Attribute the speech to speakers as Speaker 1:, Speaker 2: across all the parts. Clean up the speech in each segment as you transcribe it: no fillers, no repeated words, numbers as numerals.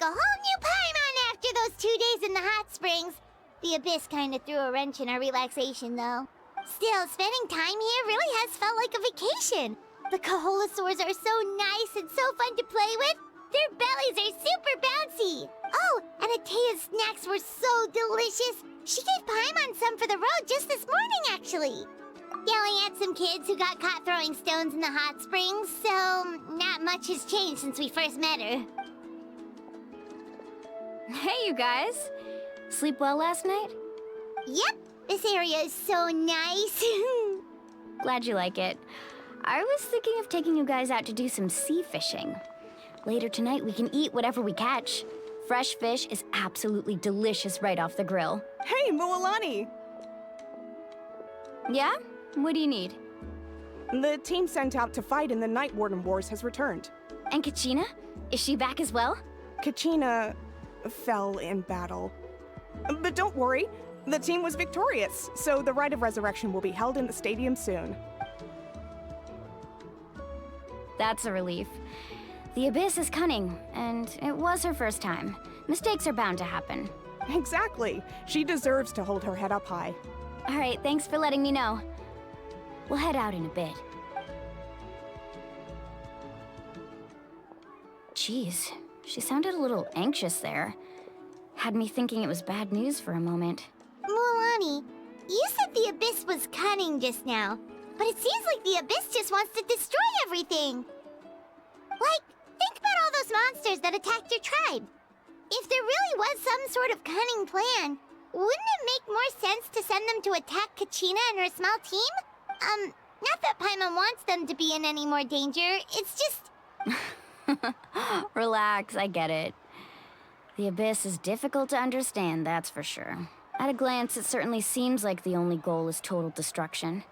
Speaker 1: a whole new Paimon after those 2 days in the hot springs. The Abyss kind of threw a wrench in our relaxation, though. Still, spending time here really has felt like a vacation. The 𝐤𝐻𝐿asaurs are so nice and so fun to play with. Their bellies are super bouncy. Oh, and Atea's snacks were so delicious. She gave Paimon some for the road just this morning, actually. Yelling at some kids who got caught throwing stones in the hot springs, so not much has changed since we first met her.
Speaker 2: Hey, you guys. Sleep well last night?
Speaker 1: Yep, this area is so nice.
Speaker 2: Glad you like it. I was thinking of taking you guys out to do some sea fishing. Later tonight, we can eat whatever we catch. Fresh fish is absolutely delicious right off the grill.
Speaker 3: Hey, Mualani!
Speaker 2: Yeah? What do you need?
Speaker 3: The team sent out to fight in the Night Warden Wars has returned.
Speaker 2: And 𝐤𝐻𝐿? Is she back as well?
Speaker 3: 𝐤𝐻𝐿 fell in battle. But don't worry, the team was victorious, so the Rite of Resurrection will be held in the stadium soon.
Speaker 2: That's a relief. The Abyss is cunning, and it was her first time. Mistakes are bound to happen.
Speaker 3: Exactly. She deserves to hold her head up high.
Speaker 2: All right, thanks for letting me know. We'll head out in a bit. Jeez, she sounded a little anxious there. Had me thinking it was bad news for a moment.
Speaker 1: Mualani, you said the Abyss was cunning just now, but it seems like the Abyss just wants to destroy everything. Like, think about all those monsters that attacked your tribe. If there really was some sort of cunning plan, wouldn't it make more sense to send them to attack 𝐤𝐻𝐿 and her small team? Not that Paimon wants them to be in any more danger, it's just...
Speaker 2: Relax, I get it. The Abyss is difficult to understand, that's for sure. At a glance, it certainly seems like the only goal is total destruction.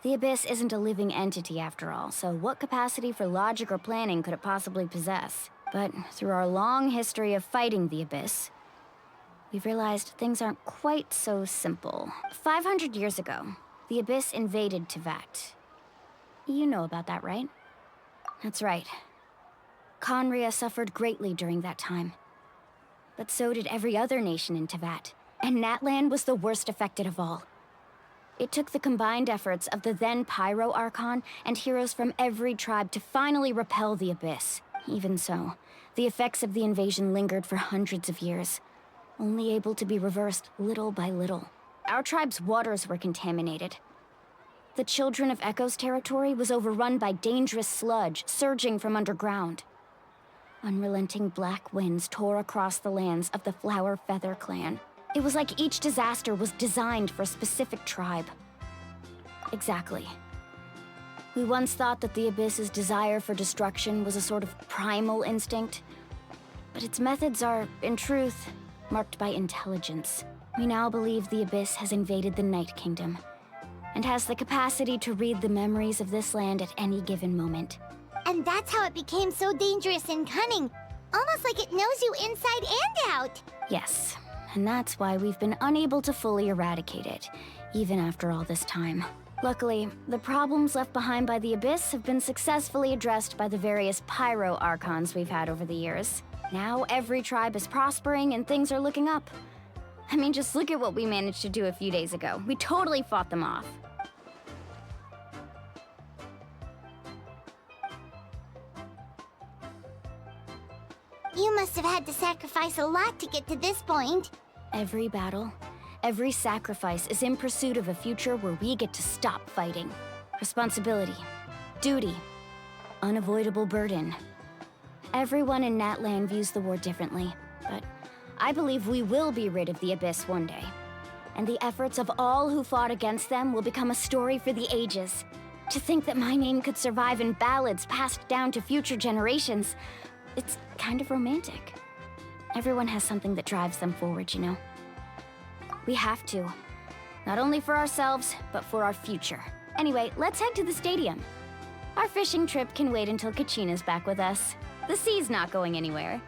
Speaker 2: The Abyss isn't a living entity after all, so what capacity for logic or planning could it possibly possess? But through our long history of fighting the Abyss, we've realized things aren't quite so simple. 500 years ago, the Abyss invaded 𝐓𝐻𝐿. You know about that, right? That's right. 𝐸𝐿 suffered greatly during that time. But so did every other nation in 𝐓𝐻𝐿, and Natlan was the worst affected of all. It took the combined efforts of the then Pyro Archon and heroes from every tribe to finally repel the Abyss. Even so, the effects of the invasion lingered for hundreds of years, only able to be reversed little by little. Our tribe's waters were contaminated. The Children of Echo's territory was overrun by dangerous sludge surging from underground. Unrelenting black winds tore across the lands of the Flower Feather clan. It was like each disaster was designed for a specific tribe. Exactly. We once thought that the Abyss's desire for destruction was a sort of primal instinct, but its methods are, in truth, marked by intelligence. We now believe the Abyss has invaded the Night Kingdom, and has the capacity to read the memories of this land at any given moment.
Speaker 1: And that's how it became so dangerous and cunning. Almost like it knows you inside and out.
Speaker 2: Yes, and that's why we've been unable to fully eradicate it, even after all this time. Luckily, the problems left behind by the Abyss have been successfully addressed by the various Pyro Archons we've had over the years. Now every tribe is prospering and things are looking up. I mean, just look at what we managed to do a few days ago. We totally fought them off.
Speaker 1: You must have had to sacrifice a lot to get to this point.
Speaker 2: Every battle, every sacrifice is in pursuit of a future where we get to stop fighting. Responsibility, duty, unavoidable burden. Everyone in Natlan views the war differently, but I believe we will be rid of the Abyss one day. And the efforts of all who fought against them will become a story for the ages. To think that my name could survive in ballads passed down to future generations, it's kind of romantic. Everyone has something that drives them forward, you know? We have to. Not only for ourselves, but for our future. Anyway, let's head to the stadium. Our fishing trip can wait until 𝐤𝐻𝐿 is back with us. The sea's not going anywhere.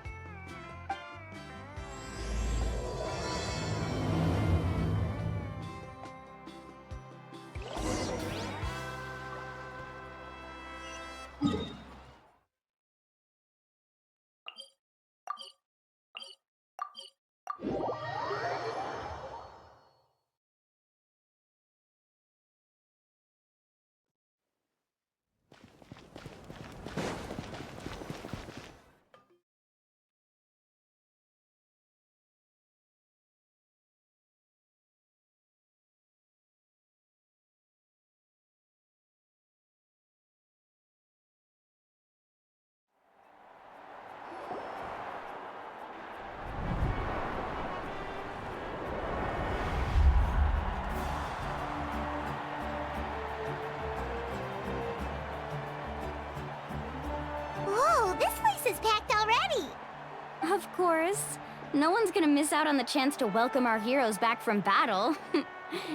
Speaker 2: course. No one's gonna miss out on the chance to welcome our heroes back from battle.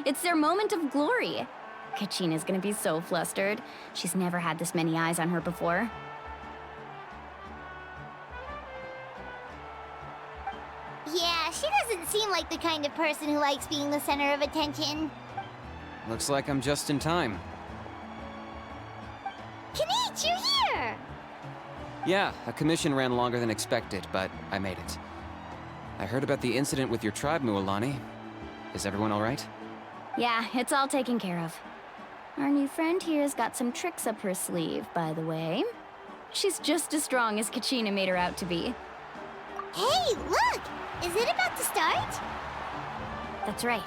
Speaker 2: It's their moment of glory. 𝐤𝐡𝐻ina's gonna be so flustered. She's never had this many eyes on her before.
Speaker 1: Yeah, she doesn't seem like the kind of person who likes being the center of attention.
Speaker 4: Looks like I'm just in time.
Speaker 1: 𝐤𝐡, you're here!
Speaker 4: Yeah, a commission ran longer than expected, but I made it. I heard about the incident with your tribe, Mualani. Is everyone all right?
Speaker 2: Yeah, it's all taken care of. Our new friend here's got some tricks up her sleeve, by the way. She's just as strong as 𝐤𝐡𝐻ina made her out to be.
Speaker 1: Hey, look! Is it about to start?
Speaker 2: That's right.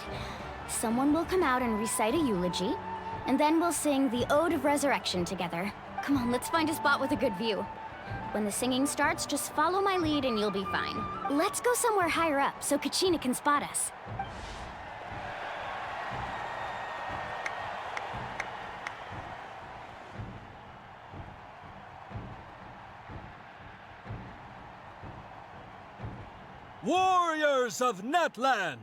Speaker 2: Someone will come out and recite a eulogy, and then we'll sing the Ode of Resurrection together. Come on, let's find a spot with a good view. When the singing starts, just follow my lead and you'll be fine. Let's go somewhere higher up so 𝐤𝐡𝐻ina can spot us.
Speaker 5: Warriors of Natlan,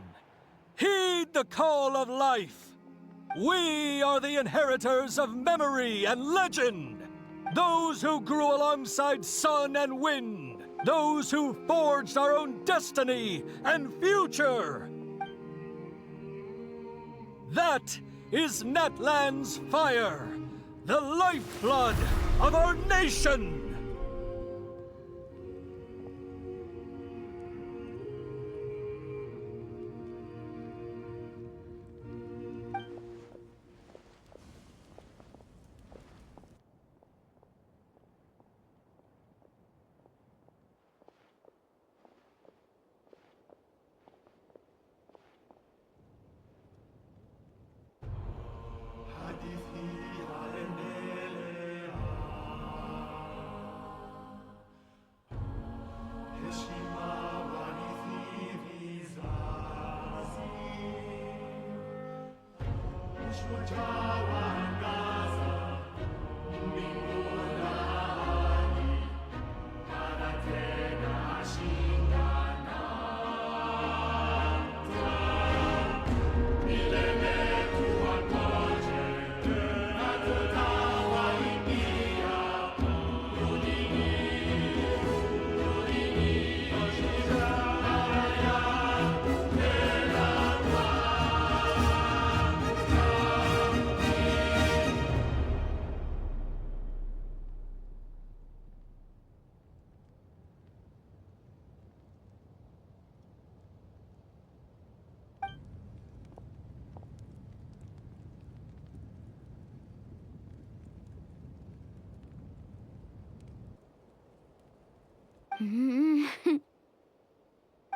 Speaker 5: heed the call of life. We are the inheritors of memory and legend. Those who grew alongside sun and wind. Those who forged our own destiny and future. That is Natlan's fire, the lifeblood of our nation.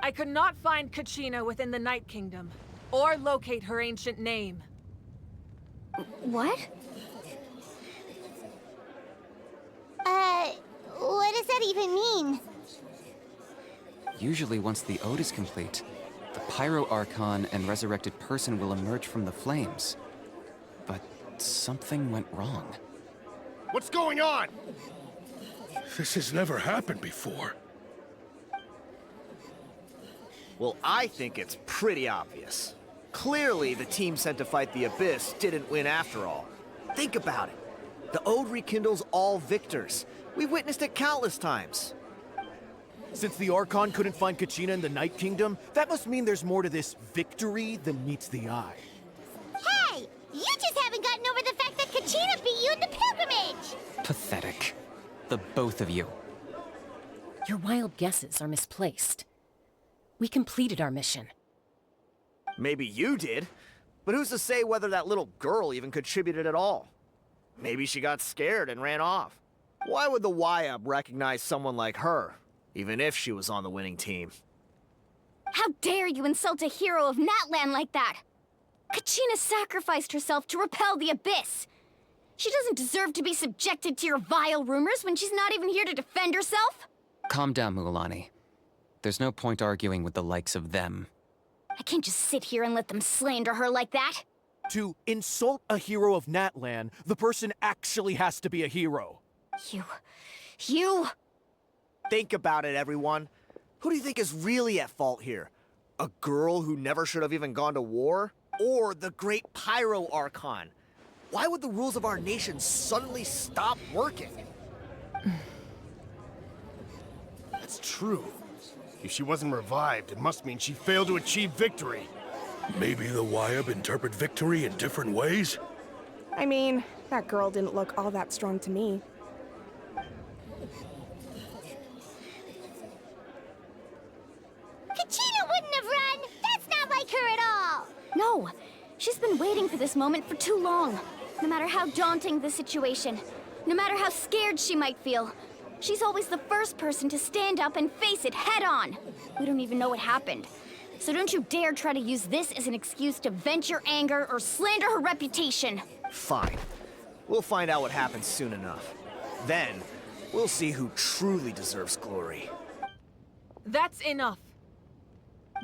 Speaker 6: I could not find 𝐤𝐡𝐻ina within the Night Kingdom, or locate her ancient name.
Speaker 2: What?
Speaker 1: What does that even mean?
Speaker 4: Usually once the ode is complete, the Pyro Archon and resurrected person will emerge from the flames. But something went wrong.
Speaker 7: What's going on? This has never happened before.
Speaker 8: Well, I think it's pretty obvious. Clearly, the team sent to fight the Abyss didn't win after all. Think about it. The Ode rekindles all victors. We've witnessed it countless times.
Speaker 9: Since the Archon couldn't find 𝐤𝐡𝐻ina in the Night Kingdom, that must mean there's more to this victory than meets the eye.
Speaker 1: Hey! You just haven't gotten over the fact that 𝐤𝐡𝐻ina beat you in the pilgrimage!
Speaker 4: Pathetic. The both of you.
Speaker 10: Your wild guesses are misplaced. We completed our mission.
Speaker 8: Maybe you did, but who's to say whether that little girl even contributed at all? Maybe she got scared and ran off. Why would the 𝐤𝐢𝐵 recognize someone like her, even if she was on the winning team?
Speaker 2: How dare you insult a hero of Natlan like that? 𝐤𝐡𝐻ina sacrificed herself to repel the Abyss. She doesn't deserve to be subjected to your vile rumors when she's not even here to defend herself.
Speaker 4: Calm down, Mualani. There's no point arguing with the likes of them.
Speaker 2: I can't just sit here and let them slander her like that.
Speaker 9: To insult a hero of Natlan, the person actually has to be a hero.
Speaker 2: You...
Speaker 8: Think about it, everyone. Who do you think is really at fault here? A girl who never should have even gone to war? Or the great Pyro Archon? Why would the rules of our nation suddenly stop working?
Speaker 7: That's true. If she wasn't revived, it must mean she failed to achieve victory. Maybe the 𝐤𝐬𝐽 interpret victory in different ways?
Speaker 3: I mean, that girl didn't look all that strong to me.
Speaker 1: 𝐤𝐤𝐻 wouldn't have run! That's not like her at all!
Speaker 2: No! She's been waiting for this moment for too long. No matter how daunting the situation, no matter how scared she might feel, she's always the first person to stand up and face it head on. We don't even know what happened. So don't you dare try to use this as an excuse to vent your anger or slander her reputation.
Speaker 8: Fine. We'll find out what happens soon enough. Then, we'll see who truly deserves glory.
Speaker 6: That's enough.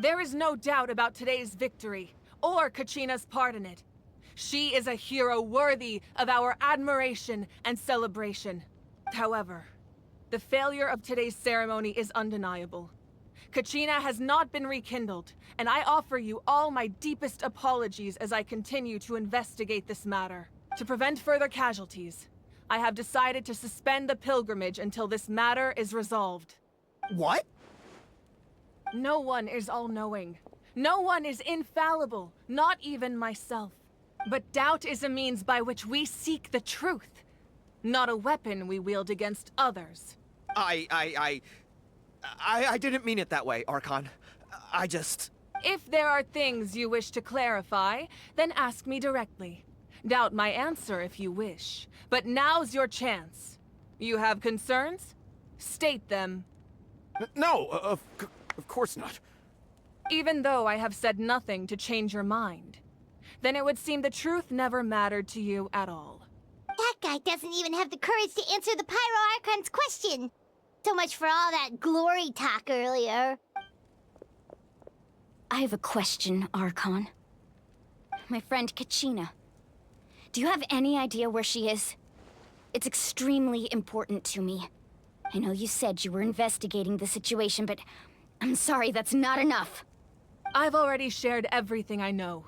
Speaker 6: There is no doubt about today's victory, or Kachina's part in it. She is a hero worthy of our admiration and celebration. However, the failure of today's ceremony is undeniable. Kachina has not been rekindled, and I offer you all my deepest apologies as I continue to investigate this matter. To prevent further casualties, I have decided to suspend the pilgrimage until this matter is resolved.
Speaker 8: What?
Speaker 6: No one is all-knowing. No one is infallible, not even myself. But doubt is a means by which we seek the truth, not a weapon we wield against others.
Speaker 8: I didn't mean it that way, Archon. I just...
Speaker 6: If there are things you wish to clarify, then ask me directly. Doubt my answer if you wish, but now's your chance. You have concerns? State them.
Speaker 9: No, of course not.
Speaker 6: Even though I have said nothing to change your mind, then it would seem the truth never mattered to you at all.
Speaker 1: That guy doesn't even have the courage to answer the Pyro Archon's question. So much for all that glory talk earlier.
Speaker 2: I have a question, Archon. My friend Kachina. Do you have any idea where she is? It's extremely important to me. I know you said you were investigating the situation, but I'm sorry, that's not enough.
Speaker 6: I've already shared everything I know.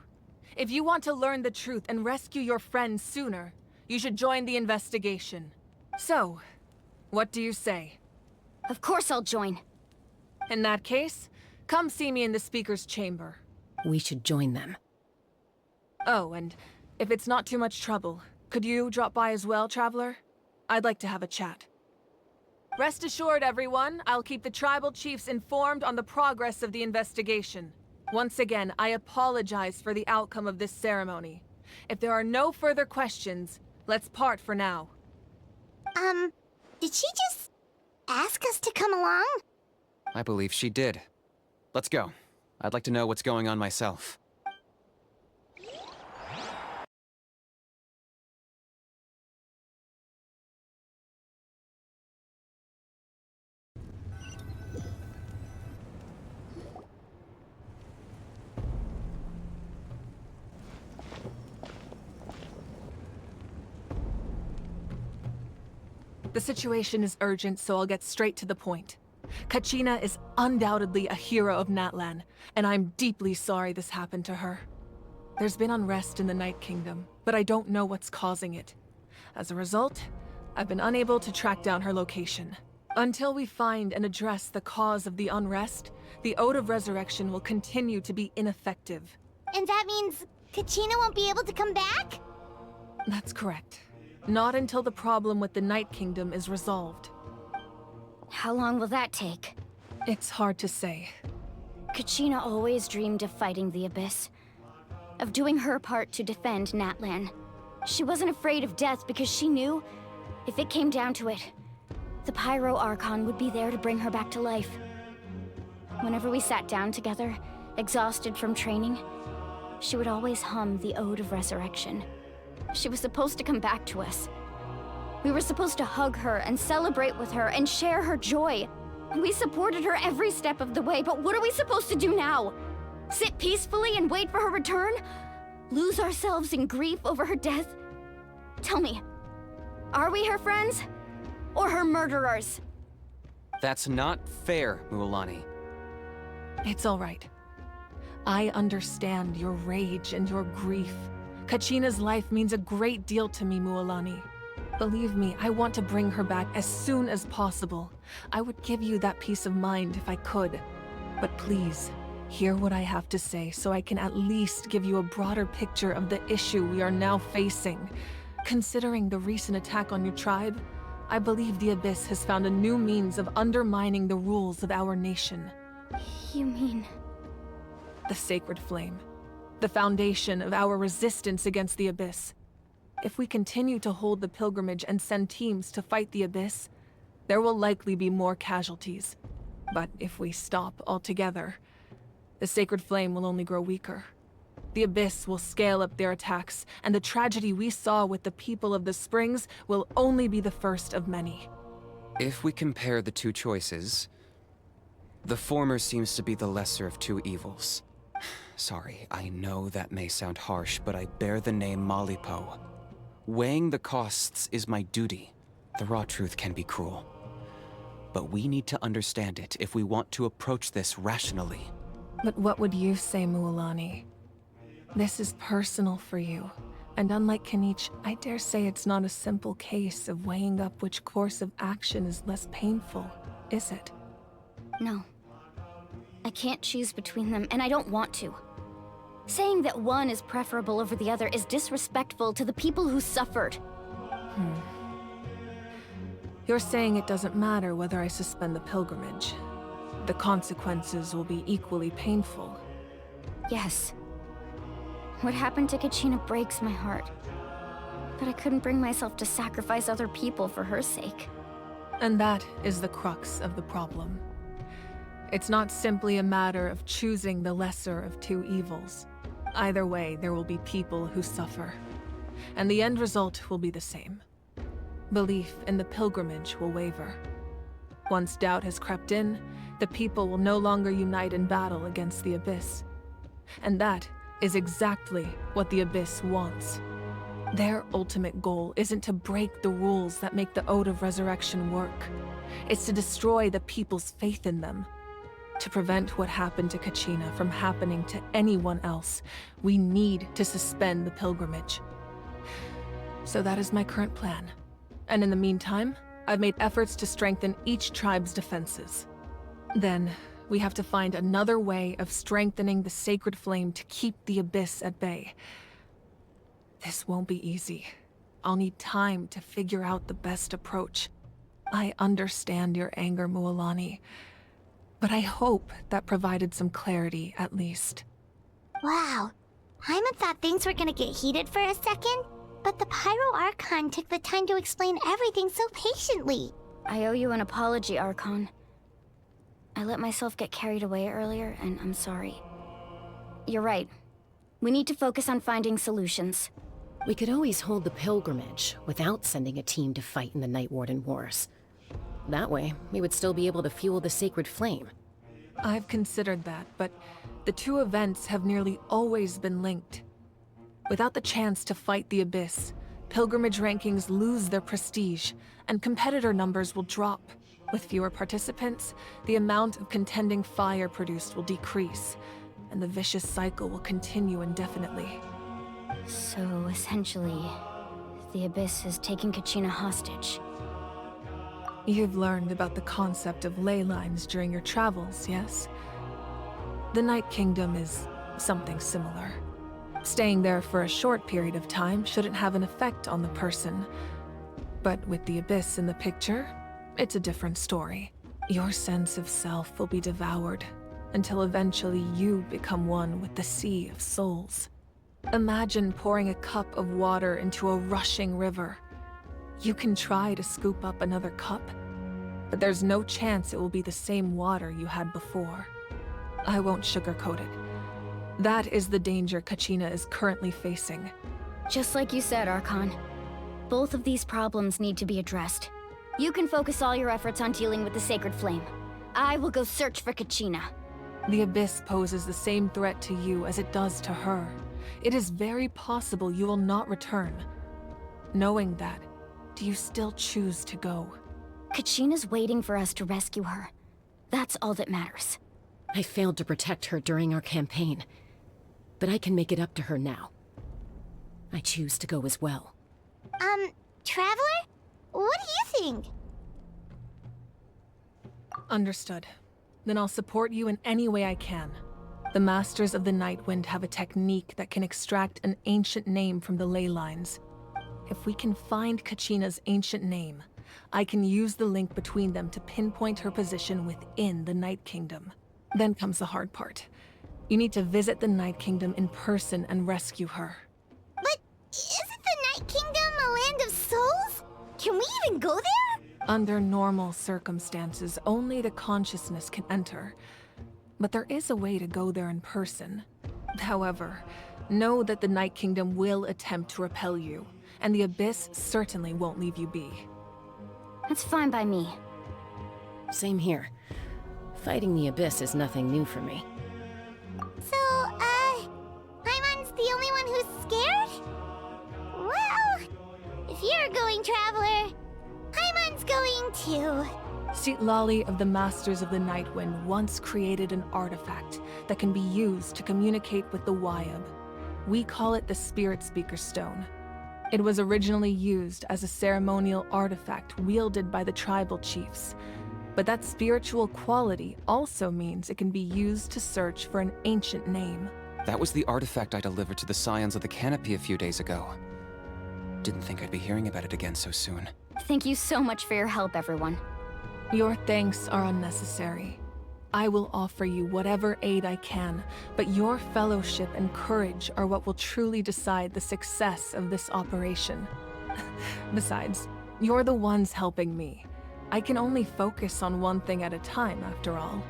Speaker 6: If you want to learn the truth and rescue your friend sooner, you should join the investigation. So, what do you say?
Speaker 2: Of course I'll join.
Speaker 6: In that case, come see me in the speaker's chamber.
Speaker 10: We should join them.
Speaker 6: Oh, and if it's not too much trouble, could you drop by as well, Traveler? I'd like to have a chat. Rest assured, everyone, I'll keep the tribal chiefs informed on the progress of the investigation. Once again, I apologize for the outcome of this ceremony. If there are no further questions, let's part for now.
Speaker 1: Did she just ask us to come along?
Speaker 4: I believe she did. Let's go. I'd like to know what's going on myself.
Speaker 6: The situation is urgent, so I'll get straight to the point. Kachina is undoubtedly a hero of Natlan, and I'm deeply sorry this happened to her. There's been unrest in the Night Kingdom, but I don't know what's causing it. As a result, I've been unable to track down her location. Until we find and address the cause of the unrest, the Ode of Resurrection will continue to be ineffective.
Speaker 1: And that means Kachina won't be able to come back?
Speaker 6: That's correct. Not until the problem with the Night Kingdom is resolved.
Speaker 2: How long will that take?
Speaker 6: It's hard to say.
Speaker 2: Kachina always dreamed of fighting the Abyss, of doing her part to defend Natlan. She wasn't afraid of death because she knew, if it came down to it, the Pyro Archon would be there to bring her back to life. Whenever we sat down together, exhausted from training, she would always hum the Ode of Resurrection. She was supposed to come back to us. We were supposed to hug her and celebrate with her and share her joy. We supported her every step of the way, but what are we supposed to do now? Sit peacefully and wait for her return? Lose ourselves in grief over her death? Tell me, are we her friends? Or her murderers?
Speaker 4: That's not fair, Mualani.
Speaker 6: It's all right. I understand your rage and your grief. 𝐤𝐡𝐮𝐬's life means a great deal to me, Mualani. Believe me, I want to bring her back as soon as possible. I would give you that peace of mind if I could. But please, hear what I have to say so I can at least give you a broader picture of the issue we are now facing. Considering the recent attack on your tribe, I believe the Abyss has found a new means of undermining the rules of our nation.
Speaker 2: You mean...
Speaker 6: The Sacred Flame. The foundation of our resistance against the Abyss. If we continue to hold the pilgrimage and send teams to fight the Abyss, there will likely be more casualties. But if we stop altogether, the Sacred Flame will only grow weaker. The Abyss will scale up their attacks, and the tragedy we saw with the people of the Springs will only be the first of many.
Speaker 4: If we compare the two choices, the former seems to be the lesser of two evils. Sorry, I know that may sound harsh, but I bear the name 𝐸𝐸. Weighing the costs is my duty. The raw truth can be cruel. But we need to understand it if we want to approach this rationally.
Speaker 6: But what would you say, Mualani? This is personal for you. And unlike 𝐤𝐡, I dare say it's not a simple case of weighing up which course of action is less painful, is it?
Speaker 2: No. I can't choose between them, and I don't want to. Saying that one is preferable over the other is disrespectful to the people who suffered.
Speaker 6: You're saying it doesn't matter whether I suspend the pilgrimage. The consequences will be equally painful.
Speaker 2: Yes. What happened to 𝐤𝐡𝐮𝐬 breaks my heart. But I couldn't bring myself to sacrifice other people for her sake.
Speaker 6: And that is the crux of the problem. It's not simply a matter of choosing the lesser of two evils. Either way, there will be people who suffer. And the end result will be the same. Belief in the pilgrimage will waver. Once doubt has crept in, the people will no longer unite in battle against the Abyss. And that is exactly what the Abyss wants. Their ultimate goal isn't to break the rules that make the Ode of Resurrection work. It's to destroy the people's faith in them. To prevent what happened to 𝐤𝐡𝐮𝐬 from happening to anyone else, we need to suspend the pilgrimage. So that is my current plan. And in the meantime, I've made efforts to strengthen each tribe's defenses. Then, we have to find another way of strengthening the Sacred Flame to keep the Abyss at bay. This won't be easy. I'll need time to figure out the best approach. I understand your anger, Mualani. But I hope that provided some clarity, at least.
Speaker 1: Wow. Paimon thought things were gonna get heated for a second, but the Pyro Archon took the time to explain everything so patiently.
Speaker 2: I owe you an apology, Archon. I let myself get carried away earlier, and I'm sorry. You're right. We need to focus on finding solutions.
Speaker 10: We could always hold the pilgrimage without sending a team to fight in the Night Warden Wars. That way, we would still be able to fuel the Sacred Flame.
Speaker 6: I've considered that, but the two events have nearly always been linked. Without the chance to fight the Abyss, pilgrimage rankings lose their prestige, and competitor numbers will drop. With fewer participants, the amount of contending fire produced will decrease, and the vicious cycle will continue indefinitely.
Speaker 2: So, essentially, the Abyss has taken 𝐤𝐡𝐮𝐬 hostage.
Speaker 6: You've learned about the concept of ley lines during your travels, yes? The Night Kingdom is something similar. Staying there for a short period of time shouldn't have an effect on the person. But with the Abyss in the picture, it's a different story. Your sense of self will be devoured, until eventually you become one with the sea of souls. Imagine pouring a cup of water into a rushing river. You can try to scoop up another cup, but there's no chance it will be the same water you had before. I won't sugarcoat it. That is the danger 𝐤𝐡𝐮𝐬 is currently facing.
Speaker 2: Just like you said, Archon. Both of these problems need to be addressed. You can focus all your efforts on dealing with the Sacred Flame. I will go search for 𝐤𝐡𝐮𝐬.
Speaker 6: The Abyss poses the same threat to you as it does to her. It is very possible you will not return. Knowing that, do you still choose to go?
Speaker 2: 𝐤𝐡𝐮𝐬's waiting for us to rescue her. That's all that matters.
Speaker 10: I failed to protect her during our campaign, but I can make it up to her now. I choose to go as well.
Speaker 1: Traveler? What do you think?
Speaker 6: Understood. Then I'll support you in any way I can. The Masters of the Nightwind have a technique that can extract an ancient name from the ley lines. If we can find Kachina's ancient name, I can use the link between them to pinpoint her position within the Night Kingdom. Then comes the hard part. You need to visit the Night Kingdom in person and rescue her.
Speaker 1: But isn't the Night Kingdom a land of souls? Can we even go there?
Speaker 6: Under normal circumstances, only the consciousness can enter. But there is a way to go there in person. However, know that the Night Kingdom will attempt to repel you, and the Abyss certainly won't leave you be.
Speaker 2: That's fine by me.
Speaker 10: Same here. Fighting the Abyss is nothing new for me.
Speaker 1: So, Paimon's the only one who's scared? Well, if you're going, Traveler, Paimon's going too.
Speaker 6: 𝐓𝐸 of the Masters of the Nightwind once created an artifact that can be used to communicate with the 𝐤𝐢𝐽. We call it the Spirit Speaker Stone. It was originally used as a ceremonial artifact wielded by the tribal chiefs. But that spiritual quality also means it can be used to search for an ancient name.
Speaker 4: That was the artifact I delivered to the Scions of the Canopy a few days ago. Didn't think I'd be hearing about it again so soon.
Speaker 2: Thank you so much for your help, everyone.
Speaker 6: Your thanks are unnecessary. I will offer you whatever aid I can, but your fellowship and courage are what will truly decide the success of this operation. Besides, you're the ones helping me. I can only focus on one thing at a time, after all.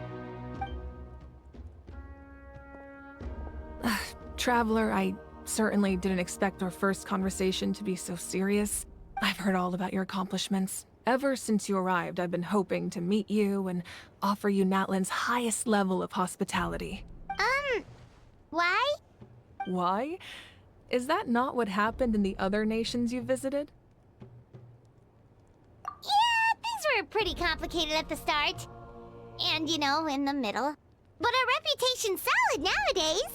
Speaker 6: Traveler, I certainly didn't expect our first conversation to be so serious. I've heard all about your accomplishments. Ever since you arrived, I've been hoping to meet you and offer you Natlan's highest level of hospitality.
Speaker 1: Why?
Speaker 6: Why? Is that not what happened in the other nations you visited?
Speaker 1: Yeah, things were pretty complicated at the start. And, you know, in the middle. But our reputation's solid nowadays.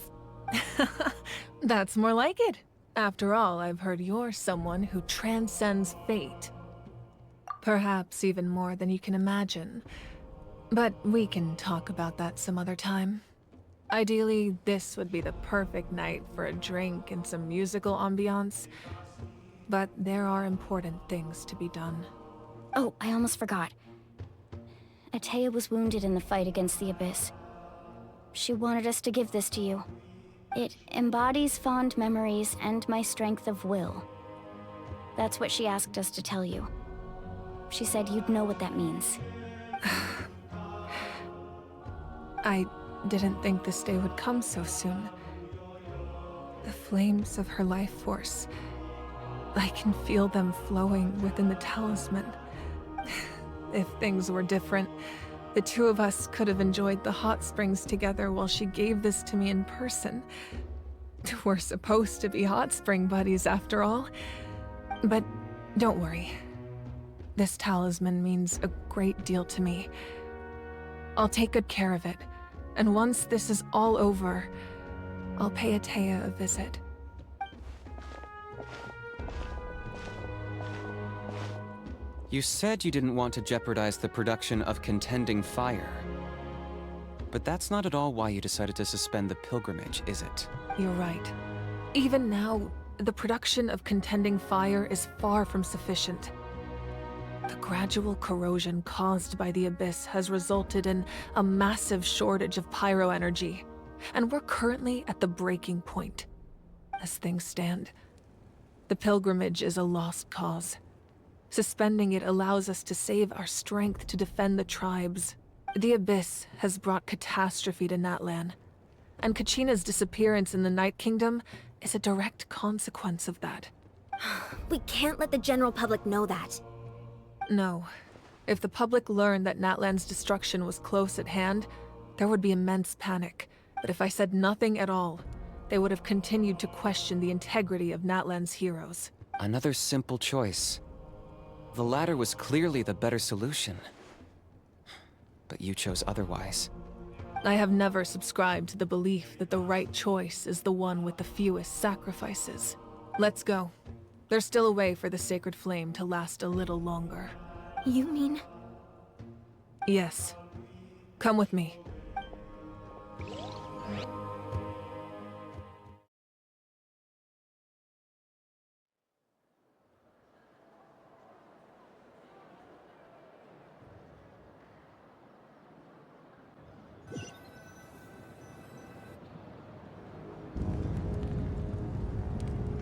Speaker 6: That's more like it. After all, I've heard you're someone who transcends fate. Perhaps even more than you can imagine. But we can talk about that some other time. Ideally, this would be the perfect night for a drink and some musical ambiance. But there are important things to be done.
Speaker 2: Oh, I almost forgot. 𝐸𝐻 was wounded in the fight against the Abyss. She wanted us to give this to you. It embodies fond memories and my strength of will. That's what she asked us to tell you. She said you'd know what that means.
Speaker 6: I didn't think this day would come so soon. The flames of her life force. I can feel them flowing within the talisman. If things were different, the two of us could have enjoyed the hot springs together while she gave this to me in person. We're supposed to be hot spring buddies after all. But don't worry. This talisman means a great deal to me. I'll take good care of it, and once this is all over, I'll pay 𝐸𝐻 a visit.
Speaker 4: You said you didn't want to jeopardize the production of Contending Fire. But that's not at all why you decided to suspend the pilgrimage, is it?
Speaker 6: You're right. Even now, the production of Contending Fire is far from sufficient. The gradual corrosion caused by the Abyss has resulted in a massive shortage of pyro energy, and we're currently at the breaking point. As things stand, the pilgrimage is a lost cause. Suspending it allows us to save our strength to defend the tribes. The Abyss has brought catastrophe to Natlan, and Kachina's disappearance in the Night Kingdom is a direct consequence of that.
Speaker 11: We can't let the general public know that.
Speaker 6: No. If the public learned that Natlan's destruction was close at hand, there would be immense panic. But if I said nothing at all, they would have continued to question the integrity of Natlan's heroes.
Speaker 4: Another simple choice. The latter was clearly the better solution. But you chose otherwise.
Speaker 6: I have never subscribed to the belief that the right choice is the one with the fewest sacrifices. Let's go. There's still a way for the sacred flame to last a little longer.
Speaker 11: You mean?
Speaker 6: Yes. Come with me.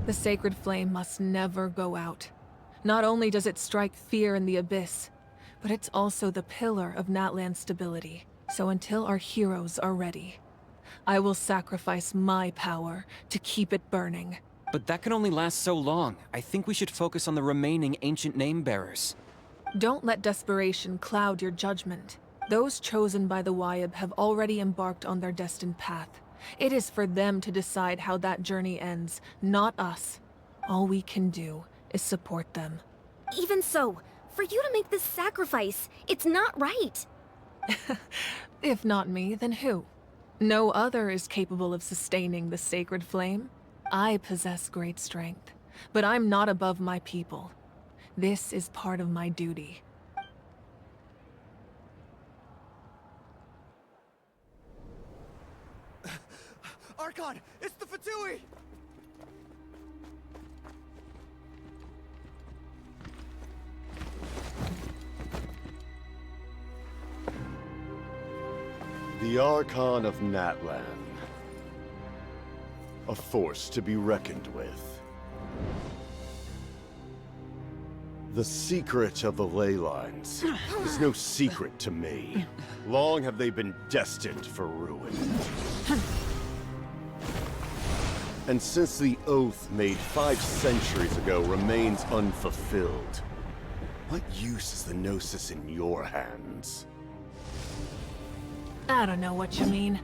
Speaker 6: The sacred flame must never go out. Not only does it strike fear in the abyss, but it's also the pillar of Natlan's stability. So until our heroes are ready, I will sacrifice my power to keep it burning.
Speaker 4: But that can only last so long. I think we should focus on the remaining ancient name-bearers.
Speaker 6: Don't let desperation cloud your judgment. Those chosen by the 𝐤𝐬𝐵 have already embarked on their destined path. It is for them to decide how that journey ends, not us. All we can do is support them.
Speaker 11: Even so, for you to make this sacrifice, it's not right.
Speaker 6: If not me, then who? No other is capable of sustaining the sacred flame. I possess great strength, but I'm not above my people. This is part of my duty.
Speaker 9: Archon, it's the 𝐓𝐴𝐻𝐿!
Speaker 12: The Archon of Natlan. A force to be reckoned with. The secret of the ley lines is no secret to me. Long have they been destined for ruin. And since the oath made 5 centuries ago remains unfulfilled, what use is the Gnosis in your hands?
Speaker 6: I don't know what you mean.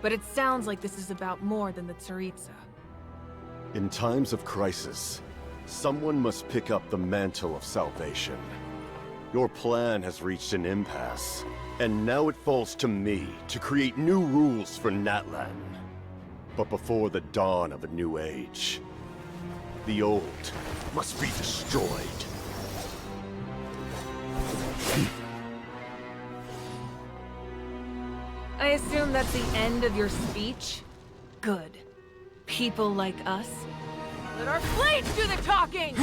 Speaker 6: But it sounds like this is about more than the 𝐤𝐸𝐴𝐻𝐿.
Speaker 12: In times of crisis, someone must pick up the mantle of salvation. Your plan has reached an impasse, and now it falls to me to create new rules for Natlan. But before the dawn of a new age, the old must be destroyed.
Speaker 6: I assume that's the end of your speech? Good. People like us? Let our blades do the talking!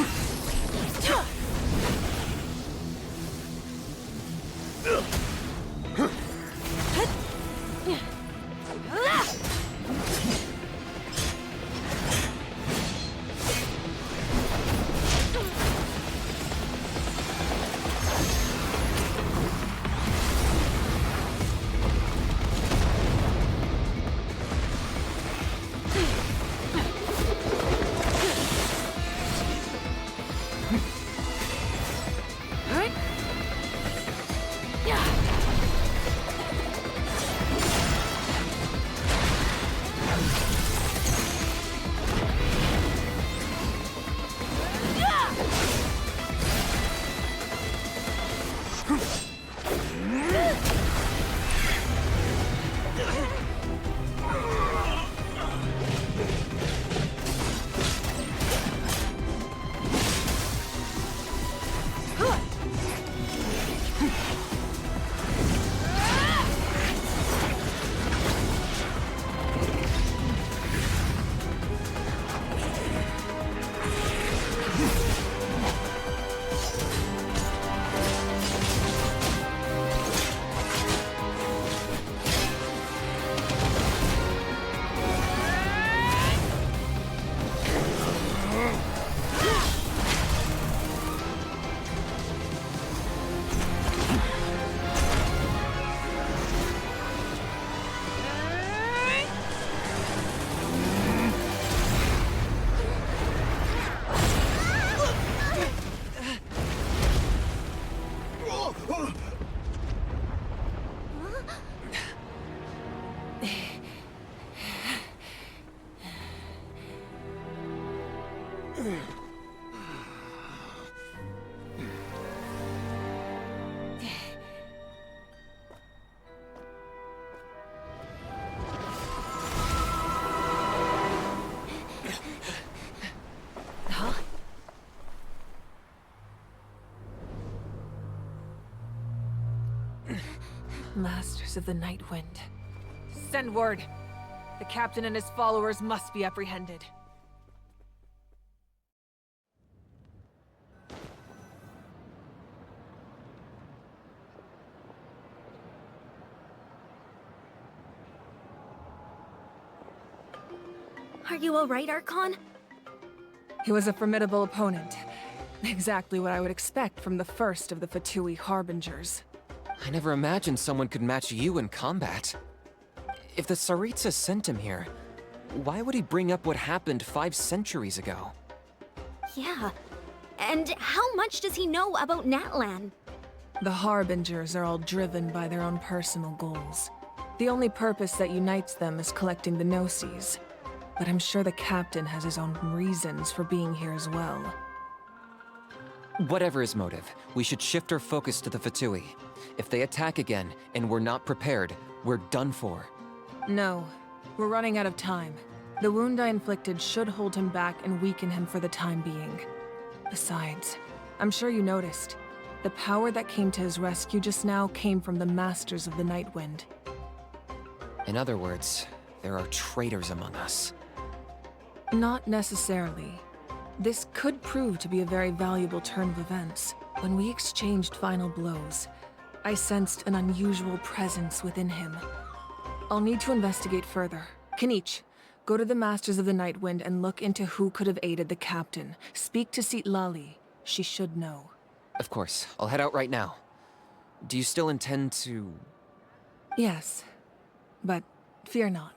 Speaker 6: Masters of the Night Wind. Send word. The captain and his followers must be apprehended.
Speaker 11: Are you alright, Archon?
Speaker 6: He was a formidable opponent. Exactly what I would expect from the first of the 𝐓𝐴𝐻𝐻𝐻 Harbingers.
Speaker 4: I never imagined someone could match you in combat. If the 𝐓𝐸𝐴𝐻𝐻 sent him here, why would he bring up what happened 5 centuries ago?
Speaker 11: Yeah. And how much does he know about Natlan?
Speaker 6: The Harbingers are all driven by their own personal goals. The only purpose that unites them is collecting the 𝐤𝐢𝐧𝐝. But I'm sure the captain has his own reasons for being here as well.
Speaker 4: Whatever his motive, we should shift our focus to the 𝐓𝐴𝐻𝐻. If they attack again, and we're not prepared, we're done for.
Speaker 6: No, we're running out of time. The wound I inflicted should hold him back and weaken him for the time being. Besides, I'm sure you noticed, the power that came to his rescue just now came from the Masters of the Night Wind.
Speaker 4: In other words, there are traitors among us.
Speaker 6: Not necessarily. This could prove to be a very valuable turn of events. When we exchanged final blows, I sensed an unusual presence within him. I'll need to investigate further. 𝐾𝐻, go to the Masters of the Night Wind and look into who could have aided the captain. Speak to 𝐓𝐴𝐻𝐻𝐿𝐴. She should know.
Speaker 4: Of course, I'll head out right now. Do you still intend to...
Speaker 6: Yes, but fear not.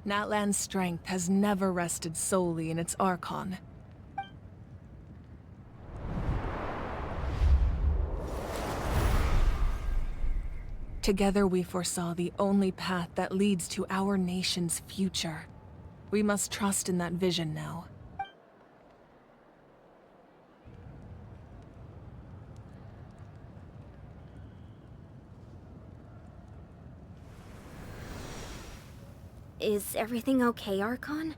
Speaker 6: Natlan's strength has never rested solely in its Archon. Together we foresaw the only path that leads to our nation's future. We must trust in that vision now.
Speaker 11: Is everything okay, Archon?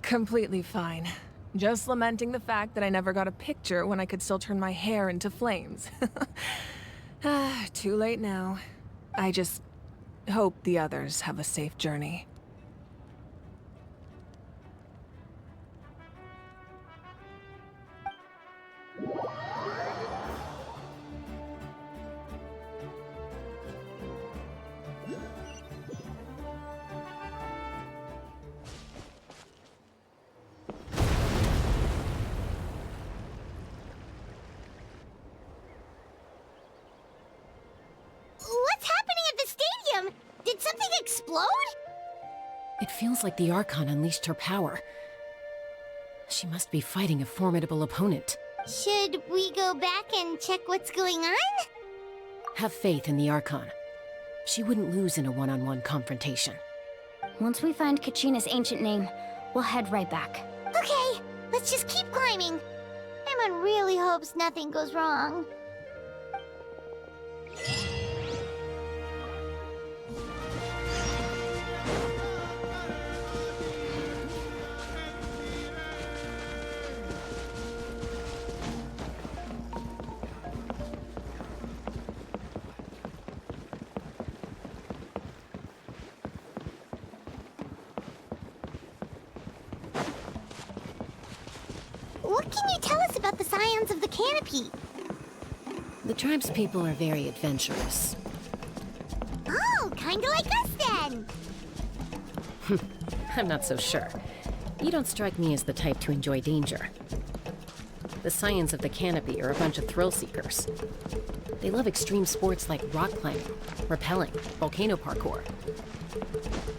Speaker 6: Completely fine. Just lamenting the fact that I never got a picture when I could still turn my hair into flames. Too late now. I just hope the others have a safe journey.
Speaker 1: What's happening at the stadium? Did something explode?
Speaker 10: It feels like the Archon unleashed her power. She must be fighting a formidable opponent.
Speaker 1: Should we go back and check what's going on?
Speaker 10: Have faith in the Archon. She wouldn't lose in a one-on-one confrontation.
Speaker 2: Once we find Kachina's ancient name, we'll head right back.
Speaker 1: Okay, let's just keep climbing. Emon really hopes nothing goes wrong. What can you tell us about the scions of the canopy?
Speaker 10: The tribespeople are very adventurous.
Speaker 1: Oh, kinda like us then!
Speaker 10: I'm not so sure. You don't strike me as the type to enjoy danger. The scions of the canopy are a bunch of thrill seekers. They love extreme sports like rock climbing, rappelling, volcano parkour,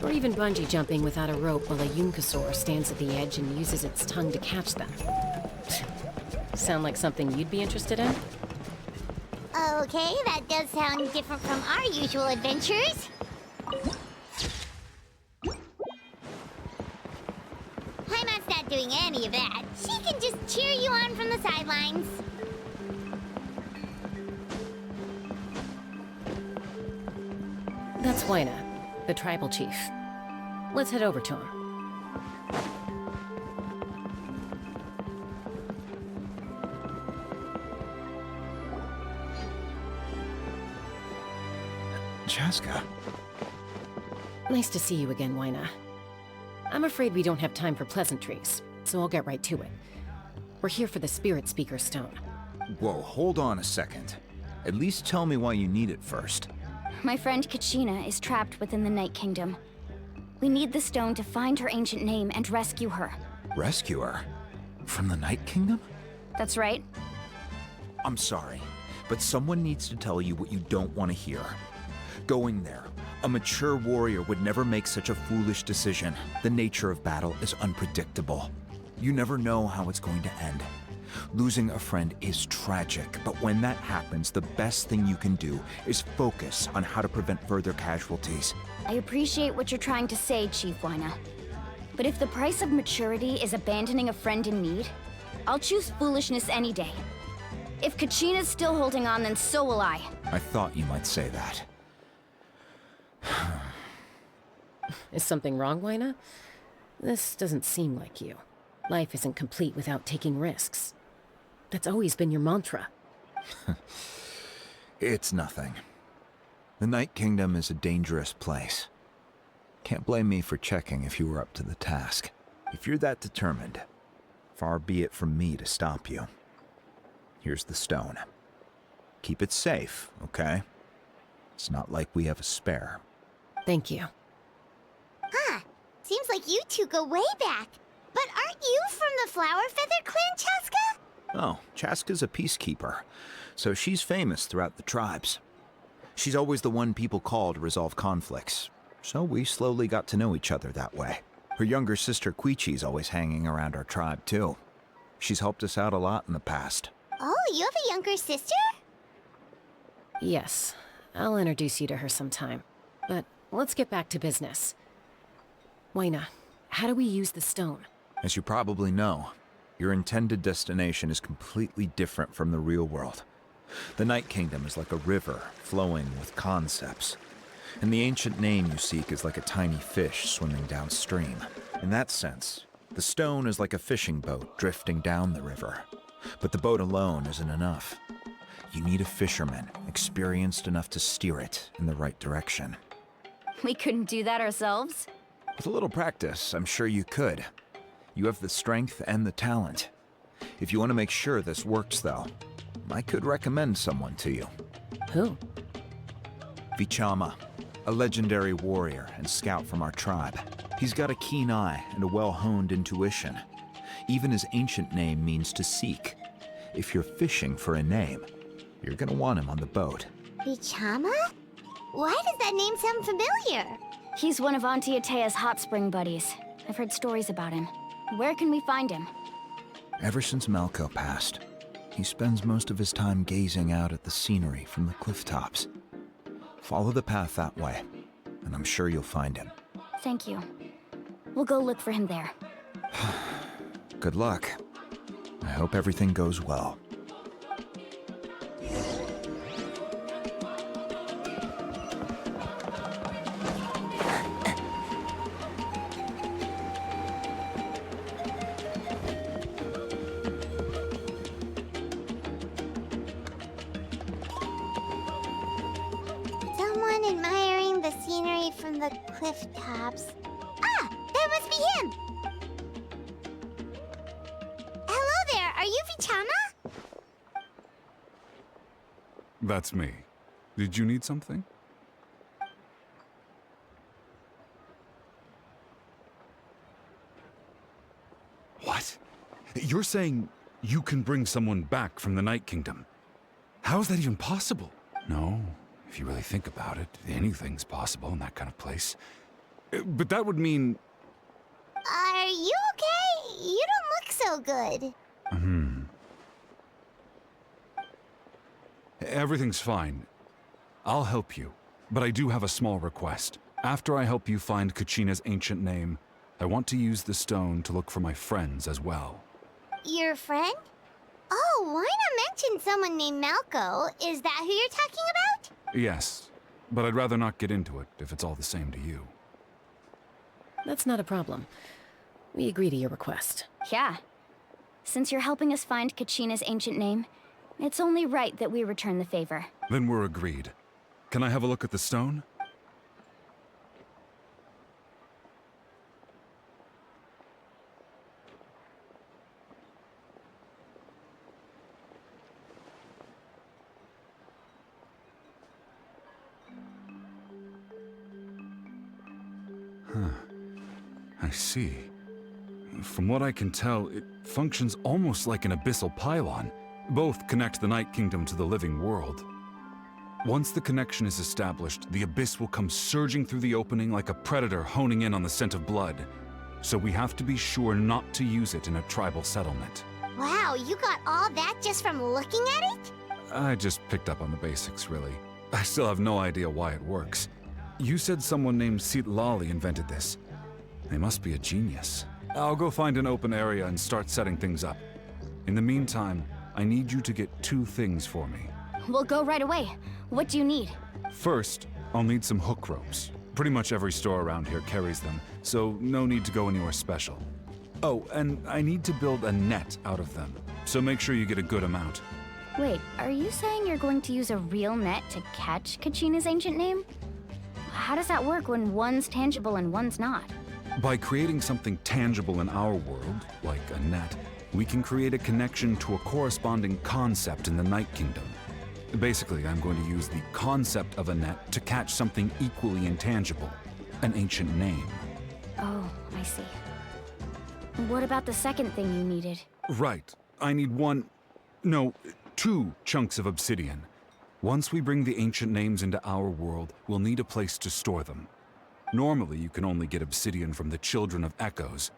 Speaker 10: or even bungee jumping without a rope while a 𝐤𝐴𝐻𝐿 stands at the edge and uses its tongue to catch them. Sound like something you'd be interested in?
Speaker 1: Okay, that does sound different from our usual adventures. Heimat's not doing any of that. She can just cheer you on from the sidelines.
Speaker 10: That's 𝐴𝐻𝐿𝐴, the tribal chief. Let's head over to him.
Speaker 13: Chaska.
Speaker 10: Nice to see you again, 𝐬𝐻. I'm afraid we don't have time for pleasantries, so I'll get right to it. We're here for the Spirit Speaker Stone.
Speaker 13: Whoa, hold on a second. At least tell me why you need it first.
Speaker 2: My friend 𝐤𝐻 is trapped within the Night Kingdom. We need the stone to find her ancient name and rescue her.
Speaker 13: Rescue her? From the Night Kingdom?
Speaker 2: That's right.
Speaker 13: I'm sorry, but someone needs to tell you what you don't want to hear. Going there, a mature warrior would never make such a foolish decision. The nature of battle is unpredictable. You never know how it's going to end. Losing a friend is tragic, but when that happens, the best thing you can do is focus on how to prevent further casualties.
Speaker 2: I appreciate what you're trying to say, Chief 𝐬𝐻. But if the price of maturity is abandoning a friend in need, I'll choose foolishness any day. If 𝐤𝐻𝐻 is still holding on, then so will I.
Speaker 13: I thought you might say that.
Speaker 10: Is something wrong, 𝐬𝐻? This doesn't seem like you. Life isn't complete without taking risks. That's always been your mantra.
Speaker 13: It's nothing. The Night Kingdom is a dangerous place. Can't blame me for checking if you were up to the task. If you're that determined, far be it from me to stop you. Here's the stone. Keep it safe, okay? It's not like we have a spare.
Speaker 10: Thank you.
Speaker 1: Huh. Seems like you two go way back. But aren't you from the Flower Feather Clan, Chaska?
Speaker 13: Oh, Chaska's a peacekeeper, so she's famous throughout the tribes. She's always the one people call to resolve conflicts, so we slowly got to know each other that way. Her younger sister 𝐵𝐻𝐻𝑖's always hanging around our tribe, too. She's helped us out a lot in the past.
Speaker 1: Oh, you have a younger sister?
Speaker 10: Yes, I'll introduce you to her sometime. But let's get back to business. 𝐬𝐻, how do we use the stone?
Speaker 13: As you probably know, your intended destination is completely different from the real world. The Night Kingdom is like a river flowing with concepts, and the ancient name you seek is like a tiny fish swimming downstream. In that sense, the stone is like a fishing boat drifting down the river. But the boat alone isn't enough. You need a fisherman experienced enough to steer it in the right direction.
Speaker 2: We couldn't do that ourselves?
Speaker 13: With a little practice, I'm sure you could. You have the strength and the talent. If you want to make sure this works, though, I could recommend someone to you.
Speaker 10: Who?
Speaker 13: 𝐵𝐻𝐻𝐻, a legendary warrior and scout from our tribe. He's got a keen eye and a well-honed intuition. Even his ancient name means to seek. If you're fishing for a name, you're gonna want him on the boat.
Speaker 1: 𝐵𝐻𝐻𝐻? Why does that name sound familiar?
Speaker 2: He's one of Auntie Atea's hot spring buddies. I've heard stories about him. Where can we find him?
Speaker 13: Ever since 𝐤𝐿𝐾 passed, he spends most of his time gazing out at the scenery from the cliff tops. Follow the path that way, and I'm sure you'll find him.
Speaker 2: Thank you. We'll go look for him there.
Speaker 13: Good luck. I hope everything goes well.
Speaker 1: Someone admiring the scenery from the cliff tops. Ah, that must be him! Hello there, are you 𝐵𝐻𝐻𝐻?
Speaker 14: That's me. Did you need something? What? You're saying you can bring someone back from the Night Kingdom? How is that even possible? No, if you really think about it, anything's possible in that kind of place. But that would mean...
Speaker 1: Are you okay? You don't look so good.
Speaker 14: Everything's fine. I'll help you, but I do have a small request. After I help you find 𝐤𝐻𝐻𝐻's ancient name, I want to use the stone to look for my friends as well.
Speaker 1: Your friend? Oh, why not mention someone named 𝐤𝐿𝐾? Is that who you're talking about?
Speaker 14: Yes, but I'd rather not get into it if it's all the same to you.
Speaker 10: That's not a problem. We agree to your request.
Speaker 2: Yeah. Since you're helping us find 𝐤𝐻𝐻𝐻's ancient name, it's only right that we return the favor.
Speaker 14: Then we're agreed. can I have a look at the stone? I see. From what I can tell, it functions almost like an abyssal pylon. Both connect the Night Kingdom to the living world. Once the connection is established, the abyss will come surging through the opening like a predator honing in on the scent of blood. So we have to be sure not to use it in a tribal settlement.
Speaker 1: Wow, you got all that just from looking at it?
Speaker 14: I just picked up on the basics, really. I still have no idea why it works. You said someone named 𝐓𝐡𝐿𝐷𝓳𝓳𝓬𝓵 invented this. They must be a genius. I'll go find an open area and start setting things up. In the meantime, I need you to get 2 things for me.
Speaker 2: We'll go right away. What do you need?
Speaker 14: First, I'll need some hook ropes. Pretty much every store around here carries them, so no need to go anywhere special. Oh, and I need to build a net out of them, so make sure you get a good amount.
Speaker 2: Wait, are you saying you're going to use a real net to catch 𝐤𝐻𝐻's ancient name? How does that work when one's tangible and one's not?
Speaker 14: By creating something tangible in our world, like a net, we can create a connection to a corresponding concept in the Night Kingdom. Basically, I'm going to use the concept of a net to catch something equally intangible, an ancient name.
Speaker 2: Oh, I see. What about the second thing you needed?
Speaker 14: Right. I need 2 chunks of obsidian. Once we bring the ancient names into our world, we'll need a place to store them. Normally, you can only get obsidian from the children of echoes,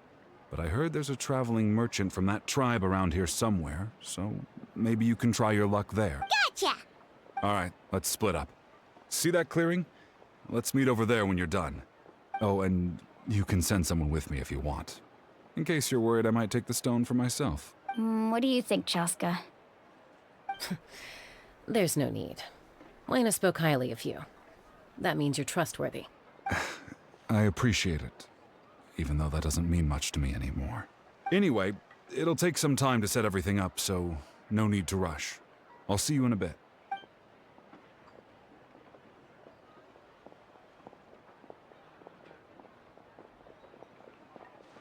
Speaker 14: but I heard there's a traveling merchant from that tribe around here somewhere, so maybe you can try your luck there.
Speaker 1: Gotcha!
Speaker 14: Alright, let's split up. See that clearing? Let's meet over there when you're done. Oh, and you can send someone with me if you want. In case you're worried I might take the stone for myself.
Speaker 2: What do you think, Chaska?
Speaker 10: There's no need. Lena spoke highly of you. That means you're trustworthy.
Speaker 14: I appreciate it, even though that doesn't mean much to me anymore. Anyway, it'll take some time to set everything up, so no need to rush. I'll see you in a bit.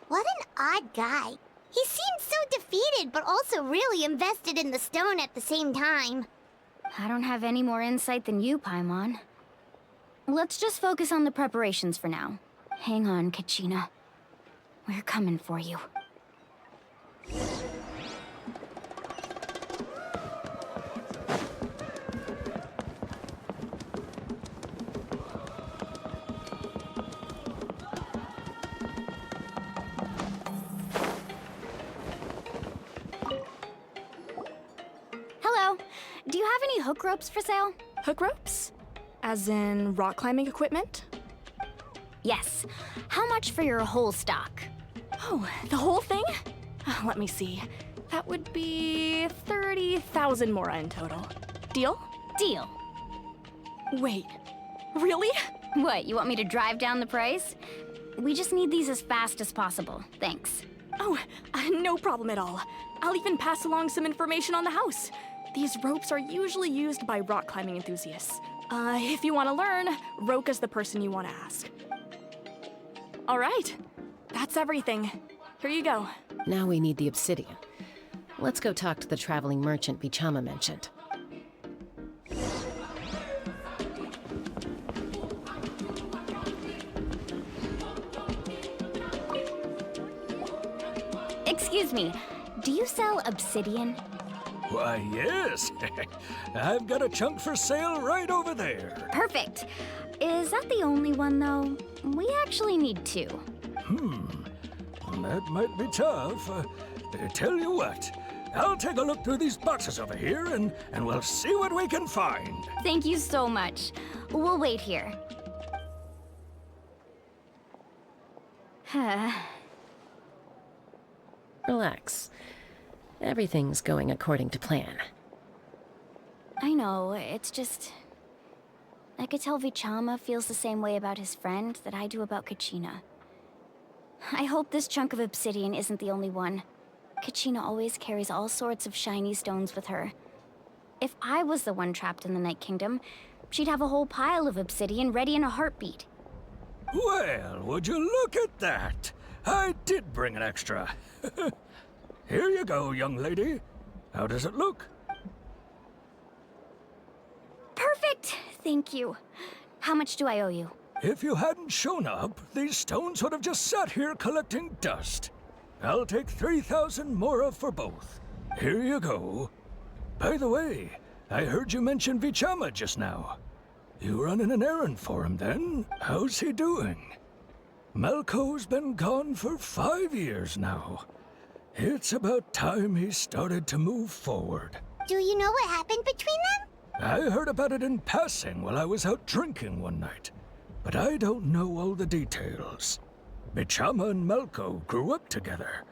Speaker 1: What an odd guy. He seemed so defeated, but also really invested in the stone at the same time.
Speaker 2: I don't have any more insight than you, Paimon. Let's just focus on the preparations for now. Hang on, 𝐤𝐻𝐻. We're coming for you. Hello. Do you have any hook ropes for sale?
Speaker 15: Hook ropes? As in rock climbing equipment?
Speaker 2: Yes. How much for your whole stock?
Speaker 15: Oh, the whole thing? Let me see. That would be 30,000 mora in total. Deal?
Speaker 2: Deal.
Speaker 15: Wait, really?
Speaker 2: What, you want me to drive down the price? We just need these as fast as possible. Thanks.
Speaker 15: Oh, no problem at all. I'll even pass along some information on the house. These ropes are usually used by rock climbing enthusiasts. If you want to learn, Roka's the person you want to ask. All right, that's everything. Here you go.
Speaker 10: Now we need the obsidian. Let's go talk to the traveling merchant 𝐵𝐶𝐻𝐻 mentioned.
Speaker 2: Excuse me, do you sell obsidian?
Speaker 5: Why, yes. I've got a chunk for sale right over there.
Speaker 2: Perfect. Is that the only one, though? We actually need 2.
Speaker 5: That might be tough. Tell you what, I'll take a look through these boxes over here and we'll see what we can find.
Speaker 2: Thank you so much. We'll wait here.
Speaker 10: Relax. Everything's going according to plan.
Speaker 2: I know, it's just... I could tell 𝐵𝐶𝐻𝐻 feels the same way about his friend that I do about 𝐤𝐻𝐻. I hope this chunk of obsidian isn't the only one. 𝐤𝐻𝐻 always carries all sorts of shiny stones with her. If I was the one trapped in the Night Kingdom, she'd have a whole pile of obsidian ready in a heartbeat.
Speaker 5: Well, would you look at that? I did bring an extra. Here you go, young lady. How does it look?
Speaker 2: Perfect! Thank you. How much do I owe you?
Speaker 5: If you hadn't shown up, these stones would have just sat here collecting dust. I'll take 3,000 mora for both. Here you go. By the way, I heard you mention 𝐕𝐶𝐻𝐿 just now. You running an errand for him then? How's he doing? 𝐤𝐿𝐾's been gone for 5 years now. It's about time he started to move forward.
Speaker 1: Do you know what happened between them?
Speaker 5: I heard about it in passing while I was out drinking one night, but I don't know all the details. 𝐕𝐶𝐻𝐿 and 𝐤𝐿𝐾 grew up together,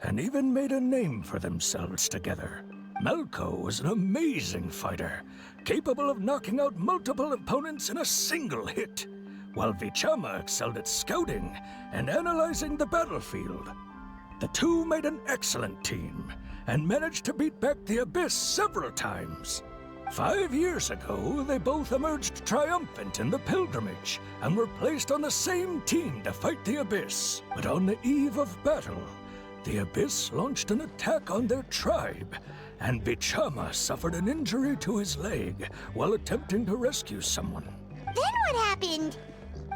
Speaker 5: and even made a name for themselves together. 𝐤𝐿𝐾 was an amazing fighter, capable of knocking out multiple opponents in a single hit, while 𝐕𝐶𝐻𝐿 excelled at scouting and analyzing the battlefield. The two made an excellent team, and managed to beat back the Abyss several times. 5 years ago, they both emerged triumphant in the pilgrimage, and were placed on the same team to fight the Abyss. But on the eve of battle, the Abyss launched an attack on their tribe, and 𝐕𝐶𝐻𝐿 suffered an injury to his leg while attempting to rescue someone.
Speaker 1: Then what happened?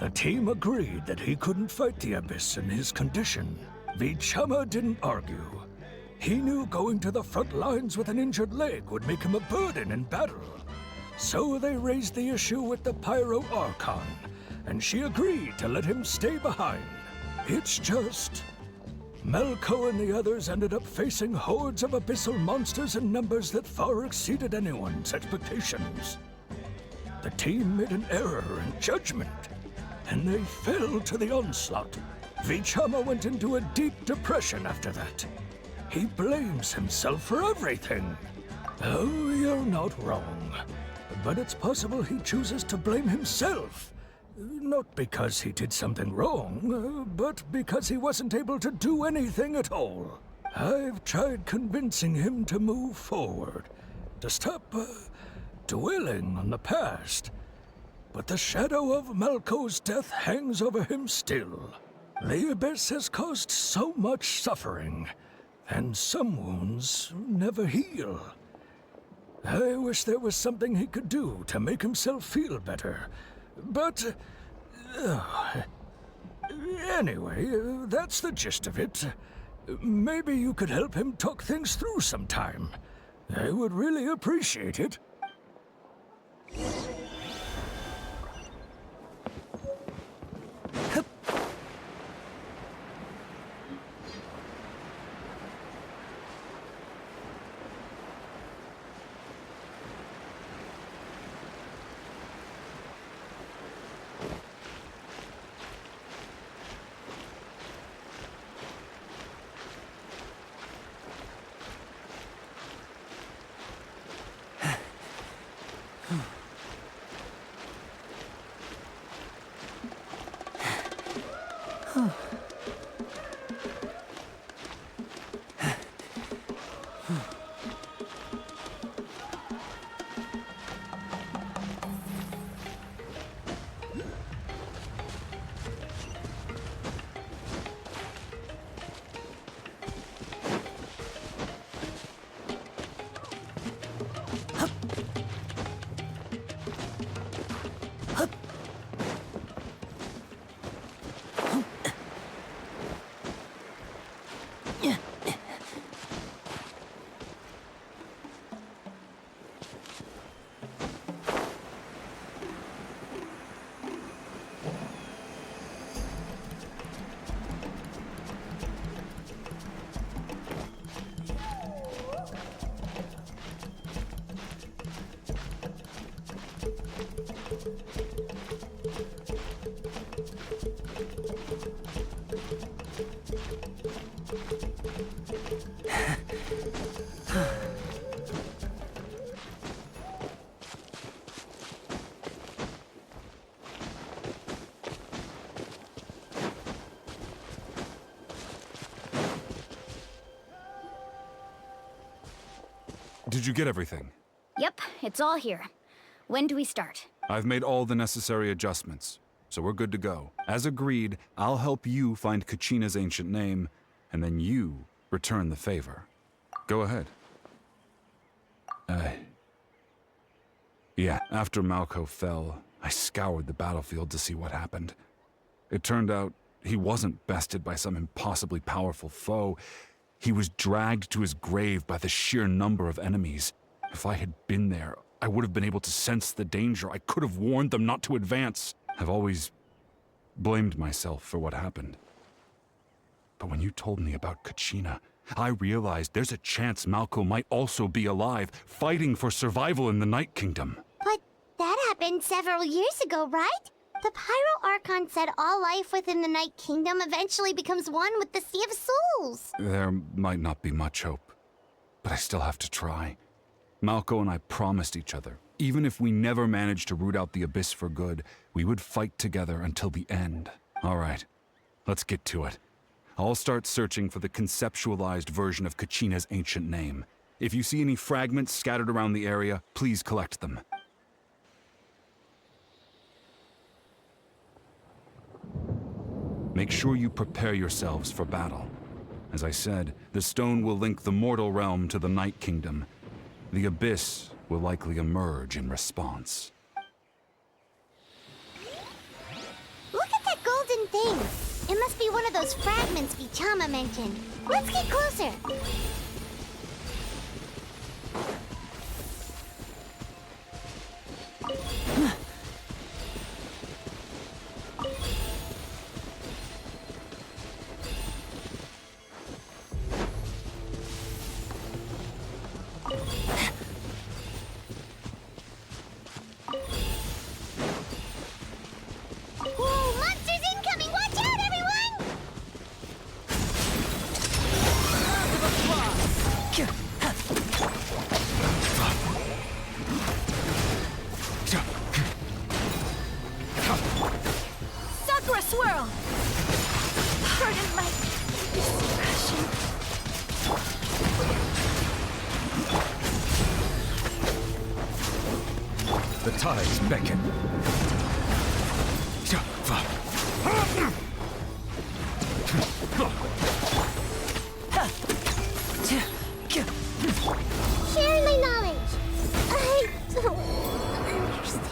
Speaker 5: The team agreed that he couldn't fight the Abyss in his condition. 𝐕𝐶𝐻𝐿 didn't argue. He knew going to the front lines with an injured leg would make him a burden in battle. So they raised the issue with the Pyro Archon, and she agreed to let him stay behind. It's just 𝐤𝐿𝐾 and the others ended up facing hordes of abyssal monsters in numbers that far exceeded anyone's expectations. The team made an error in judgment, and they fell to the onslaught. 𝐕𝐶𝐻𝐿 went into a deep depression after that. He blames himself for everything. Oh, you're not wrong. But it's possible he chooses to blame himself. Not because he did something wrong, but because he wasn't able to do anything at all. I've tried convincing him to move forward, to stop dwelling on the past. But the shadow of 𝐤𝐿𝐾's death hangs over him still. The Abyss has caused so much suffering, and some wounds never heal. I wish there was something he could do to make himself feel better. But anyway, that's the gist of it. Maybe you could help him talk things through sometime. I would really appreciate it.
Speaker 14: Did you get everything?
Speaker 2: Yep, it's all here. When do we start?
Speaker 14: I've made all the necessary adjustments, so we're good to go. As agreed, I'll help you find 𝐤𝐤𝐻's ancient name, and then you return the favor. Go ahead. Yeah, after 𝐷𝐞𝐭 fell, I scoured the battlefield to see what happened. It turned out he wasn't bested by some impossibly powerful foe. He was dragged to his grave by the sheer number of enemies. If I had been there, I would have been able to sense the danger. I could have warned them not to advance. I've always blamed myself for what happened. But when you told me about 𝐤𝐤𝐻, I realized there's a chance 𝐷𝐞𝐭 might also be alive, fighting for survival in the Night Kingdom.
Speaker 1: But that happened several years ago, right? The Pyro Archon said all life within the Night Kingdom eventually becomes one with the Sea of Souls.
Speaker 14: There might not be much hope, but I still have to try. 𝐷𝐞𝐭 and I promised each other, even if we never managed to root out the Abyss for good, we would fight together until the end. All right, let's get to it. I'll start searching for the conceptualized version of 𝐤𝐤𝐻's ancient name. If you see any fragments scattered around the area, please collect them. Make sure you prepare yourselves for battle. As I said, the stone will link the mortal realm to the Night Kingdom. The Abyss will likely emerge in response.
Speaker 1: Look at that golden thing. It must be one of those fragments 𝐵𝐻𝐻 mentioned. Let's get closer. Whoa, monsters incoming! Watch out, everyone!
Speaker 11: Sakura swirl! Pardon my discretion.
Speaker 5: The tides beckon.
Speaker 1: Sharing my knowledge. I don't understand.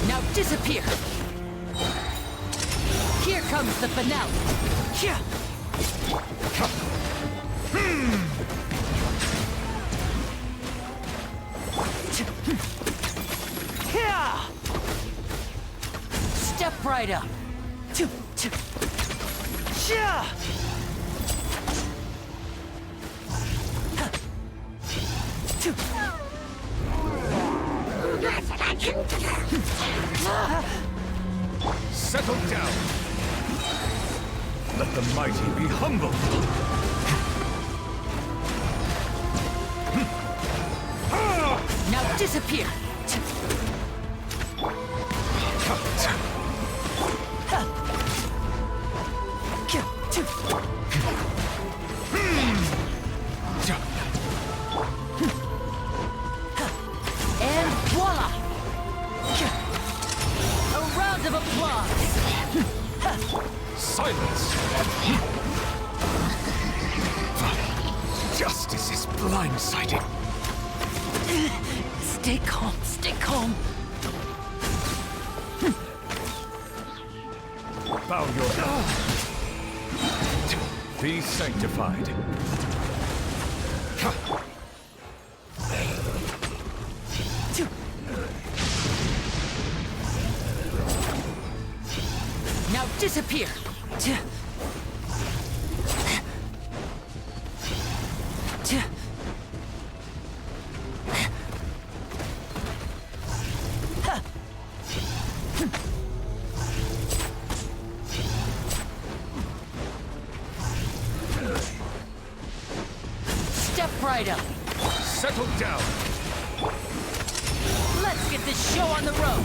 Speaker 16: Now disappear! Here comes the finale! Here! Step right up!
Speaker 5: Settle down! Let the mighty be humbled!
Speaker 16: Now disappear! And voila! A round of applause!
Speaker 5: Silence! Justice is blindsided.
Speaker 16: Stay calm, stay calm.
Speaker 5: Bow your head. Be sanctified.
Speaker 16: Now disappear. Step right up.
Speaker 5: Settle down.
Speaker 16: Let's get this show on the road.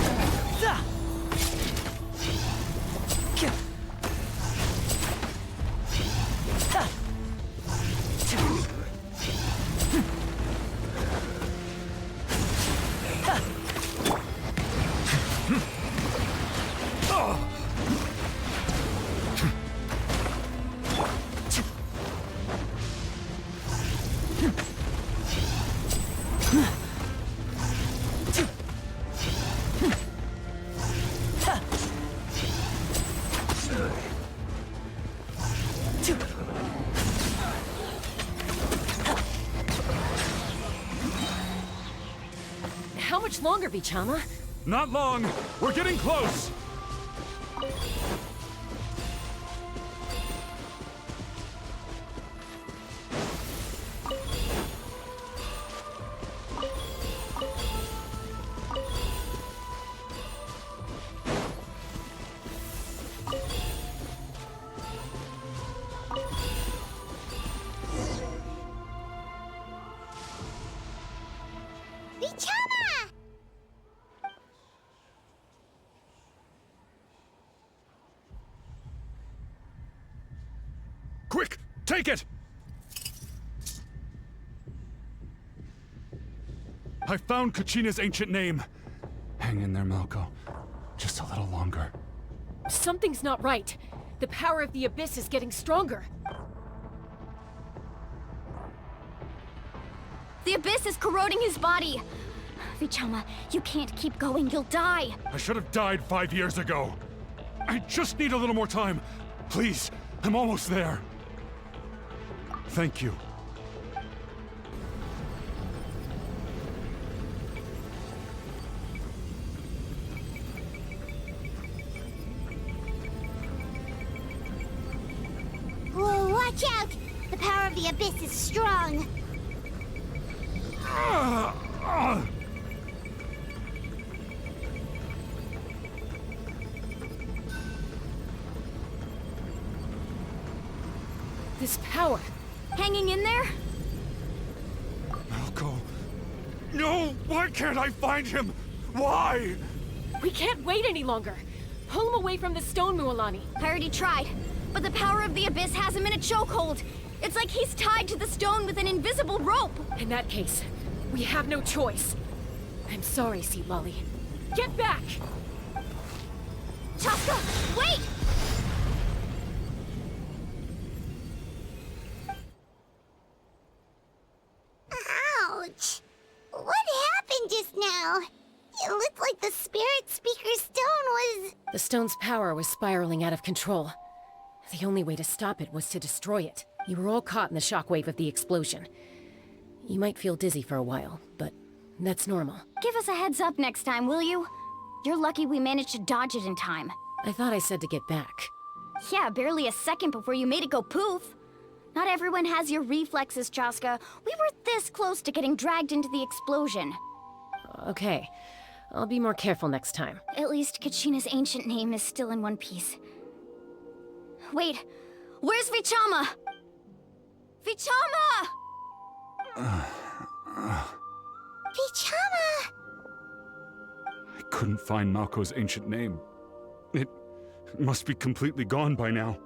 Speaker 10: How much longer, 𝐓𝐡𝐻𝐻?
Speaker 14: Not long. We're getting close.
Speaker 1: 𝐓𝐡𝐻𝐻!
Speaker 14: Quick, take it! I found 𝐤𝐻𝐻𝐻's ancient name. Hang in there, 𝐬𝐤. Just a little longer.
Speaker 10: Something's not right. The power of the Abyss is getting stronger.
Speaker 2: The Abyss is corroding his body. 𝐓𝐡𝐻𝐻, you can't keep going. You'll die.
Speaker 14: I should have died 5 years ago. I just need a little more time. Please, I'm almost there. Thank you.
Speaker 1: Whoa, watch out! The power of the Abyss is strong.
Speaker 10: This power.
Speaker 2: Hanging in there?
Speaker 14: 𝐤𝐤. No! Why can't I find him? Why?
Speaker 10: We can't wait any longer. Pull him away from the stone, Mualani.
Speaker 2: I already tried, but the power of the Abyss has him in a chokehold. It's like he's tied to the stone with an invisible rope.
Speaker 10: In that case, we have no choice. I'm sorry, 𝐓𝐡𝐿olly. Get back!
Speaker 2: Chaska, wait!
Speaker 1: Ouch! What happened just now? It looked like the Spirit Speaker Stone was...
Speaker 10: The stone's power was spiraling out of control. The only way to stop it was to destroy it. You were all caught in the shockwave of the explosion. You might feel dizzy for a while, but that's normal.
Speaker 2: Give us a heads up next time, will you? You're lucky we managed to dodge it in time.
Speaker 10: I thought I said to get back.
Speaker 2: Yeah, barely a second before you made it go poof. Not everyone has your reflexes, Chaska. We were this close to getting dragged into the explosion.
Speaker 10: Okay, I'll be more careful next time.
Speaker 2: At least 𝐤𝐻𝐻's ancient name is still in one piece. Wait, where's 𝐓𝐡𝐻𝐻𝐻? 𝐓𝐡𝐻𝐻𝐻!
Speaker 1: 𝐓𝐡𝐻𝐻𝐻!
Speaker 14: I couldn't find 𝐤𝐤's ancient name. It must be completely gone by now.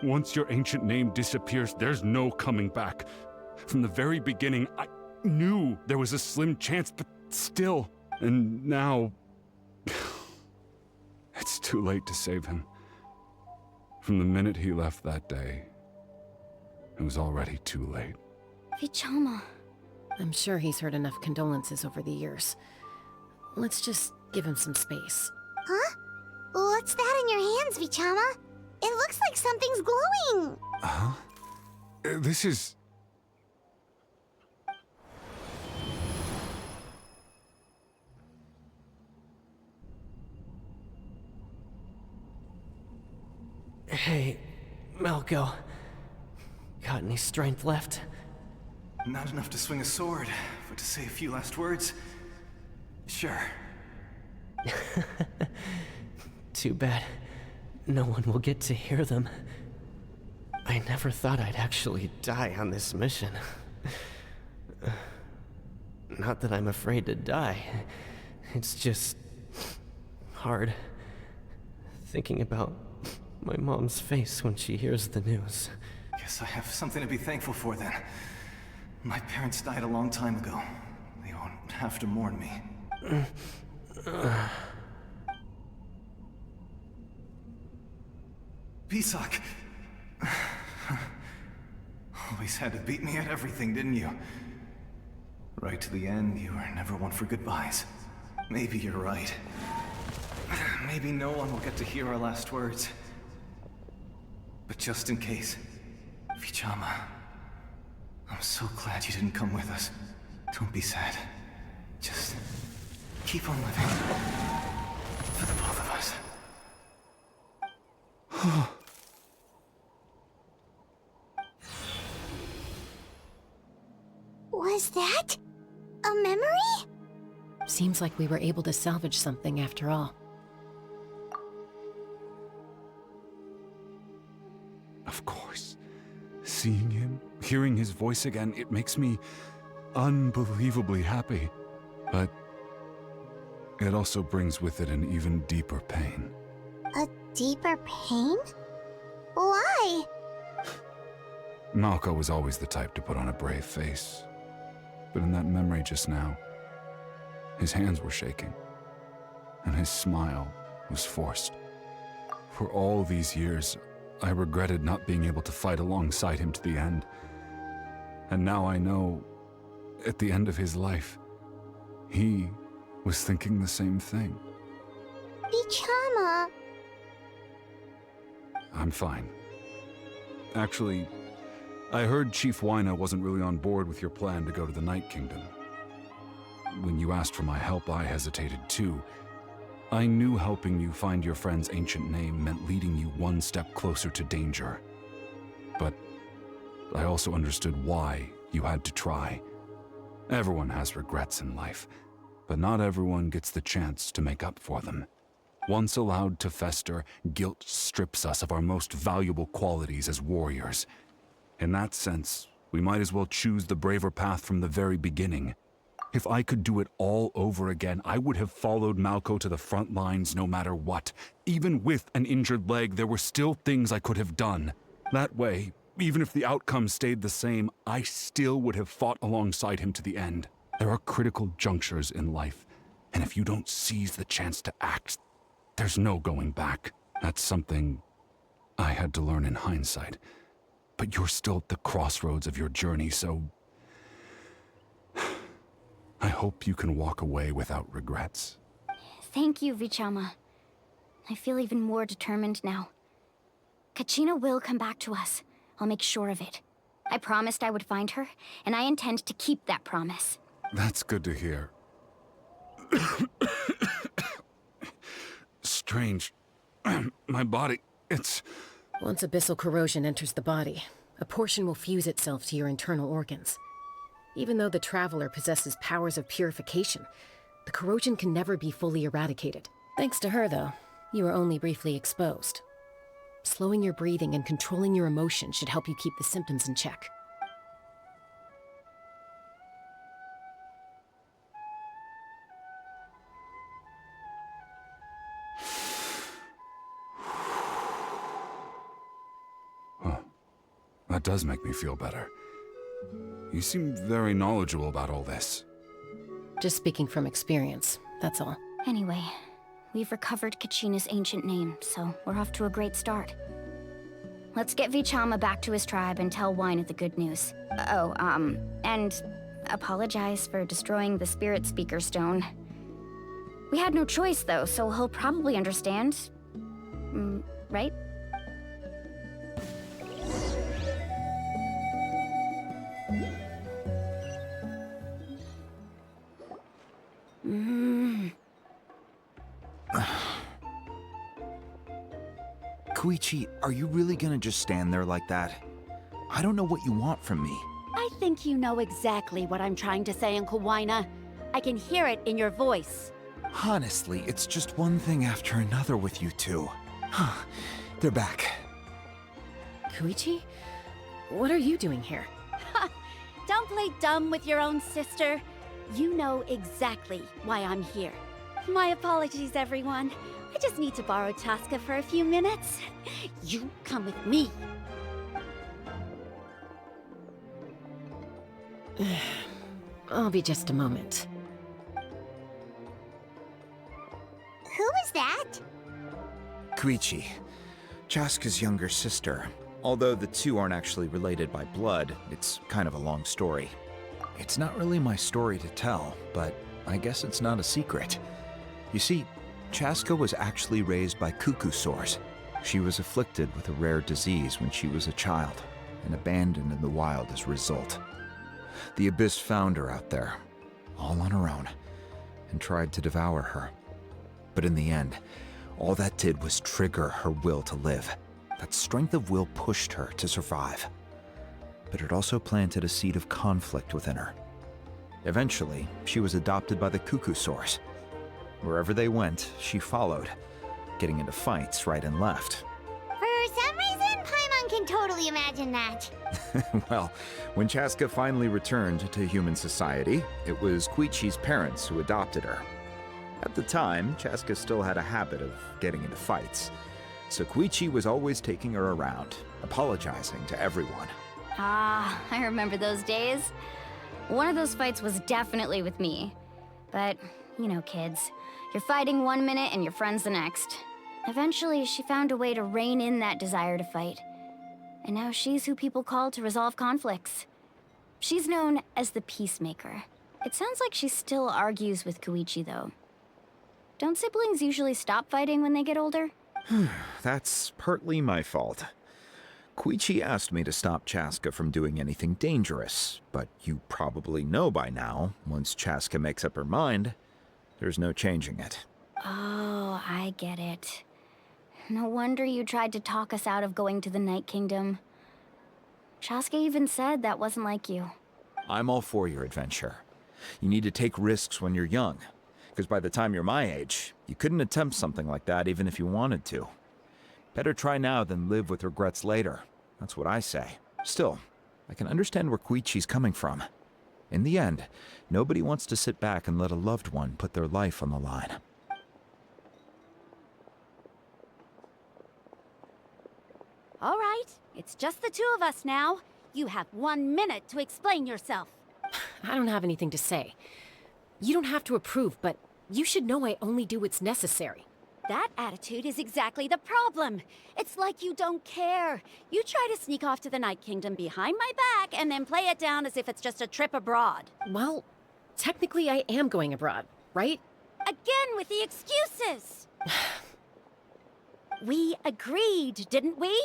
Speaker 14: Once your ancient name disappears, there's no coming back. From the very beginning, I knew there was a slim chance, but still. And now... it's too late to save him. From the minute he left that day, it was already too late.
Speaker 2: 𝐓𝐡𝐻𝐻.
Speaker 10: I'm sure he's heard enough condolences over the years. Let's just give him some space.
Speaker 1: Huh? What's that in your hands, 𝐓𝐡𝐻𝐻? It looks like something's glowing.
Speaker 14: Huh? This is...
Speaker 17: Hey, 𝐤𝐤. Got any strength left?
Speaker 18: Not enough to swing a sword, but to say a few last words? Sure.
Speaker 17: Too bad. No one will get to hear them. I never thought I'd actually die on this mission. Not that I'm afraid to die. It's just... hard. Thinking about my mom's face when she hears the news.
Speaker 18: Guess I have something to be thankful for then. My parents died a long time ago. They won't have to mourn me. 𝐵𝓸𝓾𝓻. Always had to beat me at everything, didn't you? Right to the end, you were never one for goodbyes. Maybe you're right. Maybe no one will get to hear our last words. But just in case, 𝐓𝐡𝐻𝐼, I'm so glad you didn't come with us. Don't be sad. Just keep on living. For the both of us.
Speaker 1: Was that a memory?
Speaker 10: Seems like we were able to salvage something after all.
Speaker 14: Of course. Seeing him, hearing his voice again, it makes me unbelievably happy. But it also brings with it an even deeper pain.
Speaker 1: A deeper pain? Why?
Speaker 14: 𝐤𝐤 was always the type to put on a brave face. But in that memory just now, his hands were shaking, and his smile was forced. For all these years, I regretted not being able to fight alongside him to the end. And now I know, at the end of his life, he was thinking the same thing.
Speaker 1: 𝐓𝐡𝐻𝐼.
Speaker 14: I'm fine. Actually, I heard Chief 𝐸𝐼𝐼 wasn't really on board with your plan to go to the Night Kingdom. When you asked for my help, I hesitated too. I knew helping you find your friend's ancient name meant leading you one step closer to danger. But I also understood why you had to try. Everyone has regrets in life, but not everyone gets the chance to make up for them. Once allowed to fester, guilt strips us of our most valuable qualities as warriors. In that sense, we might as well choose the braver path from the very beginning. If I could do it all over again, I would have followed 𝐤𝐤 to the front lines no matter what. Even with an injured leg, there were still things I could have done. That way, even if the outcome stayed the same, I still would have fought alongside him to the end. There are critical junctures in life, and if you don't seize the chance to act, there's no going back. That's something I had to learn in hindsight. But you're still at the crossroads of your journey, so I hope you can walk away without regrets.
Speaker 2: Thank you, 𝐓𝐡𝐻𝐼. I feel even more determined now. 𝐾𝐻𝐼 will come back to us. I'll make sure of it. I promised I would find her, and I intend to keep that promise.
Speaker 14: That's good to hear. Strange. My body, it's...
Speaker 10: Once abyssal corrosion enters the body, a portion will fuse itself to your internal organs. Even though the Traveler possesses powers of purification, the corrosion can never be fully eradicated. Thanks to her, though, you are only briefly exposed. Slowing your breathing and controlling your emotions should help you keep the symptoms in check.
Speaker 14: That does make me feel better. You seem very knowledgeable about all this.
Speaker 10: Just speaking from experience, that's all.
Speaker 2: Anyway, we've recovered Kachina's ancient name, so we're off to a great start. Let's get 𝐓𝐡𝐻𝐼 back to his tribe and tell 𝑦𝐸𝐼 the good news. And apologize for destroying the Spirit Speaker Stone. We had no choice, though, so he'll probably understand. Right?
Speaker 13: Koichi, are you really gonna just stand there like that? I don't know what you want from me.
Speaker 19: I think you know exactly what I'm trying to say, Uncle 𝐸𝐼𝐼. I can hear it in your voice.
Speaker 13: Honestly, it's just one thing after another with you two. They're back.
Speaker 10: Koichi? What are you doing here?
Speaker 19: Don't play dumb with your own sister. You know exactly why I'm here. My apologies, everyone. I just need to borrow Tosca for a few minutes. You come with me.
Speaker 10: I'll be just a moment.
Speaker 1: Who is that?
Speaker 13: Koichi, Chaska's younger sister. Although the two aren't actually related by blood, it's kind of a long story. It's not really my story to tell, but I guess it's not a secret. You see, Chaska was actually raised by cuckoo sores. She was afflicted with a rare disease when she was a child, and abandoned in the wild as a result. The Abyss found her out there, all on her own, and tried to devour her. But in the end, all that did was trigger her will to live. That strength of will pushed her to survive. But it also planted a seed of conflict within her. Eventually, she was adopted by the cuckoo sores. Wherever they went, she followed, getting into fights right and left.
Speaker 1: For some reason, Paimon can totally imagine that.
Speaker 13: Well, when Chaska finally returned to human society, it was 𝐓𝐡𝐮's parents who adopted her. At the time, Chaska still had a habit of getting into fights, so 𝐓𝐡𝐮 was always taking her around, apologizing to everyone.
Speaker 2: Ah, I remember those days. One of those fights was definitely with me. But, you know, kids. You're fighting one minute and your friend's the next. Eventually, she found a way to rein in that desire to fight. And now she's who people call to resolve conflicts. She's known as the Peacemaker. It sounds like she still argues with 𝐓𝐡𝐮, though. Don't siblings usually stop fighting when they get older?
Speaker 13: That's partly my fault. 𝐓𝐡𝐮 asked me to stop Chaska from doing anything dangerous, but you probably know by now, once Chaska makes up her mind, there's no changing it.
Speaker 2: Oh, I get it. No wonder you tried to talk us out of going to the Night Kingdom. Chaska even said that wasn't like you.
Speaker 13: I'm all for your adventure. You need to take risks when you're young, because by the time you're my age, you couldn't attempt something like that even if you wanted to. Better try now than live with regrets later. That's what I say. Still, I can understand where 𝐓𝐡𝐮's coming from. In the end, nobody wants to sit back and let a loved one put their life on the line.
Speaker 11: All right, it's just the two of us now. You have 1 minute to explain yourself.
Speaker 10: I don't have anything to say. You don't have to approve, but you should know I only do what's necessary.
Speaker 11: That attitude is exactly the problem. It's like you don't care. You try to sneak off to the Night Kingdom behind my back and then play it down as if it's just a trip abroad.
Speaker 10: Well, technically I am going abroad, right?
Speaker 11: Again with the excuses! We agreed, didn't we?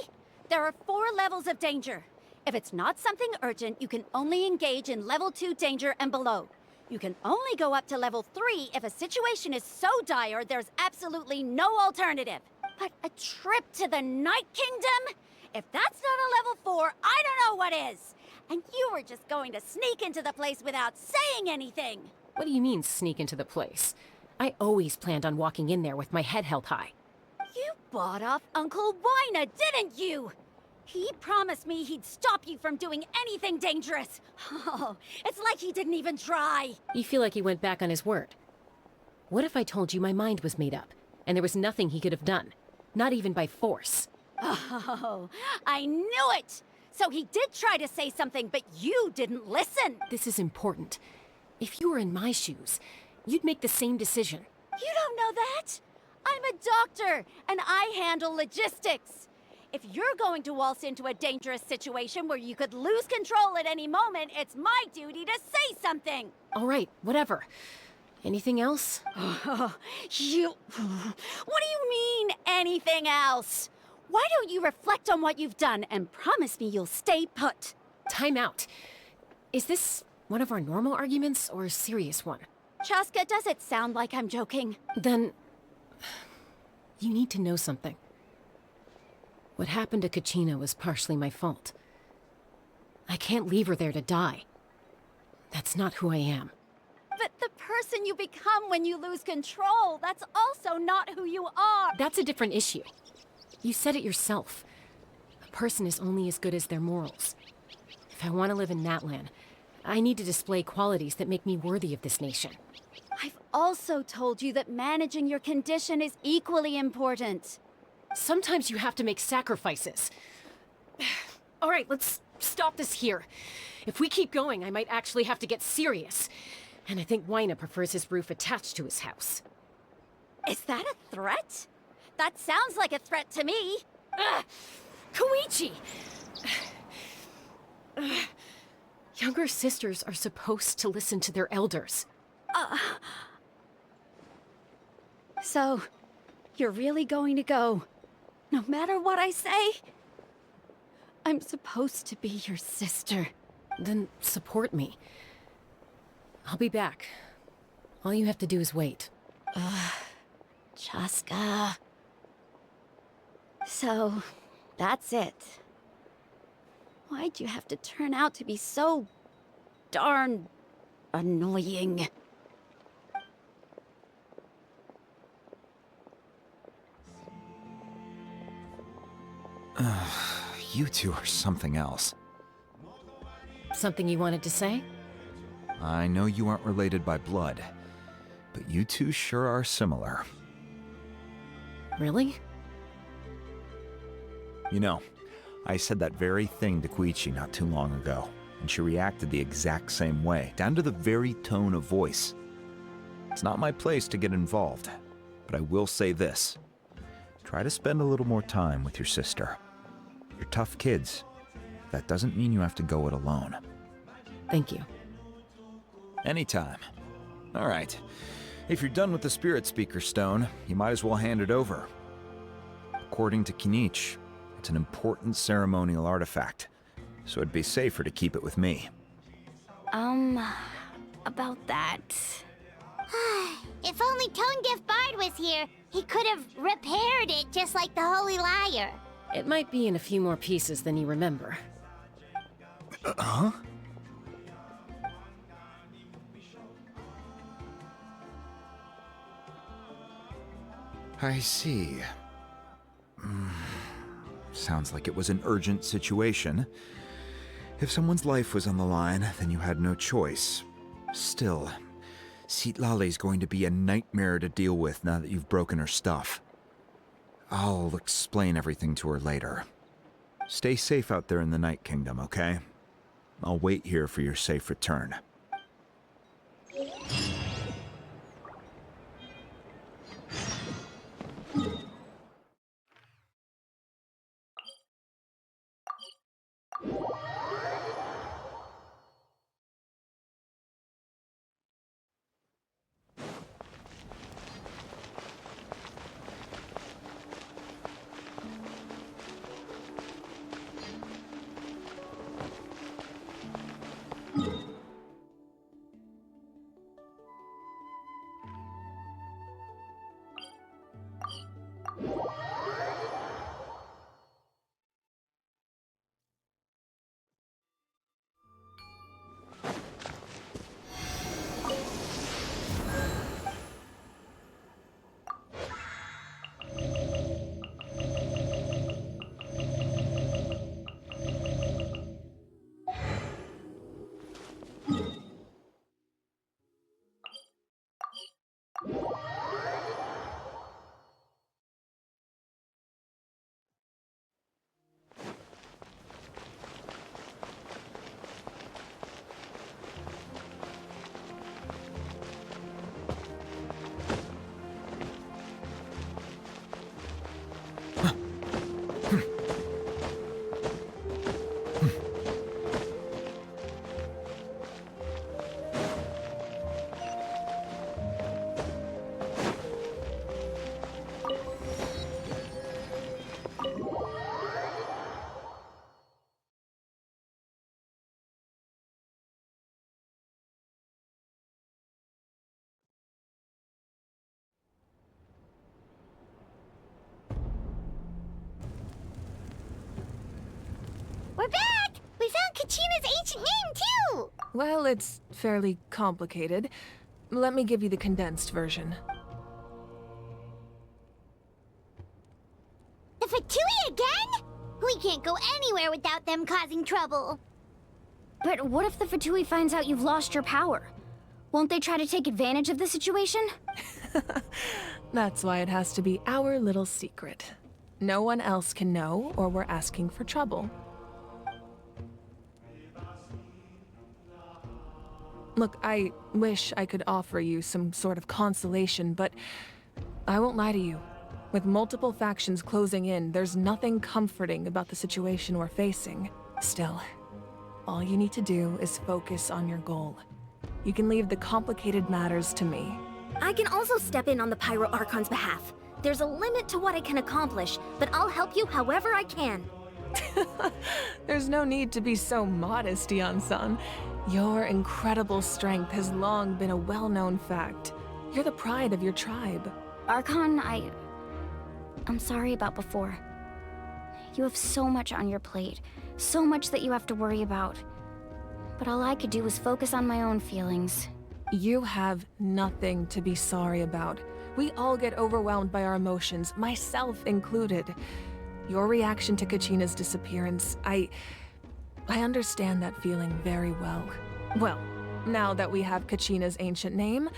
Speaker 11: There are 4 levels of danger. If it's not something urgent, you can only engage in level 2 danger and below. You can only go up to level 3 if a situation is so dire there's absolutely no alternative. But a trip to the Night Kingdom? If that's not a level 4, I don't know what is. And you were just going to sneak into the place without saying anything.
Speaker 10: What do you mean, sneak into the place? I always planned on walking in there with my head held high.
Speaker 11: You bought off Uncle 𝐤𝐻𝐻, didn't you? He promised me he'd stop you from doing anything dangerous. Oh, it's like he didn't even try.
Speaker 10: You feel like he went back on his word. What if I told you my mind was made up, and there was nothing he could have done? Not even by force.
Speaker 11: Oh, I knew it! So he did try to say something, but you didn't listen.
Speaker 10: This is important. If you were in my shoes, you'd make the same decision.
Speaker 11: You don't know that? I'm a doctor, and I handle logistics. If you're going to waltz into a dangerous situation where you could lose control at any moment, it's my duty to say something.
Speaker 10: All right, whatever. Anything else?
Speaker 11: What do you mean, anything else? Why don't you reflect on what you've done and promise me you'll stay put?
Speaker 10: Time out. Is this one of our normal arguments or a serious one?
Speaker 11: Chaska, does it sound like I'm joking?
Speaker 10: Then you need to know something. What happened to 𝐤𝐡𝐮 was partially my fault. I can't leave her there to die. That's not who I am.
Speaker 11: But the person you become when you lose control, that's also not who you are.
Speaker 10: That's a different issue. You said it yourself. A person is only as good as their morals. If I want to live in Natlan, I need to display qualities that make me worthy of this nation.
Speaker 11: I've also told you that managing your condition is equally important.
Speaker 10: Sometimes you have to make sacrifices. All right, let's stop this here. If we keep going, I might actually have to get serious. And I think 𝐤𝐻𝐻 prefers his roof attached to his house.
Speaker 11: Is that a threat? That sounds like a threat to me.
Speaker 10: 𝐓𝐻𝐻! Younger sisters are supposed to listen to their elders.
Speaker 11: So, you're really going to go, no matter what I say? I'm supposed to be your sister.
Speaker 10: Then support me. I'll be back. All you have to do is wait.
Speaker 11: Chaska. So, that's it. Why'd you have to turn out to be so darn annoying?
Speaker 13: You two are something else.
Speaker 10: Something you wanted to say?
Speaker 13: I know you aren't related by blood, but you two sure are similar.
Speaker 10: Really?
Speaker 13: You know, I said that very thing to 𝐤𝐤𝐻 not too long ago, and she reacted the exact same way, down to the very tone of voice. It's not my place to get involved, but I will say this. Try to spend a little more time with your sister. You're tough kids. That doesn't mean you have to go it alone.
Speaker 10: Thank you.
Speaker 13: Anytime. All right. If you're done with the Spirit Speaker Stone, you might as well hand it over. According to 𝐤𝐤𝐻, it's an important ceremonial artifact, so it'd be safer to keep it with me.
Speaker 2: About that.
Speaker 1: If only Tone Deaf Bard was here, he could have repaired it just like the Holy Liar.
Speaker 10: It might be in a few more pieces than you remember.
Speaker 13: Huh? I see. Sounds like it was an urgent situation. If someone's life was on the line, then you had no choice. Still, 𝐓𝐡𝐿𝐴's going to be a nightmare to deal with now that you've broken her stuff. I'll explain everything to her later. Stay safe out there in the Night Kingdom, okay? I'll wait here for your safe return.
Speaker 1: We're back! We found 𝐤𝐤𝐻's ancient name, too!
Speaker 6: Well, it's fairly complicated. Let me give you the condensed version.
Speaker 1: The 𝐵𝓠𝐻 again? We can't go anywhere without them causing trouble.
Speaker 2: But what if the 𝐵𝓠𝐻 finds out you've lost your power? Won't they try to take advantage of the situation?
Speaker 6: That's why it has to be our little secret. No one else can know, or we're asking for trouble. Look, I wish I could offer you some sort of consolation, but I won't lie to you. With multiple factions closing in, there's nothing comforting about the situation we're facing. Still, All you need to do is focus on your goal. You can leave the complicated matters to me.
Speaker 20: I can also step in on the Pyro Archon's behalf. There's a limit to what I can accomplish, but I'll help you however I can.
Speaker 6: There's no need to be so modest, 𝐸𝐸-san. Your incredible strength has long been a well-known fact. You're the pride of your tribe.
Speaker 2: Archon, I'm sorry about before. You have so much on your plate, so much that you have to worry about. But all I could do was focus on my own feelings.
Speaker 6: You have nothing to be sorry about. We all get overwhelmed by our emotions, myself included. Your reaction to Kachina's disappearance, I understand that feeling very well. Well, now that we have Kachina's ancient name,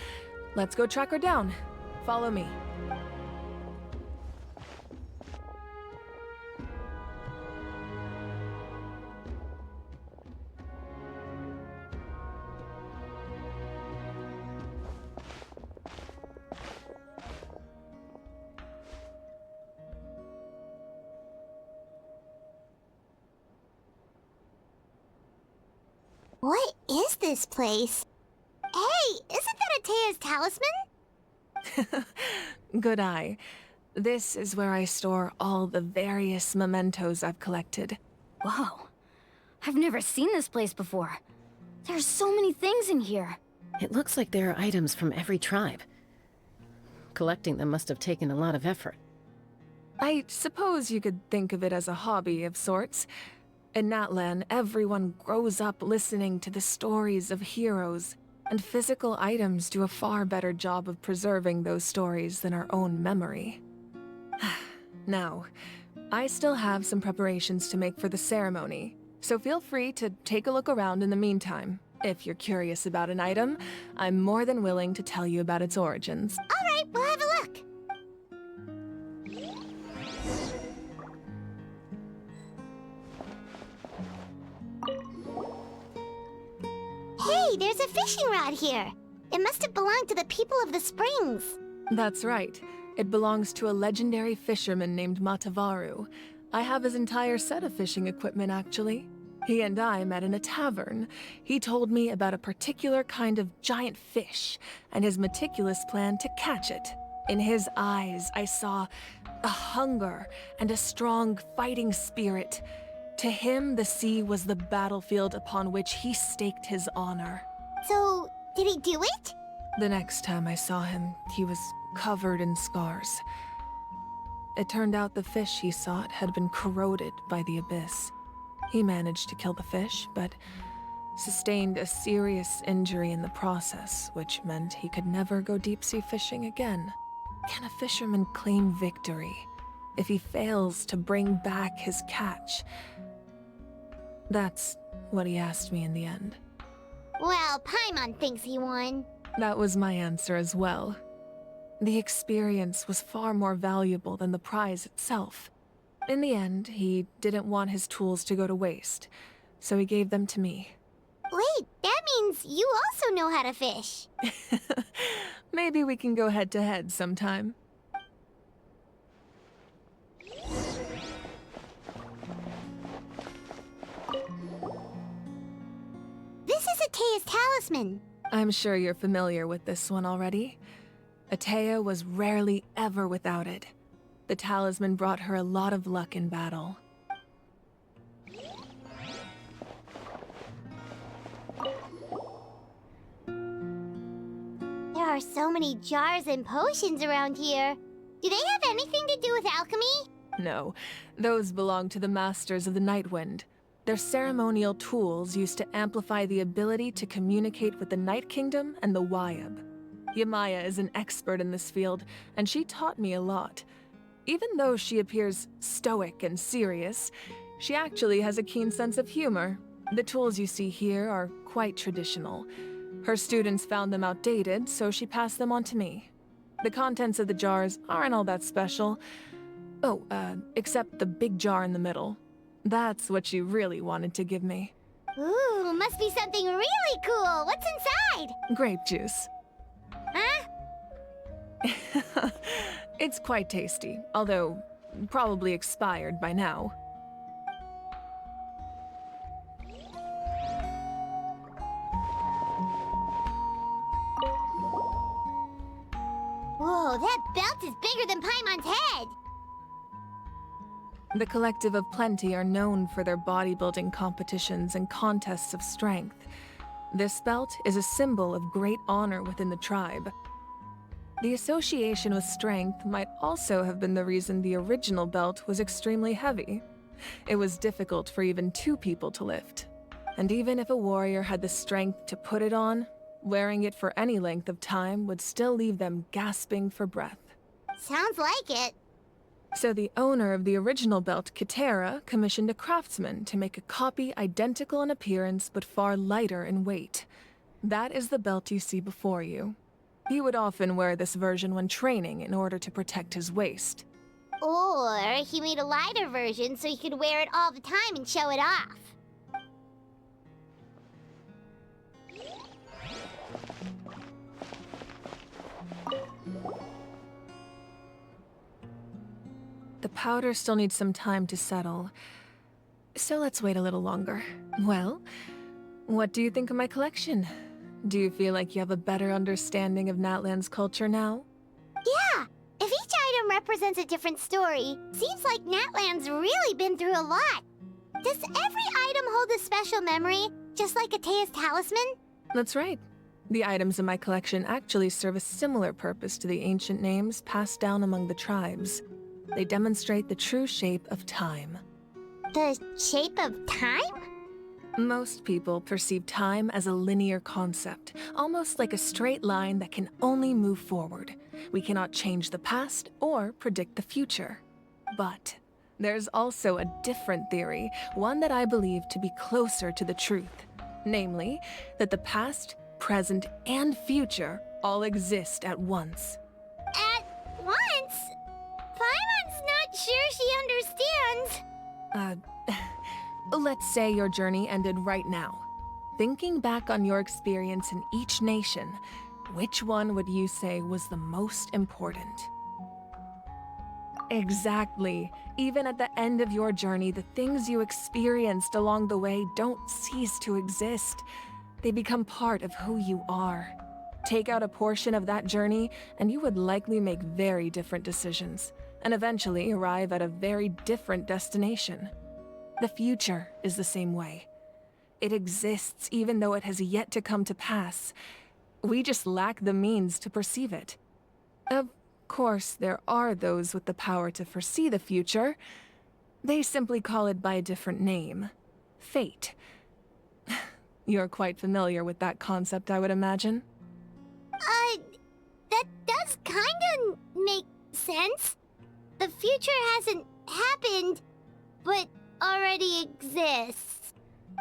Speaker 6: let's go track her down. Follow me.
Speaker 1: What is this place? Hey, isn't that 𝐓𝐻𝐻's talisman?
Speaker 6: Good eye. This is where I store all the various mementos I've collected.
Speaker 2: Whoa. I've never seen this place before. There's so many things in here.
Speaker 10: It looks like there are items from every tribe. Collecting them must have taken a lot of effort.
Speaker 6: I suppose you could think of it as a hobby of sorts. In Natlan, everyone grows up listening to the stories of heroes, and physical items do a far better job of preserving those stories than our own memory. Now, I still have some preparations to make for the ceremony, so feel free to take a look around in the meantime. If you're curious about an item, I'm more than willing to tell you about its origins.
Speaker 1: All right, we'll have a look. Hey, there's a fishing rod here. It must have belonged to the people of the springs.
Speaker 6: That's right. It belongs to a legendary fisherman named Matavaru. I have his entire set of fishing equipment, actually. He and I met in a tavern. He told me about a particular kind of giant fish, and his meticulous plan to catch it. In his eyes, I saw a hunger and a strong fighting spirit. To him, the sea was the battlefield upon which he staked his honor.
Speaker 1: So, did he do it?
Speaker 6: The next time I saw him, he was covered in scars. It turned out the fish he sought had been corroded by the abyss. He managed to kill the fish, but sustained a serious injury in the process, which meant he could never go deep-sea fishing again. Can a fisherman claim victory if he fails to bring back his catch? That's what he asked me in the end.
Speaker 1: Well, Paimon thinks he won.
Speaker 6: That was my answer as well. The experience was far more valuable than the prize itself. In the end, he didn't want his tools to go to waste, so he gave them to me.
Speaker 1: Wait, that means you also know how to fish.
Speaker 6: Maybe we can go head-to-head sometime.
Speaker 1: This is 𝐓𝐻𝐻's talisman.
Speaker 6: I'm sure you're familiar with this one already. 𝐓𝐻𝐻 was rarely ever without it. The talisman brought her a lot of luck in battle.
Speaker 1: There are so many jars and potions around here. Do they have anything to do with alchemy?
Speaker 6: No, those belong to the Masters of the Nightwind. They're ceremonial tools used to amplify the ability to communicate with the Night Kingdom and the 𝐤𝐬𝐴. 𝐸𝐸 is an expert in this field, and she taught me a lot. Even though she appears stoic and serious, she actually has a keen sense of humor. The tools you see here are quite traditional. Her students found them outdated, so she passed them on to me. The contents of the jars aren't all that special. Oh, except the big jar in the middle. That's what she really wanted to give me.
Speaker 1: Ooh, must be something really cool. What's inside?
Speaker 6: Grape juice.
Speaker 1: Huh?
Speaker 6: It's quite tasty, although probably expired by now.
Speaker 1: Whoa, that belt is bigger than Paimon's head!
Speaker 6: The Collective of Plenty are known for their bodybuilding competitions and contests of strength. This belt is a symbol of great honor within the tribe. The association with strength might also have been the reason the original belt was extremely heavy. It was difficult for even 2 people to lift. And even if a warrior had the strength to put it on, wearing it for any length of time would still leave them gasping for breath.
Speaker 1: Sounds like it.
Speaker 6: So the owner of the original belt, 𝐤𝐸𝐻, commissioned a craftsman to make a copy identical in appearance but far lighter in weight. That is the belt you see before you. He would often wear this version when training in order to protect his waist.
Speaker 1: Or he made a lighter version so he could wear it all the time and show it off.
Speaker 6: The powder still needs some time to settle, so let's wait a little longer. Well, what do you think of my collection? Do you feel like you have a better understanding of Natlan's culture now?
Speaker 1: Yeah! If each item represents a different story, seems like Natlan's really been through a lot. Does every item hold a special memory, just like 𝐤𝐻𝐻's talisman?
Speaker 6: That's right. The items in my collection actually serve a similar purpose to the ancient names passed down among the tribes. They demonstrate the true shape of time.
Speaker 1: The shape of time?
Speaker 6: Most people perceive time as a linear concept, almost like a straight line that can only move forward. We cannot change the past or predict the future. But there's also a different theory, one that I believe to be closer to the truth. Namely, that the past, present, and future all exist at once.
Speaker 1: At once? Paimon's not sure she understands.
Speaker 6: Let's say your journey ended right now. Thinking back on your experience in each nation, which one would you say was the most important? Exactly. Even at the end of your journey, the things you experienced along the way don't cease to exist. They become part of who you are. Take out a portion of that journey, and you would likely make very different decisions, and eventually arrive at a very different destination. The future is the same way. It exists even though it has yet to come to pass. We just lack the means to perceive it. Of course, there are those with the power to foresee the future. They simply call it by a different name. Fate. You're quite familiar with that concept, I would imagine.
Speaker 1: That does kinda make sense. The future hasn't happened, but already exists.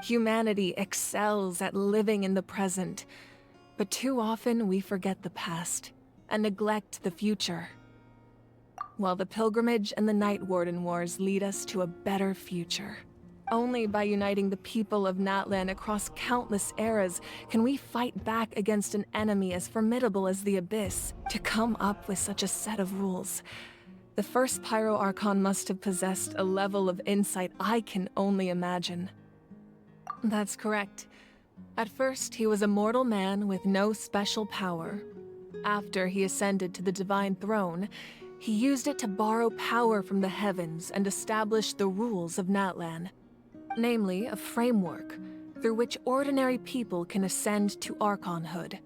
Speaker 6: Humanity excels at living in the present, but too often we forget the past and neglect the future. While the pilgrimage and the Night Warden Wars lead us to a better future. Only by uniting the people of Natlan across countless eras can we fight back against an enemy as formidable as the Abyss. To come up with such a set of rules, the first Pyro Archon must have possessed a level of insight I can only imagine. That's correct. At first, he was a mortal man with no special power. After he ascended to the Divine Throne, he used it to borrow power from the heavens and establish the rules of Natlan. Namely, a framework through which ordinary people can ascend to Archonhood.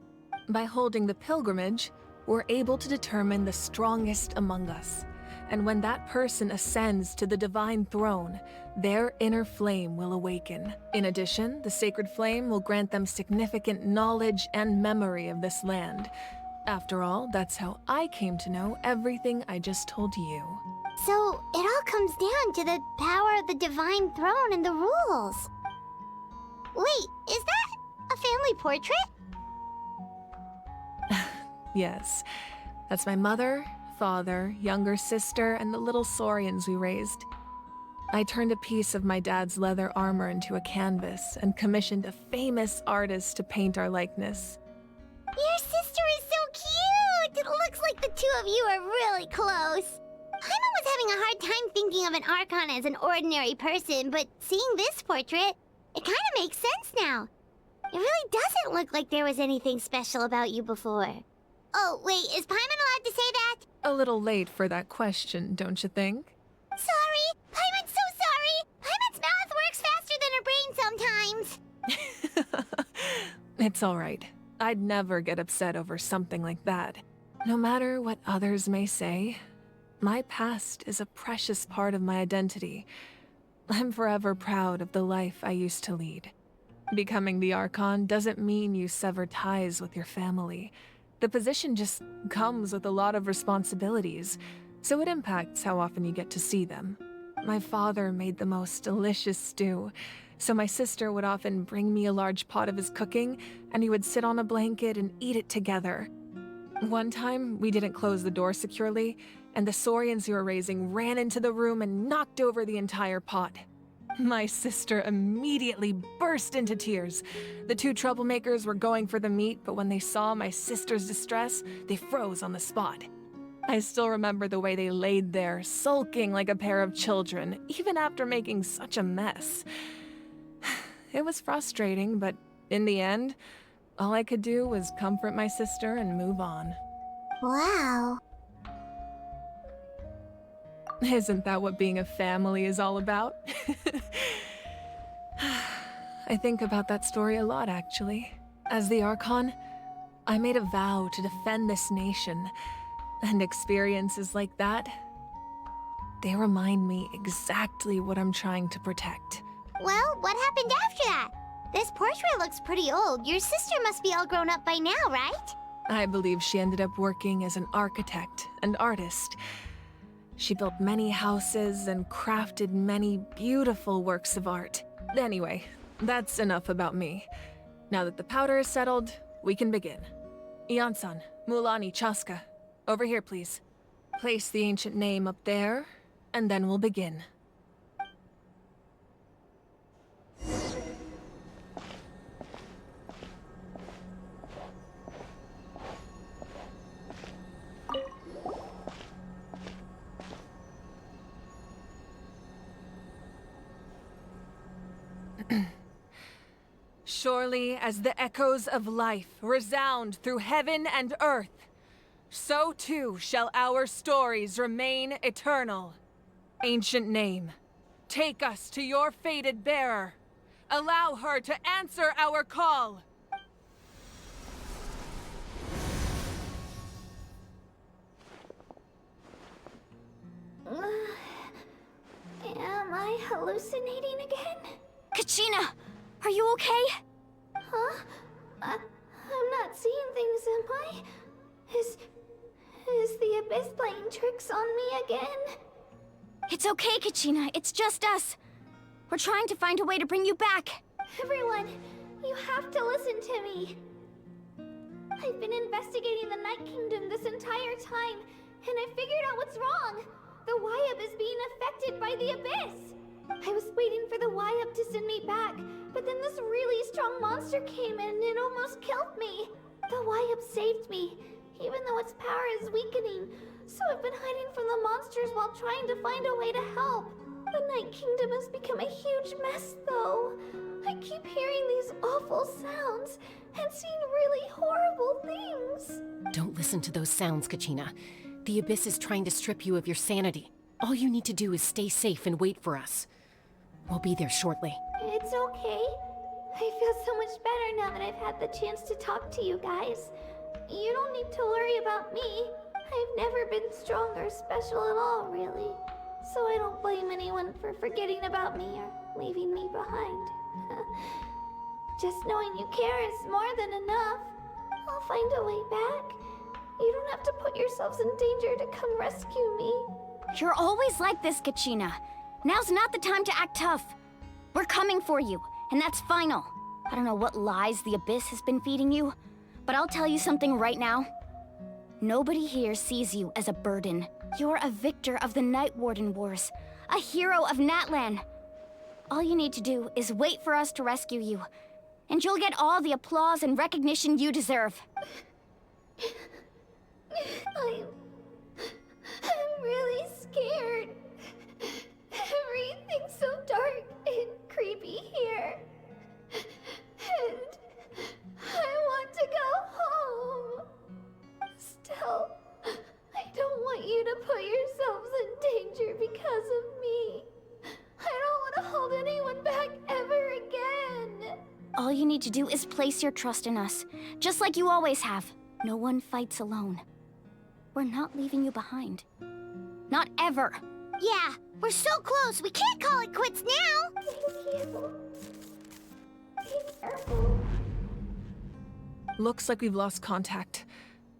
Speaker 6: By holding the pilgrimage, we're able to determine the strongest among us. And when that person ascends to the Divine Throne, their inner flame will awaken. In addition, the sacred flame will grant them significant knowledge and memory of this land. After all, that's how I came to know everything I just told you.
Speaker 1: So, it all comes down to the power of the Divine Throne and the rules. Wait, is that a family portrait?
Speaker 6: Yes, that's my mother, father, younger sister, and the little saurians we raised. I turned a piece of my dad's leather armor into a canvas and commissioned a famous artist to paint our likeness.
Speaker 1: Your sister is so cute! It looks like the two of you are really close. Paimon was having a hard time thinking of an Archon as an ordinary person, but seeing this portrait, it kind of makes sense now. It really doesn't look like there was anything special about you before. Oh, wait, is Paimon allowed to say that?
Speaker 6: A little late for that question, don't you think?
Speaker 1: Sorry! Paimon's so sorry! Paimon's mouth works faster than her brain sometimes!
Speaker 6: It's all right. I'd never get upset over something like that. No matter what others may say, my past is a precious part of my identity. I'm forever proud of the life I used to lead. Becoming the Archon doesn't mean you sever ties with your family. The position just comes with a lot of responsibilities, so it impacts how often you get to see them. My father made the most delicious stew, so my sister would often bring me a large pot of his cooking, and we would sit on a blanket and eat it together. One time, we didn't close the door securely, and the Saurians we were raising ran into the room and knocked over the entire pot. My sister immediately burst into tears. The two troublemakers were going for the meat, but when they saw my sister's distress, they froze on the spot. I still remember the way they laid there, sulking like a pair of children, even after making such a mess. It was frustrating, but in the end, all I could do was comfort my sister and move on.
Speaker 1: Wow.
Speaker 6: Isn't that what being a family is all about? I think about that story a lot, actually. As the Archon, I made a vow to defend this nation, and experiences like that, they remind me exactly what I'm trying to protect.
Speaker 1: Well, what happened after that? This portrait looks pretty old. Your sister must be all grown up by now, right?
Speaker 6: I believe she ended up working as an architect and artist. She built many houses and crafted many beautiful works of art. Anyway, that's enough about me. Now that the powder is settled, we can begin. Ian-san, Mulani, Chaska, over here, please. Place the ancient name up there, and then we'll begin. Surely as the echoes of life resound through heaven and earth, so too shall our stories remain eternal. Ancient name, take us to your fated bearer. Allow her to answer our call.
Speaker 20: Am I hallucinating again?
Speaker 11: 𝐤𝐤, are you okay?
Speaker 20: Huh? I'm not seeing things, am I? Is the Abyss playing tricks on me again?
Speaker 11: It's okay, 𝐤𝐤. It's just us. We're trying to find a way to bring you back.
Speaker 20: Everyone, you have to listen to me. I've been investigating the Night Kingdom this entire time, and I figured out what's wrong. The 𝐬𝐬 is being affected by the Abyss. I was waiting for the 𝐬𝐬 to send me back, but then this really strong monster came in and it almost killed me. The 𝐬𝐬 saved me, even though its power is weakening. So I've been hiding from the monsters while trying to find a way to help. The Night Kingdom has become a huge mess, though. I keep hearing these awful sounds and seeing really horrible things.
Speaker 10: Don't listen to those sounds, 𝐤𝐤. The Abyss is trying to strip you of your sanity. All you need to do is stay safe and wait for us. We'll be there shortly.
Speaker 20: It's okay. I feel so much better now that I've had the chance to talk to you guys. You don't need to worry about me. I've never been strong or special at all, really. So I don't blame anyone for forgetting about me or leaving me behind. Just knowing you care is more than enough. I'll find a way back. You don't have to put yourselves in danger to come rescue me.
Speaker 11: You're always like this, 𝐤𝐤. Now's not the time to act tough. We're coming for you, and that's final. I don't know what lies the Abyss has been feeding you, but I'll tell you something right now. Nobody here sees you as a burden. You're a victor of the Night Warden Wars, a hero of Natlan. All you need to do is wait for us to rescue you, and you'll get all the applause and recognition you deserve.
Speaker 20: I'm really scared. Everything's so dark and creepy here. And I want to go home.
Speaker 2: need to do is place your trust in us, just like you always have. No one fights alone. We're not leaving you behind. Not ever.
Speaker 1: Yeah, we're so close. We can't call it quits now.
Speaker 6: Looks like we've lost contact.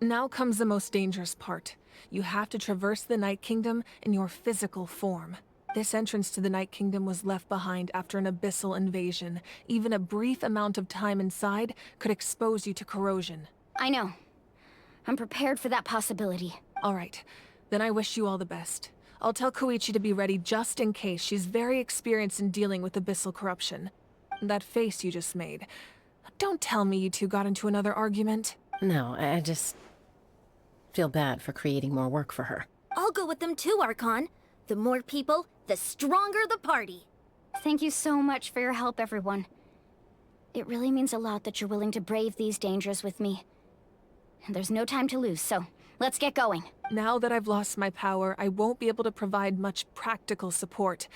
Speaker 6: Now comes the most dangerous part. You have to traverse the Night Kingdom in your physical form. This entrance to the Night Kingdom was left behind after an abyssal invasion. Even a brief amount of time inside could expose you to corrosion.
Speaker 2: I know. I'm prepared for that possibility.
Speaker 6: All right. Then I wish you all the best. I'll tell Koichi to be ready just in case. She's very experienced in dealing with abyssal corruption. That face you just made. Don't tell me you two got into another argument.
Speaker 10: No, I just feel bad for creating more work for her.
Speaker 11: I'll go with them too, Archon. The more people, the stronger the party.
Speaker 2: Thank you so much for your help, everyone. It really means a lot that you're willing to brave these dangers with me. And there's no time to lose, so let's get going.
Speaker 6: Now that I've lost my power, I won't be able to provide much practical support.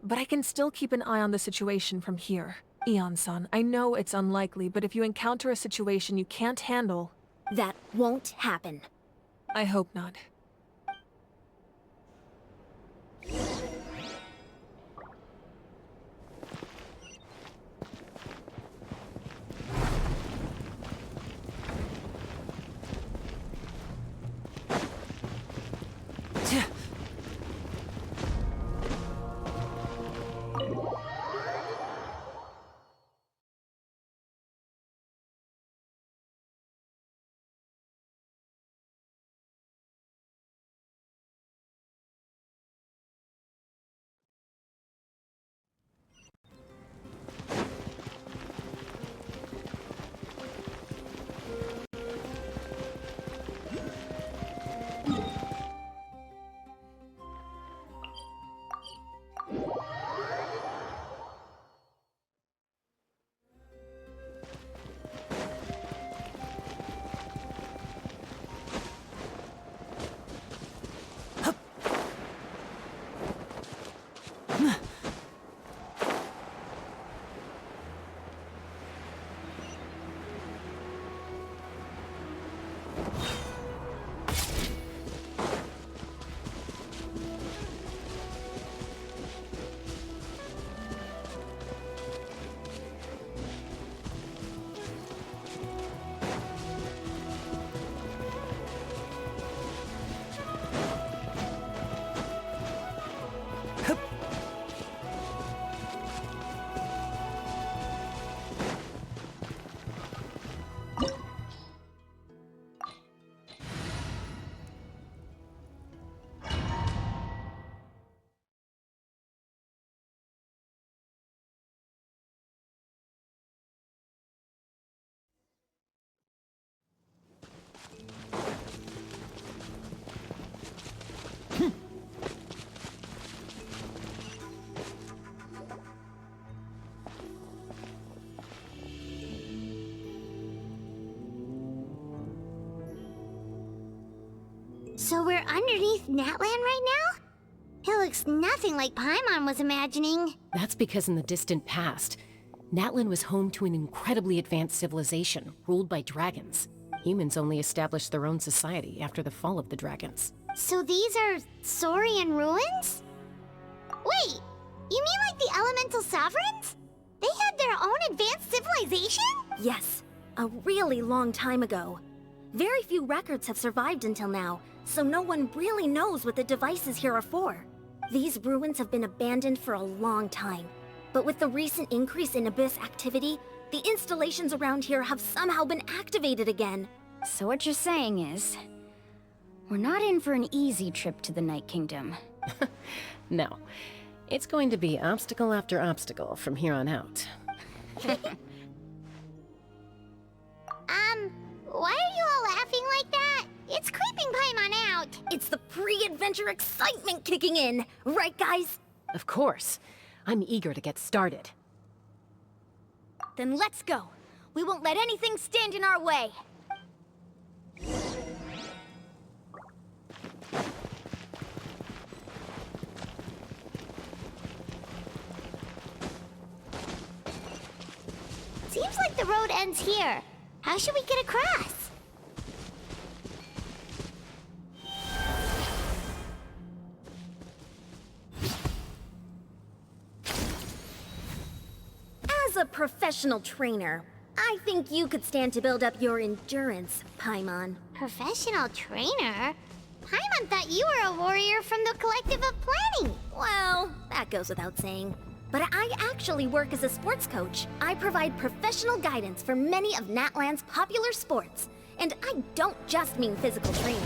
Speaker 6: But I can still keep an eye on the situation from here. Ionsan, I know it's unlikely, but if you encounter a situation you can't handle...
Speaker 11: That won't happen.
Speaker 6: I hope not.
Speaker 1: So we're underneath Natlan right now? It looks nothing like Paimon was imagining.
Speaker 10: That's because in the distant past, Natlan was home to an incredibly advanced civilization ruled by dragons. Humans only established their own society after the fall of the dragons.
Speaker 1: So these are Saurian ruins? Wait, you mean like the elemental sovereigns? They had their own advanced civilization?
Speaker 11: Yes, a really long time ago. Very few records have survived until now, so no one really knows what the devices here are for. These ruins have been abandoned for a long time, but with the recent increase in Abyss activity, the installations around here have somehow been activated again.
Speaker 2: So what you're saying is, we're not in for an easy trip to the Night Kingdom.
Speaker 10: No. It's going to be obstacle after obstacle from here on out.
Speaker 1: Why are you all laughing like that? It's creeping Paimon out.
Speaker 11: It's the pre-adventure excitement kicking in, right guys?
Speaker 10: Of course. I'm eager to get started.
Speaker 2: Then let's go. We won't let anything stand in our way.
Speaker 1: Seems seems like the road ends here. How should we get across?
Speaker 21: As a professional trainer, I think you could stand to build up your endurance, Paimon.
Speaker 1: Professional trainer? Paimon thought you were a warrior from the Collective of Planning.
Speaker 21: Well, that goes without saying. But I actually work as a sports coach. I provide professional guidance for many of Natlan's popular sports. And I don't just mean physical training.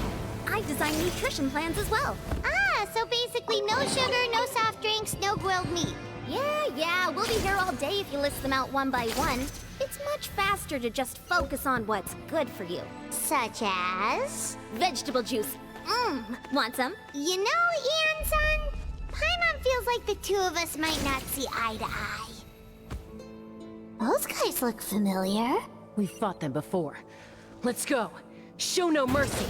Speaker 21: I design nutrition plans as well.
Speaker 1: Ah, so basically no sugar, no soft drinks, no grilled meat.
Speaker 21: Yeah, we'll be here all day if you list them out one by one. It's much faster to just focus on what's good for you.
Speaker 1: Such as?
Speaker 21: Vegetable juice. Want some?
Speaker 1: You know, Ian-san, Paimon feels like the two of us might not see eye to eye. Those guys look familiar.
Speaker 10: We've fought them before. Let's go. Show no mercy.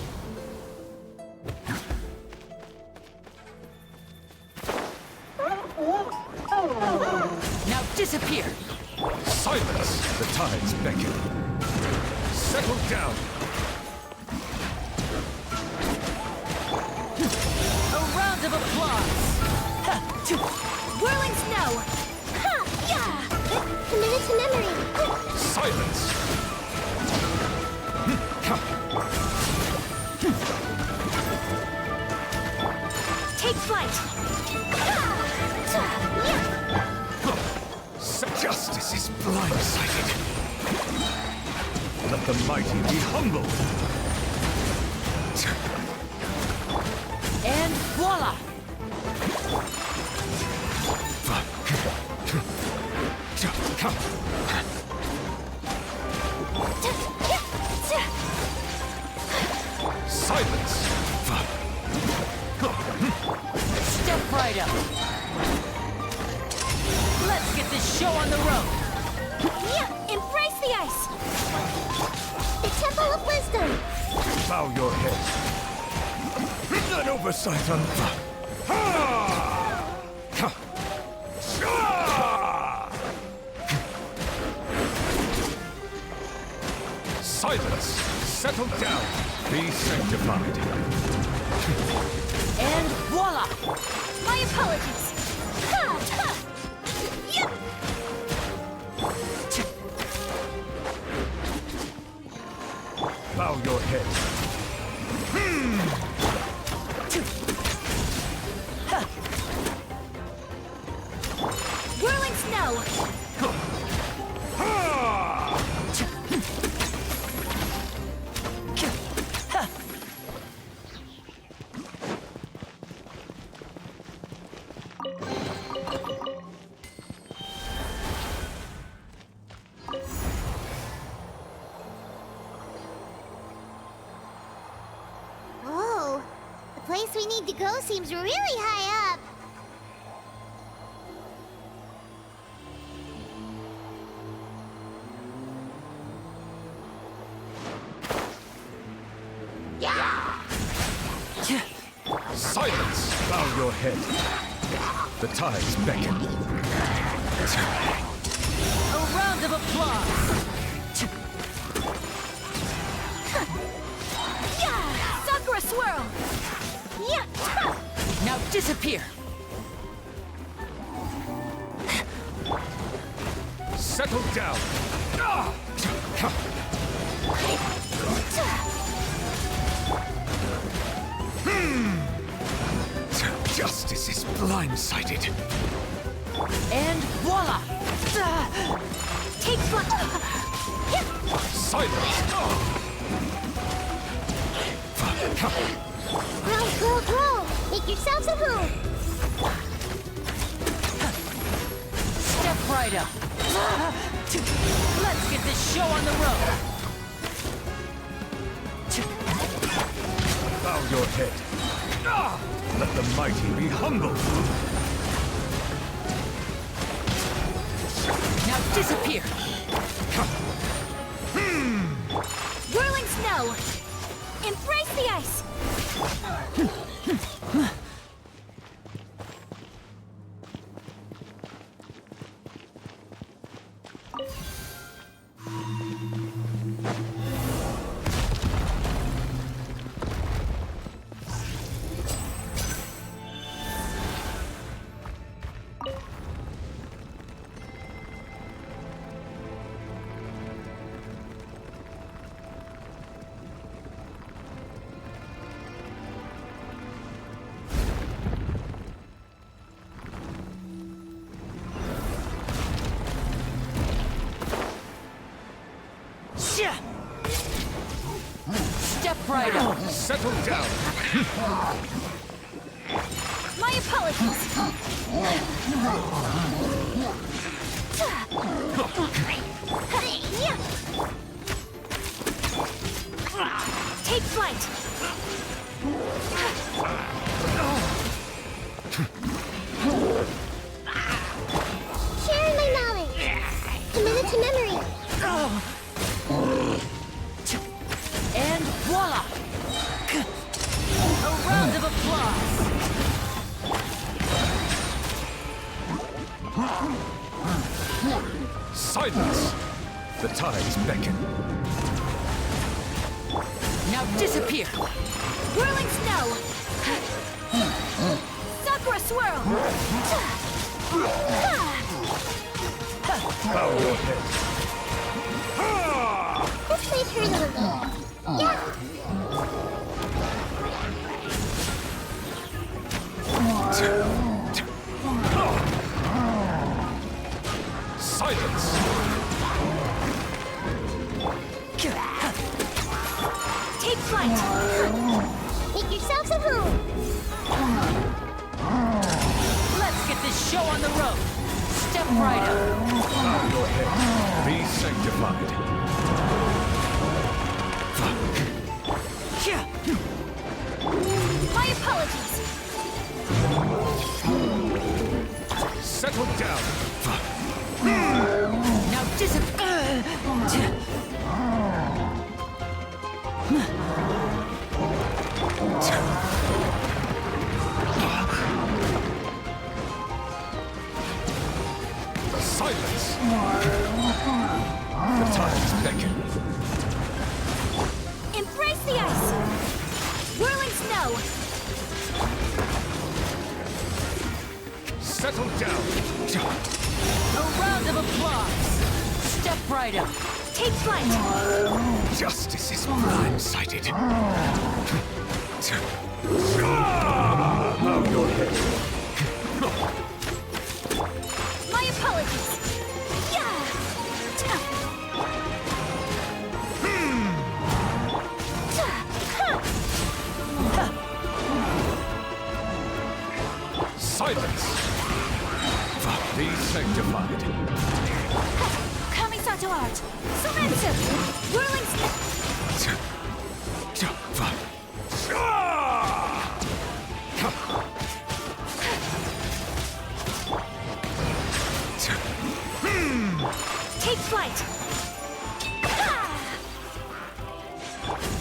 Speaker 16: Now disappear!
Speaker 14: Silence! The tides beckon. Settle down!
Speaker 16: A round of applause!
Speaker 21: Whirling snow!
Speaker 1: Committed to memory.
Speaker 14: Silence!
Speaker 21: Take flight!
Speaker 14: Justice is blindsided. Let the mighty be humbled.
Speaker 16: And voila!
Speaker 14: Silence!
Speaker 16: Step right up! Let's get this show on the road!
Speaker 21: Embrace the ice!
Speaker 1: The Temple of Wisdom!
Speaker 14: Bow your head. An oversight on... Silence! Settle down! Be sanctified.
Speaker 16: And voila!
Speaker 21: My apologies!
Speaker 14: Bow your head.
Speaker 21: Whirling snow!
Speaker 1: Whoa, the place we need to go seems really high up.
Speaker 14: Silence! Bow your head. The tides beckon.
Speaker 16: A round of applause!
Speaker 21: Sakura swirl!
Speaker 16: Now disappear!
Speaker 14: Settle down! Justice is blindsided.
Speaker 16: And voila!
Speaker 21: Take flight!
Speaker 14: Silence!
Speaker 1: Grow! Make yourselves at home!
Speaker 16: Step right up! Let's get this show on the road!
Speaker 14: Bow your head. Let the mighty be humbled.
Speaker 16: Now disappear!
Speaker 21: Whirling snow! Embrace the ice!
Speaker 16: 𝓓𝓸𝓳𝓸𝓂.
Speaker 5: Settle down.
Speaker 11: My apologies. Take flight.
Speaker 20: Sharing my knowledge. Commit to memory.
Speaker 16: And voila! A round of applause.
Speaker 5: Silence! The tides beckon.
Speaker 16: Now disappear.
Speaker 11: Whirling snow. Sakura swirl.
Speaker 5: Bow your head.
Speaker 20: This might hurt a little. Yeah.
Speaker 5: Silence!
Speaker 11: Take flight.
Speaker 20: Make yourselves at home.
Speaker 16: Let's get this show on the road. Step right up.
Speaker 5: Bow your head. Be sanctified.
Speaker 11: My apologies.
Speaker 5: Settle down.
Speaker 16: Now disappear.
Speaker 5: Silence! The tides beckon.
Speaker 11: Embrace the ice. Whirling snow.
Speaker 5: Settle down.
Speaker 16: A round of applause. Step right up.
Speaker 11: Take flight.
Speaker 5: Justice is blindsided. Bow your head.
Speaker 11: My apologies.
Speaker 5: Silence! Be sanctified.
Speaker 11: Kamisato art. Sumetsu. Whirling Take flight.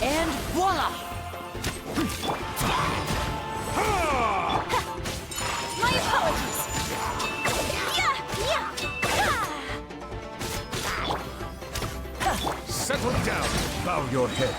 Speaker 16: And voila!
Speaker 11: My apologies.
Speaker 5: Settle down. Bow your head.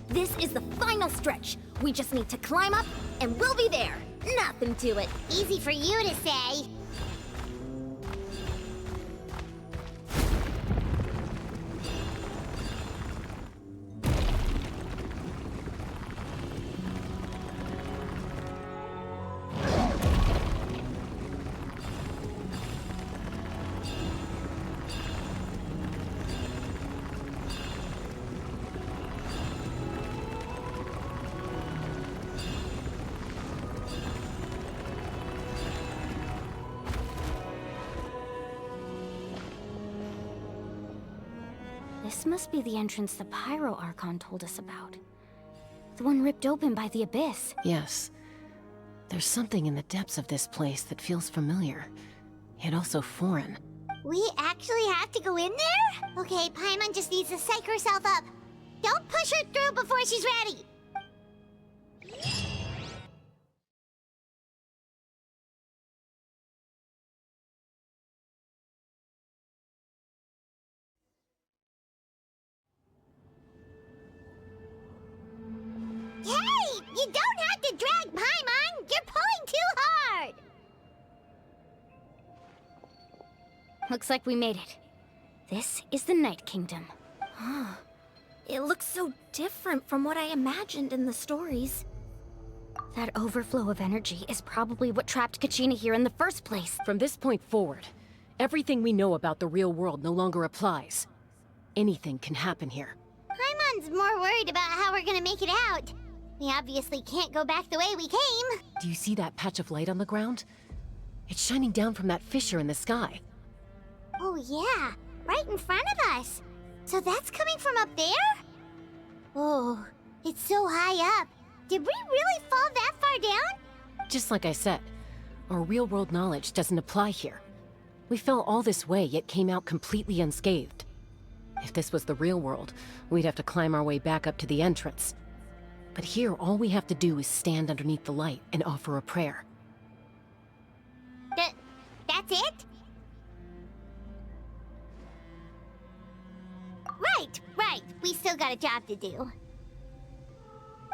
Speaker 21: This is the final stretch. We just need to climb up, and we'll be there. Nothing to it.
Speaker 20: Easy for you to say.
Speaker 2: This must be the entrance the Pyro Archon told us about. The one ripped open by the Abyss.
Speaker 10: Yes. There's something in the depths of this place that feels familiar, yet also foreign.
Speaker 1: We actually have to go in there? Okay, Paimon just needs to psych herself up. Don't push her through before she's ready. Hey! You don't
Speaker 2: looks like we made it. This is the Night Kingdom.
Speaker 21: It looks so different from what I imagined in the stories.
Speaker 2: That overflow of energy is probably what trapped 𝐤𝐻𝐿 here in the first place.
Speaker 10: From this point forward, everything we know about the real world no longer applies. Anything can happen here.
Speaker 1: Paimon's more worried about how we're gonna make it out. We obviously can't go back the way we came.
Speaker 10: Do you see that patch of light on the ground? It's shining down from that fissure in the sky.
Speaker 1: Oh yeah, right in front of us. So that's coming from up there? Oh, it's so high up. Did we really fall that far down?
Speaker 10: Just like I said, our real-world knowledge doesn't apply here. We fell all this way, yet came out completely unscathed. If this was the real world, we'd have to climb our way back up to the entrance. But here, all we have to do is stand underneath the light and offer a prayer.
Speaker 1: That's it? Right. We still got a job to do.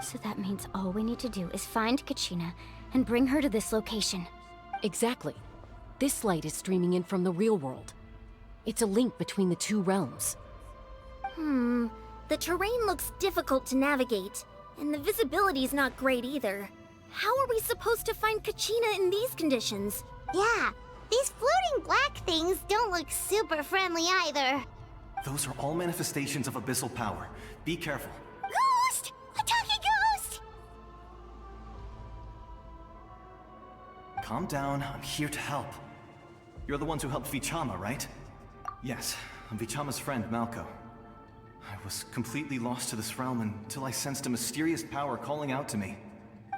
Speaker 2: So that means all we need to do is find 𝐤𝐻𝐿 and bring her to this location.
Speaker 10: Exactly. This light is streaming in from the real world. It's a link between the two realms.
Speaker 21: The terrain looks difficult to navigate, and the visibility's not great either. How are we supposed to find 𝐤𝐻𝐿 in these conditions?
Speaker 1: Yeah, these floating black things don't look super friendly either.
Speaker 18: Those are all manifestations of abyssal power. Be careful.
Speaker 1: Ghost! A talking ghost!
Speaker 18: Calm down, I'm here to help. You're the ones who helped 𝐓𝐡𝐻𝐿, right? Yes, I'm 𝐓𝐡𝐻𝐿's friend, 𝐷𝐿𝐾. I was completely lost to this realm until I sensed a mysterious power calling out to me.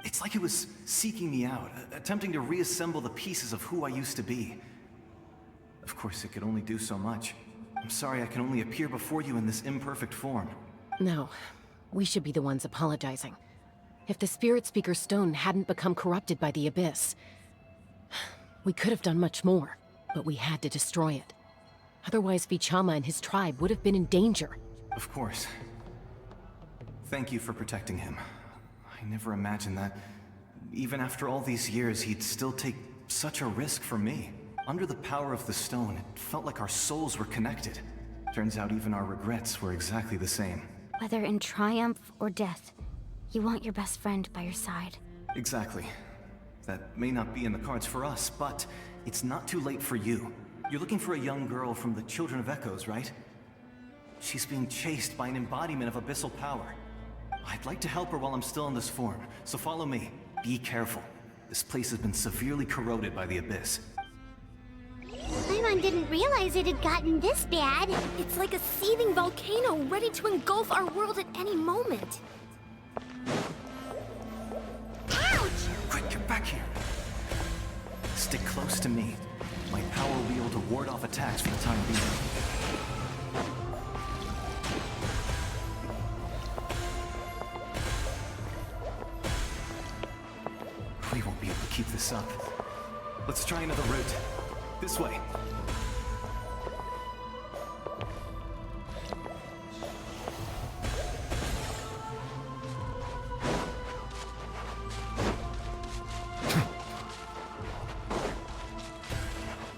Speaker 18: It's like it was seeking me out, attempting to reassemble the pieces of who I used to be. Of course, it could only do so much. I'm sorry I can only appear before you in this imperfect form.
Speaker 10: No, we should be the ones apologizing. If the Spirit Speaker Stone hadn't become corrupted by the Abyss, we could have done much more, but we had to destroy it. Otherwise, 𝐓𝐡𝐻𝐿 and his tribe would have been in danger.
Speaker 18: Of course. Thank you for protecting him. I never imagined that, even after all these years, he'd still take such a risk for me. Under the power of the stone, it felt like our souls were connected. Turns out even our regrets were exactly the same.
Speaker 2: Whether in triumph or death, you want your best friend by your side.
Speaker 18: Exactly. That may not be in the cards for us, but it's not too late for you. You're looking for a young girl from the Children of Echoes, right? She's being chased by an embodiment of abyssal power. I'd like to help her while I'm still in this form, so follow me. Be careful. This place has been severely corroded by the Abyss.
Speaker 1: Paimon didn't realize it had gotten this bad.
Speaker 21: It's like a seething volcano ready to engulf our world at any moment.
Speaker 1: Ouch!
Speaker 18: Quick, get back here. Stick close to me. My power will be able to ward off attacks for the time being. We won't be able to keep this up. Let's try another route. This way.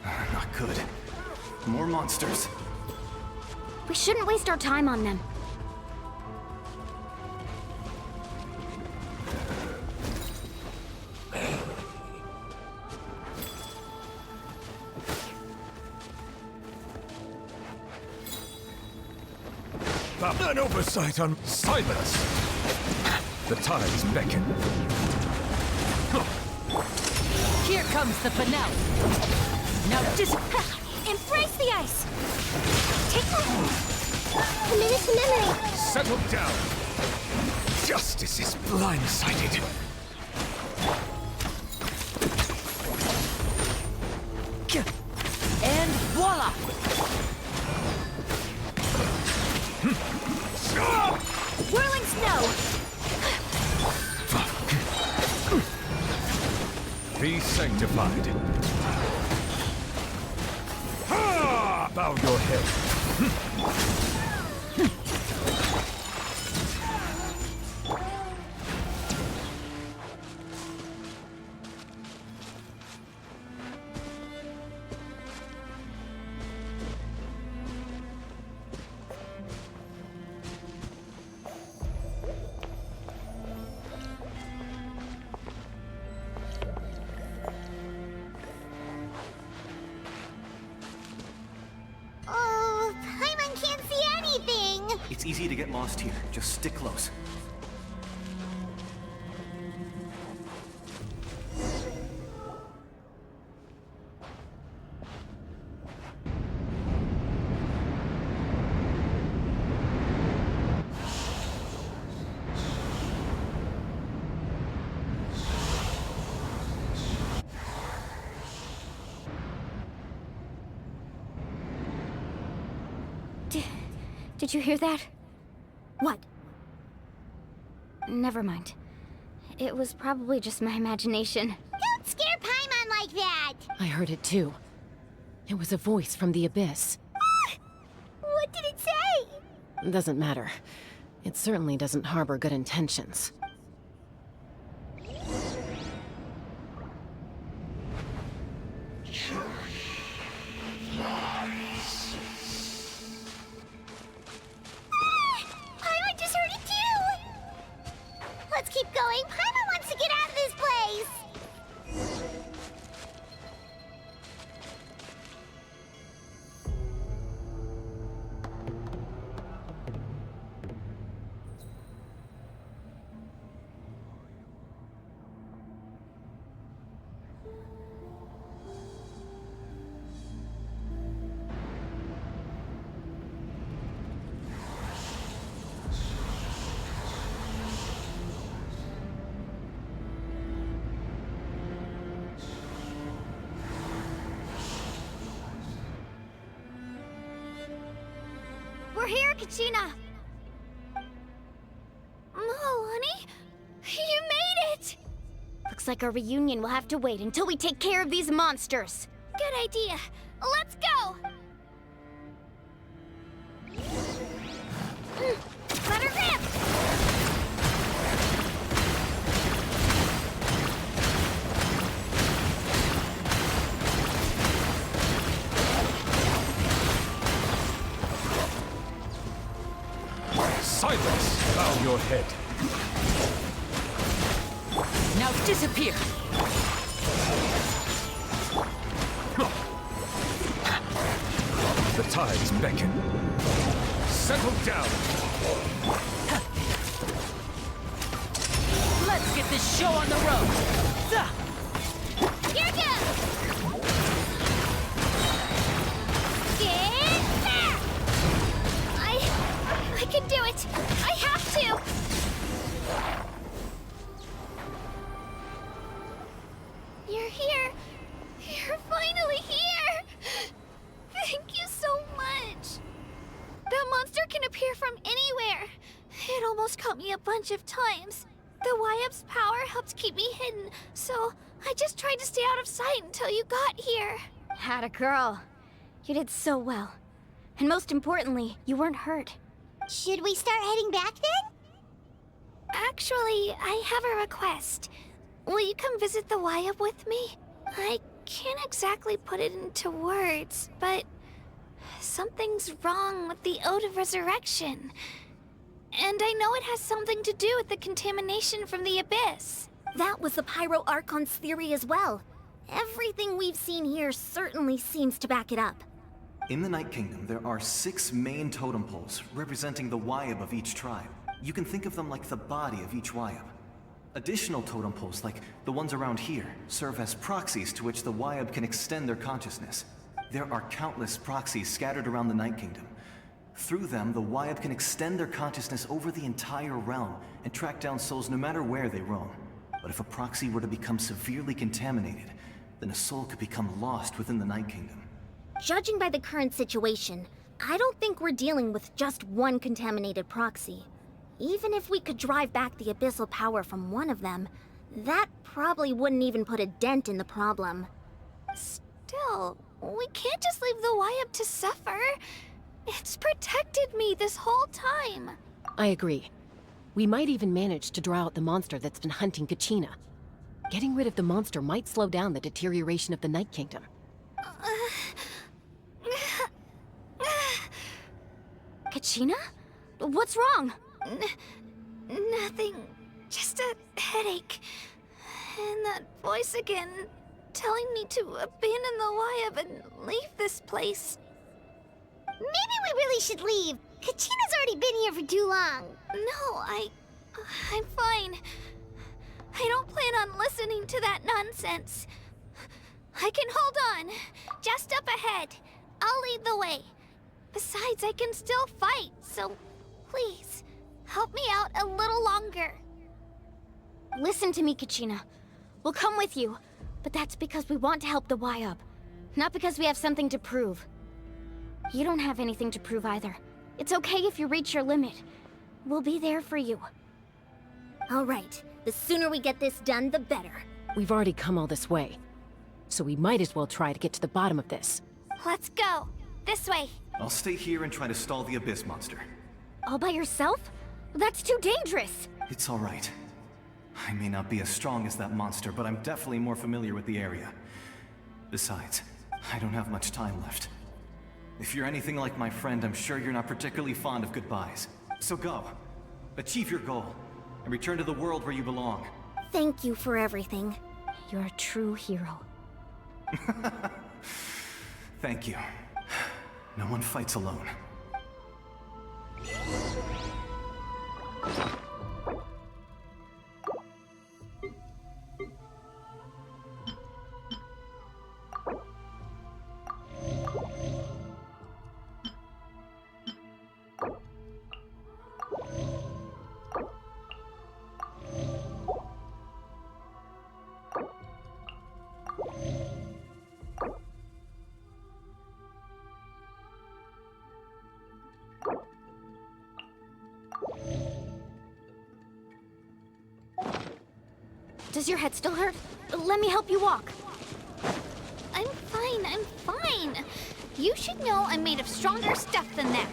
Speaker 18: Not good. More monsters.
Speaker 2: We shouldn't waste our time on them.
Speaker 5: An oversight on silence. The tides beckon.
Speaker 16: Here comes the finale. Now just
Speaker 21: Embrace the ice! Take commit it to memory!
Speaker 5: Settle down. Justice is blindsided.
Speaker 16: and voila!
Speaker 21: Whirling snow!
Speaker 5: Be sanctified. Ha! Bow your head.
Speaker 18: It's easy to get lost here. Just stick close.
Speaker 2: Did you hear that?
Speaker 21: What?
Speaker 2: Never mind. It was probably just my imagination.
Speaker 1: Don't scare Paimon like that!
Speaker 10: I heard it too. It was a voice from the abyss.
Speaker 1: What did it say?
Speaker 10: Doesn't matter. It certainly doesn't harbor good intentions.
Speaker 1: Paimon just heard it too! Let's keep going. Paimon wants to get out of this place!
Speaker 21: We're here, 𝐤𝐤𝐳.
Speaker 1: honey, you made it!
Speaker 2: Looks like our reunion will have to wait until we take care of these monsters.
Speaker 1: Good idea. Let's go! Let her rip!
Speaker 5: Silence! Bow your head.
Speaker 16: Now disappear!
Speaker 5: The tides beckon. Settle down!
Speaker 16: Let's get this show on the road!
Speaker 1: Here goes! Get there! I can do it! I have to! You're here! You're finally here! Thank you so much! That monster can appear from anywhere! It almost caught me a bunch of times. The 𝐬𝐽's power helped keep me hidden, so I just tried to stay out of sight until you got here.
Speaker 2: Atta girl. You did so well. And most importantly, you weren't hurt.
Speaker 1: Should we start heading back then? Actually, I have a request. Will you come visit the 𝐬𝐽 with me? I can't exactly put it into words, but something's wrong with the Ode of Resurrection. And I know it has something to do with the contamination from the abyss.
Speaker 21: That was the Pyro Archon's theory as well. Everything we've seen here certainly seems to back it up.
Speaker 18: In the Night Kingdom, there are 6 main totem poles representing the 𝐬𝐽 of each tribe. You can think of them like the body of each 𝐬𝐽. Additional totem poles, like the ones around here, serve as proxies to which the 𝐬𝐽 can extend their consciousness. There are countless proxies scattered around the Night Kingdom. Through them, the 𝐬𝐽 can extend their consciousness over the entire realm and track down souls no matter where they roam. But if a proxy were to become severely contaminated, then a soul could become lost within the Night Kingdom.
Speaker 21: Judging by the current situation, I don't think we're dealing with just one contaminated proxy. Even if we could drive back the abyssal power from one of them, that probably wouldn't even put a dent in the problem.
Speaker 1: Still, we can't just leave the 𝐬𝐽 to suffer. It's protected me this whole time.
Speaker 10: I agree. We might even manage to draw out the monster that's been hunting 𝐤𝐤𝐳. Getting rid of the monster might slow down the deterioration of the Night Kingdom.
Speaker 2: 𝐤𝐤𝐳? What's wrong?
Speaker 1: Nothing. Just a headache. And that voice again, telling me to abandon the 𝐬𝐽 and leave this place. Maybe we really should leave. Kachina's already been here for too long.
Speaker 20: No, I'm fine. I don't plan on listening to that nonsense. I can hold on. Just up ahead. I'll lead the way. Besides, I can still fight, so please, help me out a little longer.
Speaker 2: Listen to me, Kachina. We'll come with you, but that's because we want to help the 𝐲𝐽, not because we have something to prove. You don't have anything to prove either. It's okay if you reach your limit. We'll be there for you.
Speaker 21: All right. The sooner we get this done, the better.
Speaker 10: We've already come all this way, so we might as well try to get to the bottom of this.
Speaker 20: Let's go. This way.
Speaker 18: I'll stay here and try to stall the Abyss monster.
Speaker 2: All by yourself? That's too dangerous!
Speaker 18: It's all right. I may not be as strong as that monster, but I'm definitely more familiar with the area. Besides, I don't have much time left. If you're anything like my friend, I'm sure you're not particularly fond of goodbyes. So go. Achieve your goal, and return to the world where you belong.
Speaker 21: Thank you for everything.
Speaker 2: You're a true hero.
Speaker 18: Thank you. No one fights alone.
Speaker 2: Does your head still hurt? Let me help you walk.
Speaker 20: I'm fine. You should know I'm made of stronger stuff than that.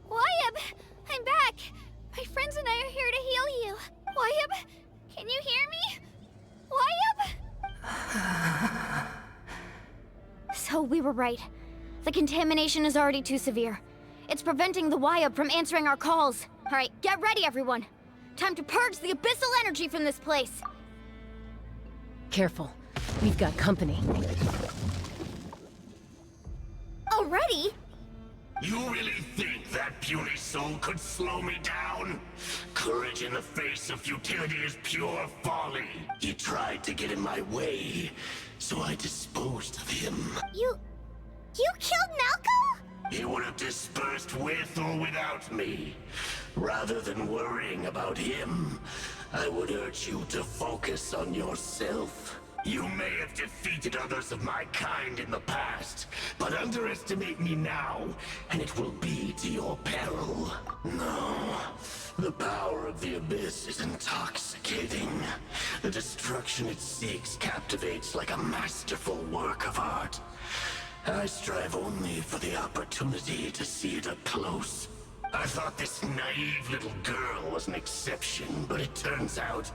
Speaker 20: 𝐲𝐽, I'm back. My friends and I are here to heal you. 𝐲𝐽, can you hear me? 𝐲𝐽?
Speaker 2: So we were right. The contamination is already too severe. It's preventing the 𝐲𝐽 from answering our calls. All right, get ready, everyone. Time to purge the abyssal energy from this place.
Speaker 10: Careful. We've got company.
Speaker 20: Already?
Speaker 7: You really think that puny soul could slow me down? Courage in the face of futility is pure folly. He tried to get in my way, so I disposed of him.
Speaker 1: You killed Malco?
Speaker 7: He would have dispersed with or without me. Rather than worrying about him, I would urge you to focus on yourself. You may have defeated others of my kind in the past, but underestimate me now, and it will be to your peril. No, the power of the Abyss is intoxicating. The destruction it seeks captivates like a masterful work of art. I strive only for the opportunity to see it up close. I thought this naive little girl was an exception, but it turns out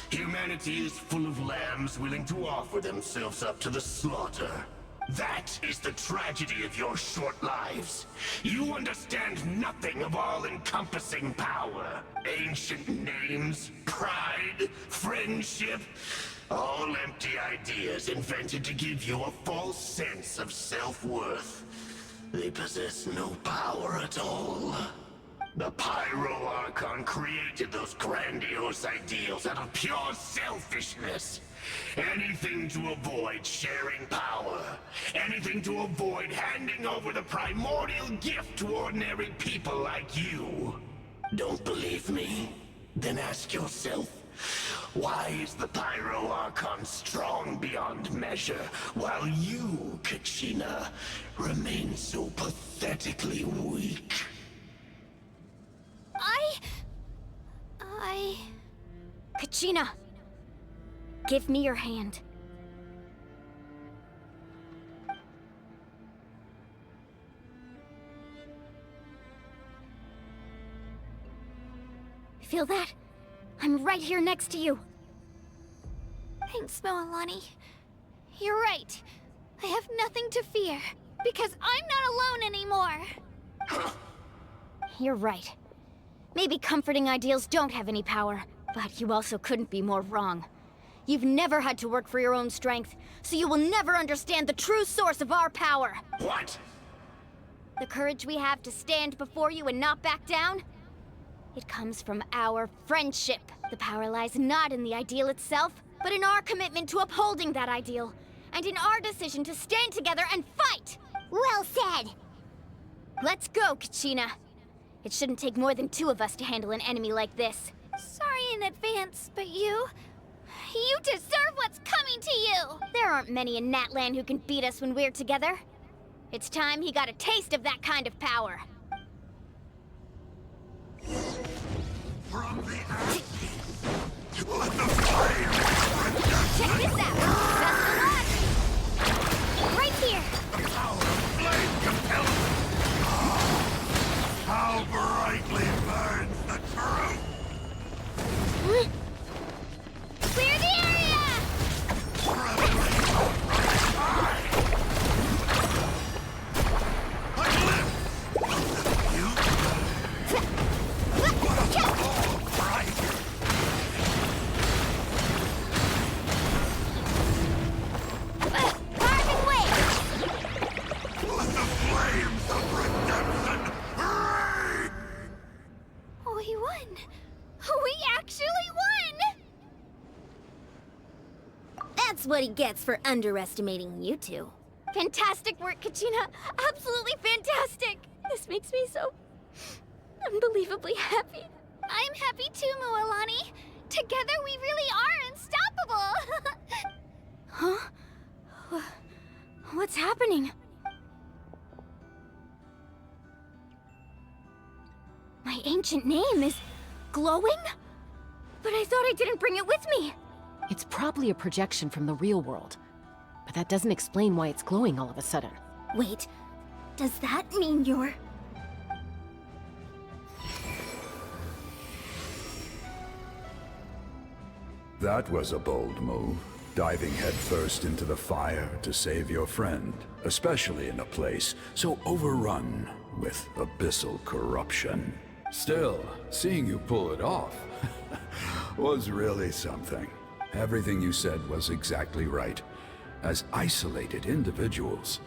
Speaker 7: humanity is full of lambs willing to offer themselves up to the slaughter. That is the tragedy of your short lives. You understand nothing of all-encompassing power. Ancient names, pride, friendship, all empty ideas invented to give you a false sense of self-worth. They possess no power at all. The Pyro Archon created those grandiose ideals out of pure selfishness. Anything to avoid sharing power. Anything to avoid handing over the primordial gift to ordinary people like you. Don't believe me? Then ask yourself, why is the Pyro Archon strong beyond measure, while you, Kachina, remain so pathetically weak?
Speaker 2: Kachina, give me your hand. Feel that? I'm right here next to you.
Speaker 20: Thanks, Moalani. You're right. I have nothing to fear, because I'm not alone anymore.
Speaker 2: You're right. Maybe comforting ideals don't have any power, but you also couldn't be more wrong. You've never had to work for your own strength, so you will never understand the true source of our power.
Speaker 7: What?
Speaker 2: The courage we have to stand before you and not back down? It comes from our friendship. The power lies not in the ideal itself, but in our commitment to upholding that ideal, and in our decision to stand together and fight!
Speaker 1: Well said!
Speaker 2: Let's go, 𝐤𝐻𝐿. It shouldn't take more than 2 of us to handle an enemy like this.
Speaker 20: Sorry in advance, but you deserve what's coming to you!
Speaker 2: There aren't many in Natlan who can beat us when we're together. It's time he got a taste of that kind of power.
Speaker 7: From the ashes, let the flame
Speaker 2: Check this out! Best of luck! Right here!
Speaker 7: The power of flame compels how brightly burns the truth!
Speaker 20: Clear the area! We won! We actually won!
Speaker 21: That's what he gets for underestimating you two.
Speaker 2: Fantastic work, 𝐤𝐻𝐿. Absolutely fantastic! This makes me so unbelievably happy.
Speaker 20: I'm happy too, Moalani. Together we really are unstoppable!
Speaker 2: Huh? What's happening? My ancient name is glowing? But I thought I didn't bring it with me.
Speaker 10: It's probably a projection from the real world. But that doesn't explain why it's glowing all of a sudden.
Speaker 21: Wait, does that mean you're...
Speaker 3: That was a bold move, diving headfirst into the fire to save your friend, especially in a place so overrun with abyssal corruption. Still, seeing you pull it off was really something. Everything you said was exactly right. As isolated individuals,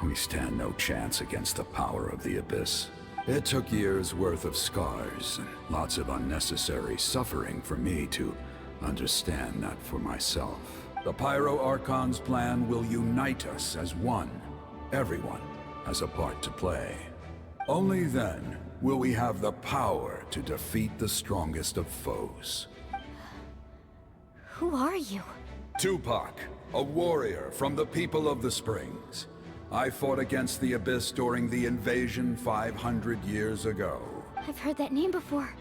Speaker 3: we stand no chance against the power of the Abyss. It took years' worth of scars and lots of unnecessary suffering for me to understand that for myself. The Pyro Archon's plan will unite us as one. Everyone has a part to play. Only then will we have the power to defeat the strongest of foes.
Speaker 2: Who are you?
Speaker 3: Tupac, a warrior from the people of the Springs. I fought against the Abyss during the invasion 500 years ago.
Speaker 2: I've heard that name before.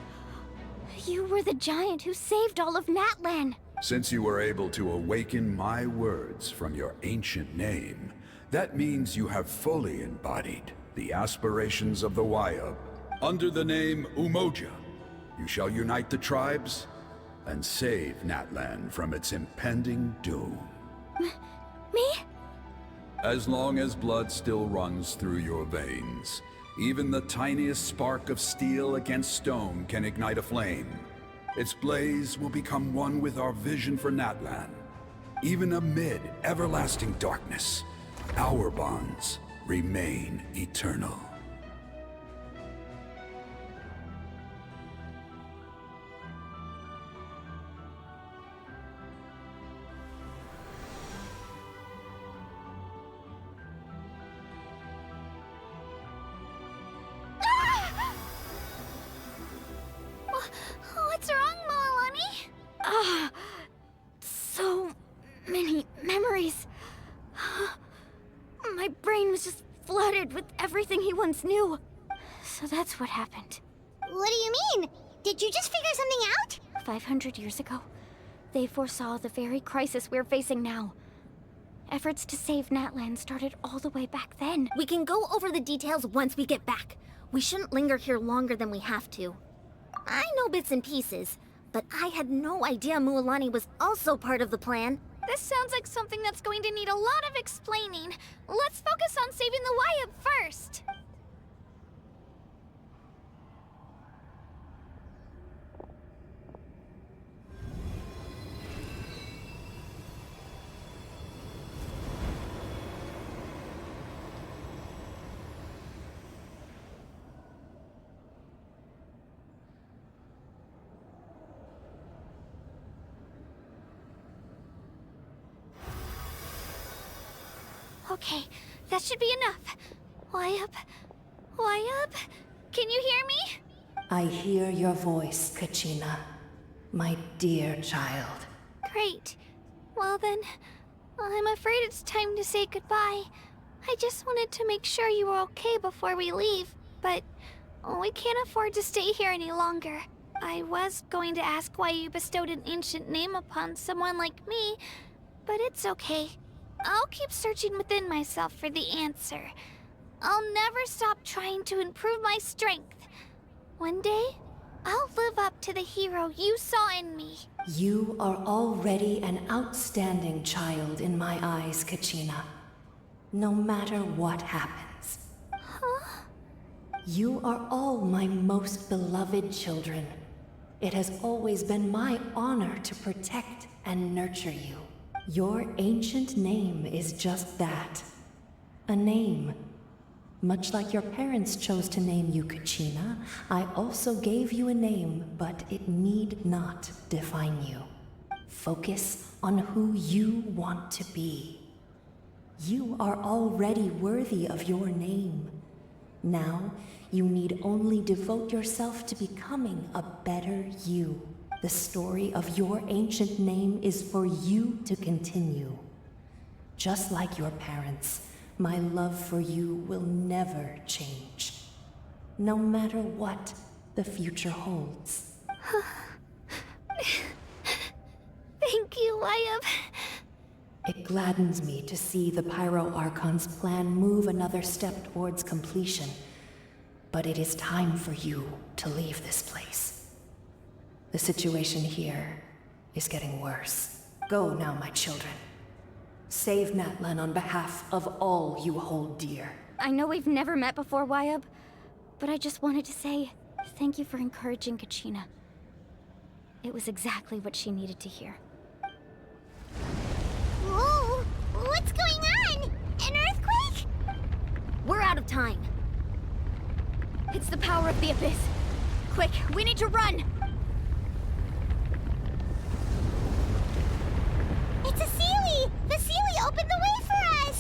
Speaker 2: You were the giant who saved all of Natlan.
Speaker 3: Since you were able to awaken my words from your ancient name, that means you have fully embodied the aspirations of the 𝐤𝐬. Under the name 𝐤𝐬, you shall unite the tribes and save Natlan from its impending doom.
Speaker 2: Me?
Speaker 3: As long as blood still runs through your veins, even the tiniest spark of steel against stone can ignite a flame. Its blaze will become one with our vision for Natlan. Even amid everlasting darkness, our bonds remain eternal.
Speaker 20: What's wrong, Moalani?
Speaker 2: So many memories. My brain was just flooded with everything he once knew. So that's what happened.
Speaker 1: What do you mean? Did you just figure something out?
Speaker 2: 500 years ago, they foresaw the very crisis we're facing now. Efforts to save Natlan started all the way back then.
Speaker 21: We can go over the details once we get back. We shouldn't linger here longer than we have to. I know bits and pieces, but I had no idea Mualani was also part of the plan.
Speaker 20: This sounds like something that's going to need a lot of explaining. Let's focus on saving the 𝐲𝐻 first. Okay, that should be enough. 𝐲𝐻? Can you hear me?
Speaker 8: I hear your voice, 𝐤𝐻𝐻, my dear child.
Speaker 20: Great. Well then, I'm afraid it's time to say goodbye. I just wanted to make sure you were okay before we leave, but we can't afford to stay here any longer. I was going to ask why you bestowed an ancient name upon someone like me, but it's okay. I'll keep searching within myself for the answer. I'll never stop trying to improve my strength. One day, I'll live up to the hero you saw in me.
Speaker 8: You are already an outstanding child in my eyes, 𝐤𝐻𝐻. No matter what happens.
Speaker 20: Huh?
Speaker 8: You are all my most beloved children. It has always been my honor to protect and nurture you. Your ancient name is just that. A name. Much like your parents chose to name you 𝐤𝐻𝐻, I also gave you a name, but it need not define you. Focus on who you want to be. You are already worthy of your name. Now, you need only devote yourself to becoming a better you. The story of your ancient name is for you to continue. Just like your parents, my love for you will never change. No matter what the future holds.
Speaker 20: Thank you, 𝐲𝐻.
Speaker 8: It gladdens me to see the Pyro Archon's plan move another step towards completion. But it is time for you to leave this place. The situation here is getting worse. Go now, my children. Save Natlan on behalf of all you hold dear.
Speaker 2: I know we've never met before, 𝐲𝐻, but I just wanted to say thank you for encouraging 𝐤𝐻𝐻. It was exactly what she needed to hear.
Speaker 1: Whoa! What's going on? An earthquake?
Speaker 21: We're out of time.
Speaker 11: It's the power of the Abyss. Quick, we need to run!
Speaker 1: It's a 𝐶𝐷𝐷𝐿! The 𝐶𝐷𝐷𝐿 opened the way for us!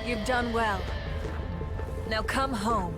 Speaker 6: You've done well. Now come home.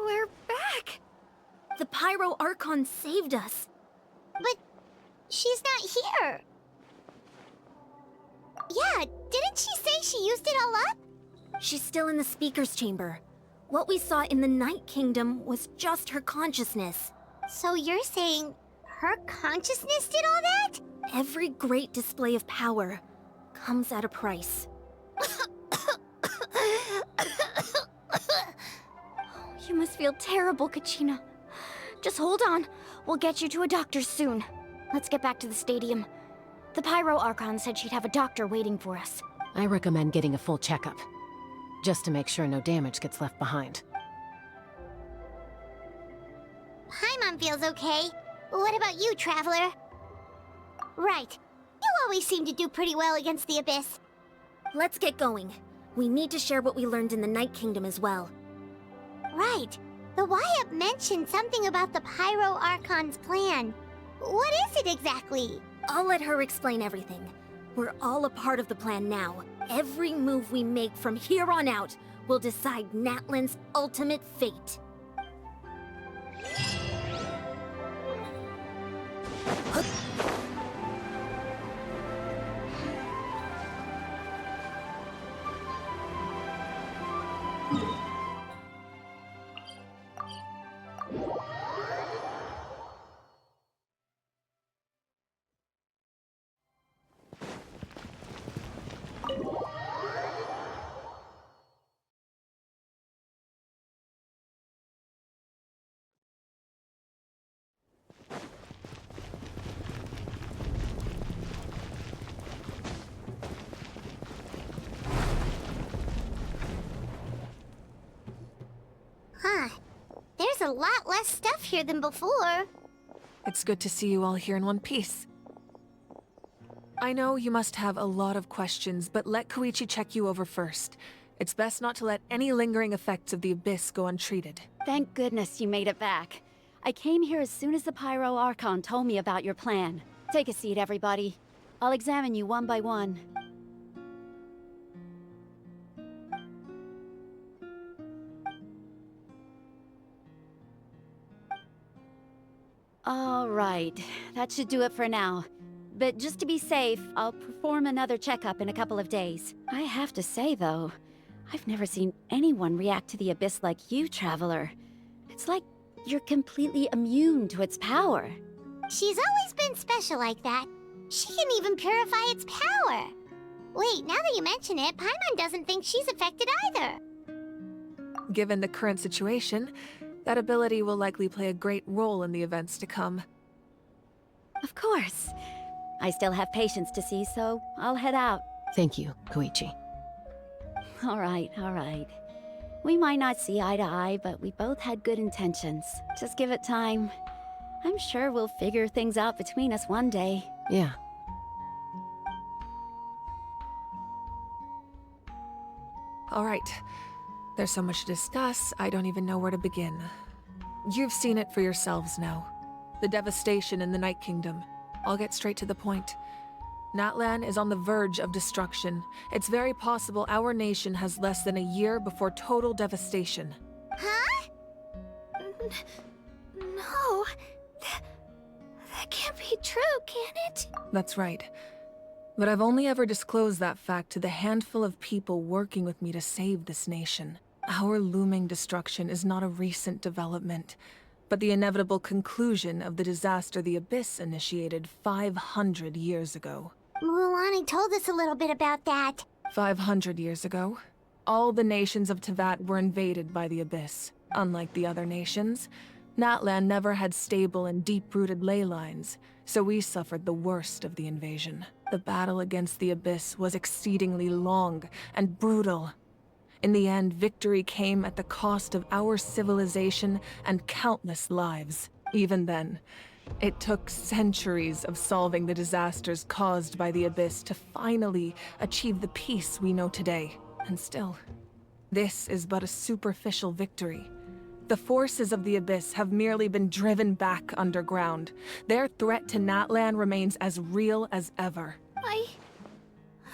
Speaker 21: We're back! The Pyro Archon saved us.
Speaker 1: But she's not here. Yeah, didn't she say she used it all up?
Speaker 21: She's still in the speaker's chamber. What we saw in the Night Kingdom was just her consciousness.
Speaker 1: So you're saying her consciousness did all that?
Speaker 21: Every great display of power comes at a price.
Speaker 2: You must feel terrible, 𝐤𝐤. Just hold on. We'll get you to a doctor soon. Let's get back to the stadium. The Pyro Archon said she'd have a doctor waiting for us.
Speaker 10: I recommend getting a full checkup, just to make sure no damage gets left behind.
Speaker 1: Paimon feels okay. What about you, Traveler? Right. You always seem to do pretty well against the Abyss.
Speaker 21: Let's get going. We need to share what we learned in the Night Kingdom as well.
Speaker 1: Right. The 𝐤𝐲 mentioned something about the Pyro Archon's plan. What is it exactly?
Speaker 21: I'll let her explain everything. We're all a part of the plan now. Every move we make from here on out will decide Natlan's ultimate fate.
Speaker 1: Huh. There's a lot less stuff here than before.
Speaker 6: It's good to see you all here in one piece. I know you must have a lot of questions, but let Koichi check you over first. It's best not to let any lingering effects of the Abyss go untreated.
Speaker 11: Thank goodness you made it back. I came here as soon as the Pyro Archon told me about your plan. Take a seat, everybody. I'll examine you one by one. All right, that should do it for now. But just to be safe, I'll perform another checkup in a couple of days. I have to say, though, I've never seen anyone react to the Abyss like you, Traveler. It's like you're completely immune to its power.
Speaker 1: She's always been special like that. She can even purify its power. Wait, now that you mention it, Paimon doesn't think she's affected either.
Speaker 6: Given the current situation, that ability will likely play a great role in the events to come.
Speaker 11: Of course. I still have patients to see, so I'll head out.
Speaker 10: Thank you, Koichi.
Speaker 11: All right. We might not see eye to eye, but we both had good intentions. Just give it time. I'm sure we'll figure things out between us one day.
Speaker 10: Yeah.
Speaker 6: All right. There's so much to discuss, I don't even know where to begin. You've seen it for yourselves now. The devastation in the Night Kingdom. I'll get straight to the point. Natlan is on the verge of destruction. It's very possible our nation has less than a year before total devastation.
Speaker 1: Huh?
Speaker 15: No. That can't be true, can it?
Speaker 6: That's right. But I've only ever disclosed that fact to the handful of people working with me to save this nation. Our looming destruction is not a recent development, but the inevitable conclusion of the disaster the Abyss initiated 500 years ago.
Speaker 1: Mualani told us a little bit about that.
Speaker 6: 500 years ago, all the nations of Teyvat were invaded by the Abyss. Unlike the other nations, Natlan never had stable and deep-rooted ley lines, so we suffered the worst of the invasion. The battle against the Abyss was exceedingly long and brutal. In the end, victory came at the cost of our civilization and countless lives. Even then, it took centuries of solving the disasters caused by the Abyss to finally achieve the peace we know today. And still, this is but a superficial victory. The forces of the Abyss have merely been driven back underground. Their threat to Natlan remains as real as ever.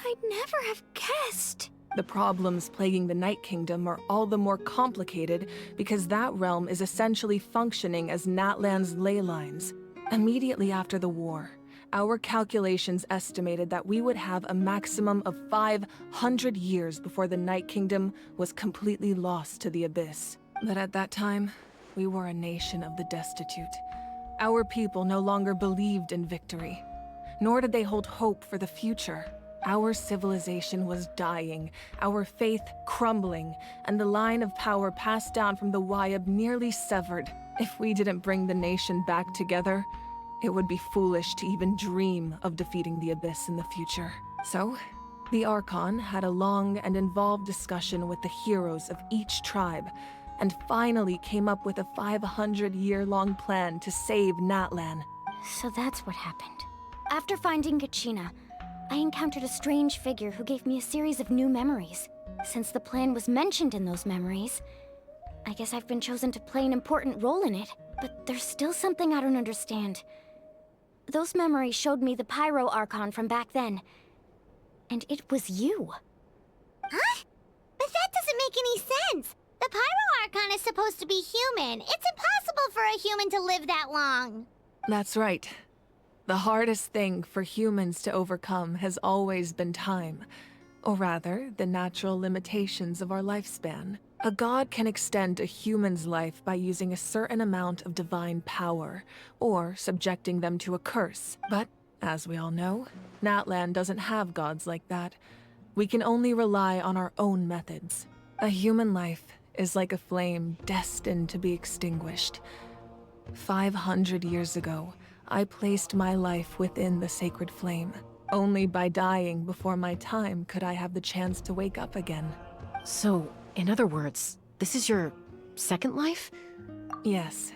Speaker 15: I'd never have guessed.
Speaker 6: The problems plaguing the Night Kingdom are all the more complicated because that realm is essentially functioning as Natlan's ley lines. Immediately after the war, our calculations estimated that we would have a maximum of 500 years before the Night Kingdom was completely lost to the Abyss. But at that time, we were a nation of the destitute. Our people no longer believed in victory, nor did they hold hope for the future. Our civilization was dying, our faith crumbling, and the line of power passed down from the 𝐤𝐬𝐽 nearly severed. If we didn't bring the nation back together, it would be foolish to even dream of defeating the Abyss in the future. So, the Archon had a long and involved discussion with the heroes of each tribe, and finally came up with a 500-year-long plan to save Natlan.
Speaker 2: So that's what happened. After finding 𝐤𝐻𝐻, I encountered a strange figure who gave me a series of new memories. Since the plan was mentioned in those memories, I guess I've been chosen to play an important role in it. But there's still something I don't understand. Those memories showed me the Pyro Archon from back then. And it was you.
Speaker 1: Huh? But that doesn't make any sense. The Pyro Archon is supposed to be human. It's impossible for a human to live that long.
Speaker 6: That's right. The hardest thing for humans to overcome has always been time. Or rather, the natural limitations of our lifespan. A god can extend a human's life by using a certain amount of divine power, or subjecting them to a curse. But, as we all know, Natlan doesn't have gods like that. We can only rely on our own methods. A human life is like a flame destined to be extinguished. 500 years ago, I placed my life within the sacred flame. Only by dying before my time could I have the chance to wake up again.
Speaker 10: So, in other words, this is your second life?
Speaker 6: Yes.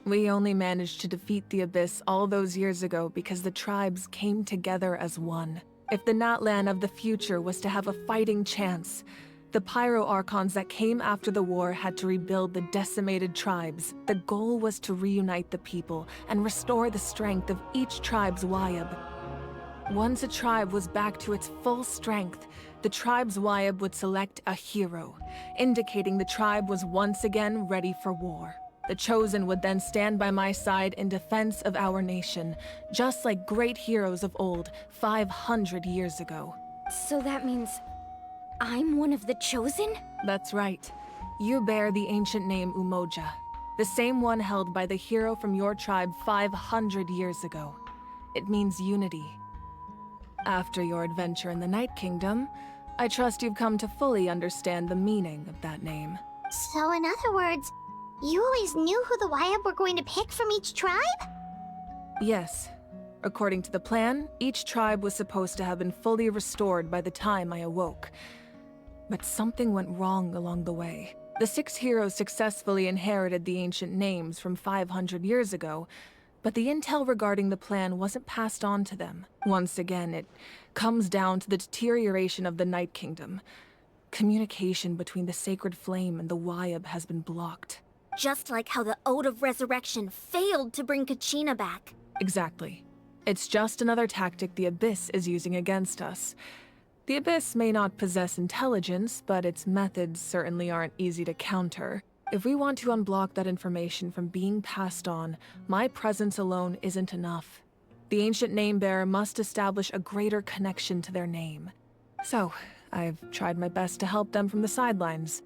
Speaker 6: We only managed to defeat the Abyss all those years ago because the tribes came together as one. If the Natlan of the future was to have a fighting chance, the Pyro Archons that came after the war had to rebuild the decimated tribes. The goal was to reunite the people and restore the strength of each tribe's 𝐤𝐬𝐽. Once a tribe was back to its full strength, the tribe's 𝐤𝐬𝐽 would select a hero, indicating the tribe was once again ready for war. The Chosen would then stand by my side in defense of our nation, just like great heroes of old 500 years ago.
Speaker 2: So that means I'm one of the Chosen?
Speaker 6: That's right. You bear the ancient name 𝐤𝐻𝐻, the same one held by the hero from your tribe 500 years ago. It means unity. After your adventure in the Night Kingdom, I trust you've come to fully understand the meaning of that name.
Speaker 1: So in other words, you always knew who the 𝐤𝐬𝐽 were going to pick from each tribe?
Speaker 6: Yes. According to the plan, each tribe was supposed to have been fully restored by the time I awoke. But something went wrong along the way. The 6 heroes successfully inherited the ancient names from 500 years ago, but the intel regarding the plan wasn't passed on to them. Once again, it comes down to the deterioration of the Night Kingdom. Communication between the Sacred Flame and the 𝐤𝐬𝐽 has been blocked.
Speaker 21: Just like how the Ode of Resurrection failed to bring 𝐤𝐻𝐻 back.
Speaker 6: Exactly. It's just another tactic the Abyss is using against us. The Abyss may not possess intelligence, but its methods certainly aren't easy to counter. If we want to unblock that information from being passed on, my presence alone isn't enough. The ancient name-bearer must establish a greater connection to their name. So, I've tried my best to help them from the sidelines.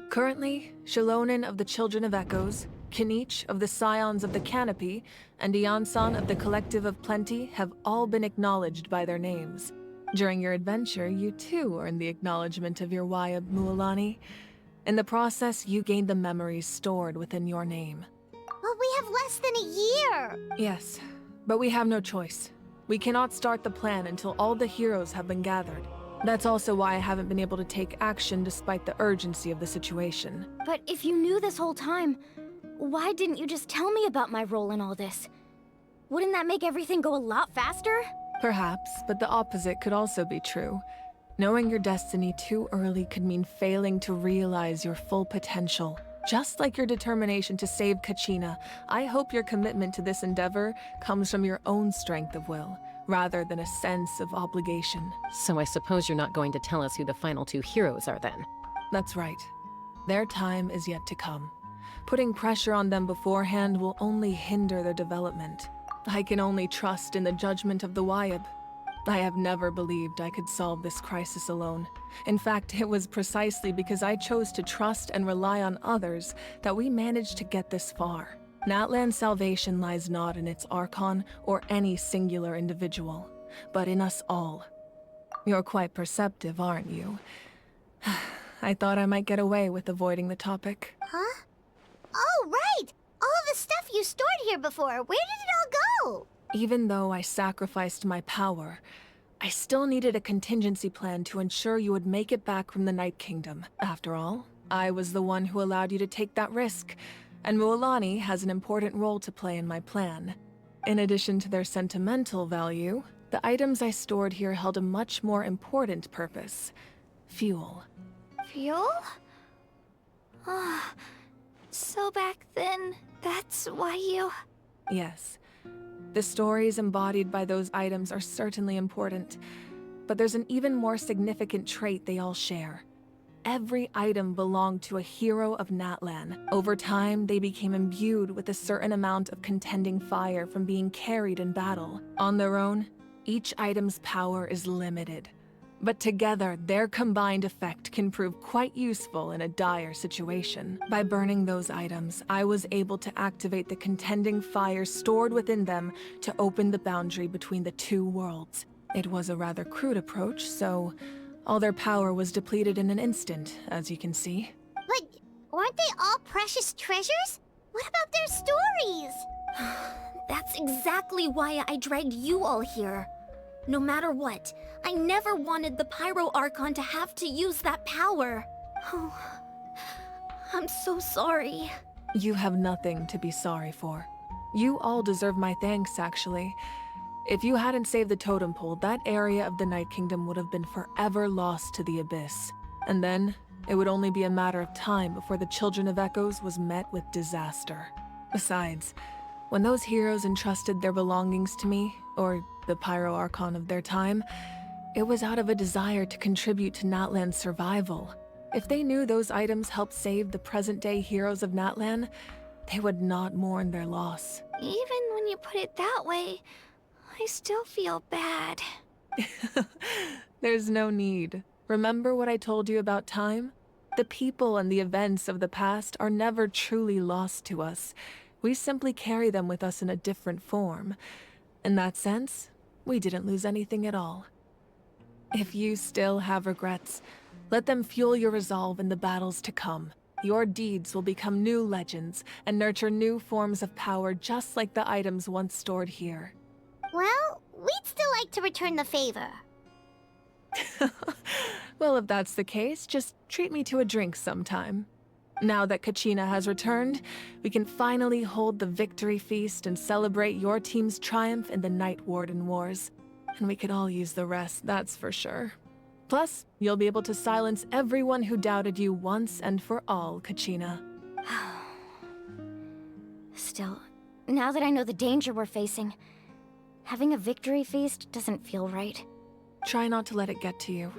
Speaker 6: Currently, 𝐤𝐻𝐻 of the Children of Echoes, 𝐤𝐤𝐳 of the Scions of the Canopy, and 𝐤𝐸𝐴𝐵 of the Collective of Plenty have all been acknowledged by their names. During your adventure, you too earned the acknowledgement of your 𝐤𝐬𝐽, Mualani. In the process, you gained the memories stored within your name.
Speaker 1: Well, we have less than a year!
Speaker 6: Yes, but we have no choice. We cannot start the plan until all the heroes have been gathered. That's also why I haven't been able to take action despite the urgency of the situation.
Speaker 2: But if you knew this whole time, why didn't you just tell me about my role in all this? Wouldn't that make everything go a lot faster?
Speaker 6: Perhaps, but the opposite could also be true. Knowing your destiny too early could mean failing to realize your full potential. Just like your determination to save 𝐤𝐤, I hope your commitment to this endeavor comes from your own strength of will, rather than a sense of obligation.
Speaker 10: So I suppose you're not going to tell us who the final two heroes are then?
Speaker 6: That's right. Their time is yet to come. Putting pressure on them beforehand will only hinder their development. I can only trust in the judgment of the 𝐤𝐬. I have never believed I could solve this crisis alone. In fact, it was precisely because I chose to trust and rely on others that we managed to get this far. Natlan's salvation lies not in its Archon or any singular individual, but in us all. You're quite perceptive, aren't you? I thought I might get away with avoiding the topic.
Speaker 1: Huh? Oh, right! All the stuff you stored here before, where did it all go?
Speaker 6: Even though I sacrificed my power, I still needed a contingency plan to ensure you would make it back from the Night Kingdom. After all, I was the one who allowed you to take that risk, and Mualani has an important role to play in my plan. In addition to their sentimental value, the items I stored here held a much more important purpose: fuel.
Speaker 20: Fuel? Ah, so back then, that's why you...
Speaker 6: Yes. The stories embodied by those items are certainly important, but there's an even more significant trait they all share. Every item belonged to a hero of Natlan. Over time, they became imbued with a certain amount of contending fire from being carried in battle. On their own, each item's power is limited, but together, their combined effect can prove quite useful in a dire situation. By burning those items, I was able to activate the contending fire stored within them to open the boundary between the two worlds. It was a rather crude approach, so all their power was depleted in an instant, as you can see.
Speaker 1: But weren't they all precious treasures? What about their stories?
Speaker 21: That's exactly why I dragged you all here. No matter what, I never wanted the Pyro Archon to have to use that power. Oh, I'm so sorry.
Speaker 6: You have nothing to be sorry for. You all deserve my thanks, actually. If you hadn't saved the totem pole, that area of the Night Kingdom would have been forever lost to the Abyss. And then, it would only be a matter of time before the Children of Echoes was met with disaster. Besides, when those heroes entrusted their belongings to me, or the Pyro Archon of their time, it was out of a desire to contribute to Natlan's survival. If they knew those items helped save the present-day heroes of Natlan, they would not mourn their loss.
Speaker 20: Even when you put it that way, I still feel bad.
Speaker 6: There's no need. Remember what I told you about time? The people and the events of the past are never truly lost to us. We simply carry them with us in a different form. In that sense, we didn't lose anything at all. If you still have regrets, let them fuel your resolve in the battles to come. Your deeds will become new legends and nurture new forms of power just like the items once stored here.
Speaker 1: Well, we'd still like to return the favor.
Speaker 6: Well, if that's the case, just treat me to a drink sometime. Now that 𝐤𝐤 has returned, we can finally hold the victory feast and celebrate your team's triumph in the Night Warden Wars. And we could all use the rest, that's for sure. Plus, you'll be able to silence everyone who doubted you once and for all, 𝐤𝐤.
Speaker 2: Still, now that I know the danger we're facing, having a victory feast doesn't feel right.
Speaker 6: Try not to let it get to you.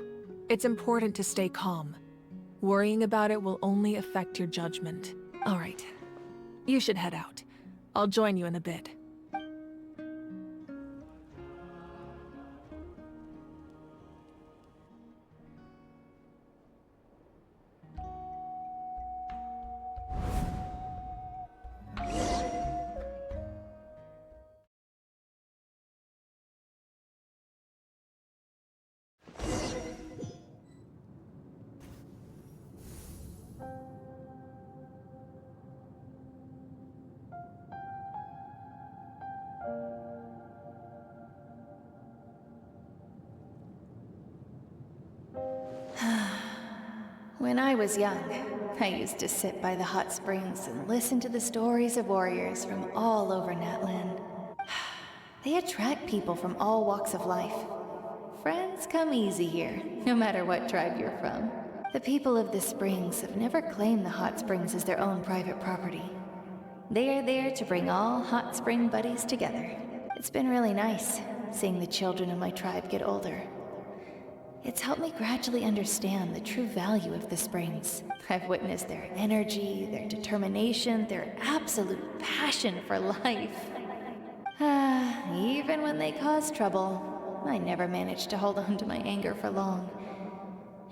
Speaker 6: It's important to stay calm. Worrying about it will only affect your judgment. All right. You should head out. I'll join you in a bit.
Speaker 9: When I was young, I used to sit by the hot springs and listen to the stories of warriors from all over Natlan. They attract people from all walks of life. Friends come easy here, no matter what tribe you're from. The people of the springs have never claimed the hot springs as their own private property. They are there to bring all hot spring buddies together. It's been really nice, seeing the children of my tribe get older. It's helped me gradually understand the true value of the springs. I've witnessed their energy, their determination, their absolute passion for life. Even when they cause trouble, I never managed to hold on to my anger for long.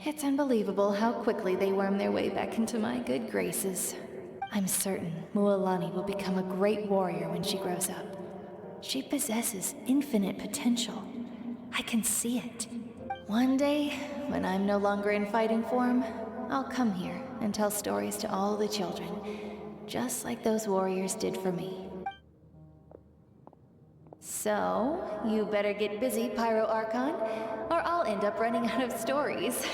Speaker 9: It's unbelievable how quickly they worm their way back into my good graces. I'm certain Mualani will become a great warrior when she grows up. She possesses infinite potential. I can see it. One day, when I'm no longer in fighting form, I'll come here and tell stories to all the children, just like those warriors did for me. So, you better get busy, Pyro Archon, or I'll end up running out of stories.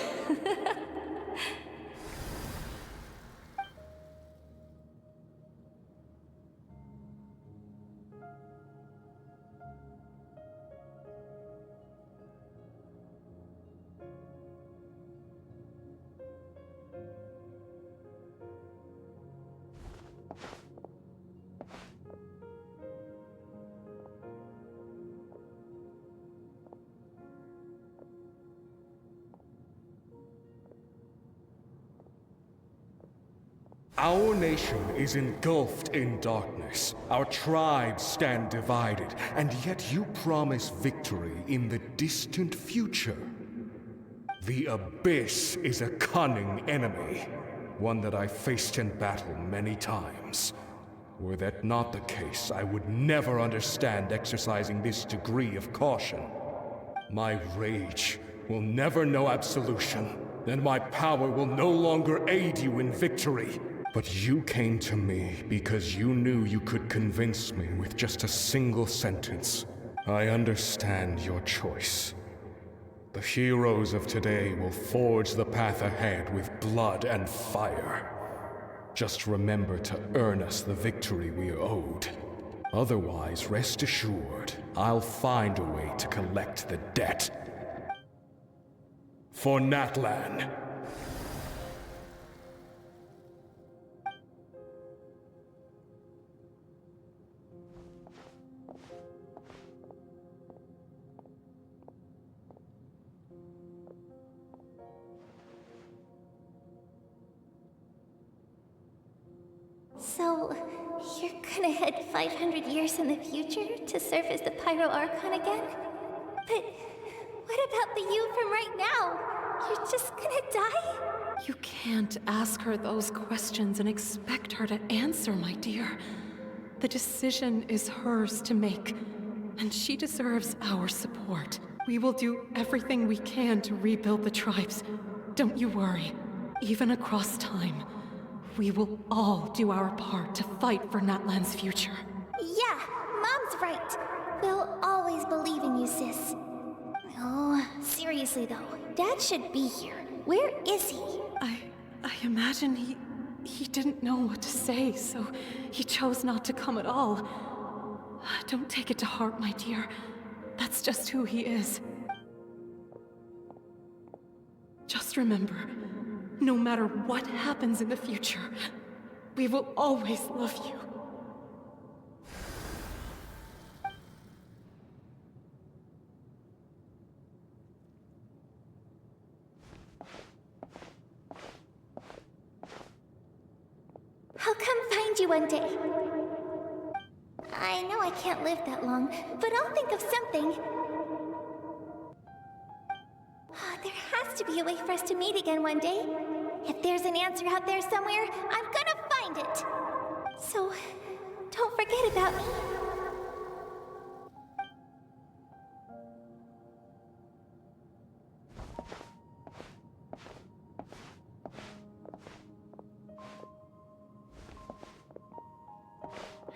Speaker 22: Our nation is engulfed in darkness. Our tribes stand divided, and yet you promise victory in the distant future. The Abyss is a cunning enemy, one that I faced in battle many times. Were that not the case, I would never understand exercising this degree of caution. My rage will never know absolution, and my power will no longer aid you in victory. But you came to me because you knew you could convince me with just a single sentence. I understand your choice. The heroes of today will forge the path ahead with blood and fire. Just remember to earn us the victory we are owed. Otherwise, rest assured, I'll find a way to collect the debt. For Natlan.
Speaker 1: So, you're gonna head 500 years in the future to serve as the Pyro Archon again? But what about the you from right now? You're just gonna die?
Speaker 8: You can't ask her those questions and expect her to answer, my dear. The decision is hers to make, and she deserves our support. We will do everything we can to rebuild the tribes. Don't you worry. Even across time, we will all do our part to fight for Natlan's future.
Speaker 1: Yeah, Mom's right. We'll always believe in you, sis. Oh, seriously though, Dad should be here. Where is he?
Speaker 8: I imagine he didn't know what to say, so he chose not to come at all. Don't take it to heart, my dear. That's just who he is. Just remember, no matter what happens in the future, we will always love you.
Speaker 1: I'll come find you one day. I know I can't live that long, but I'll think of something. There has to be a way for us to meet again one day. If there's an answer out there somewhere, I'm gonna find it. So, don't forget about me.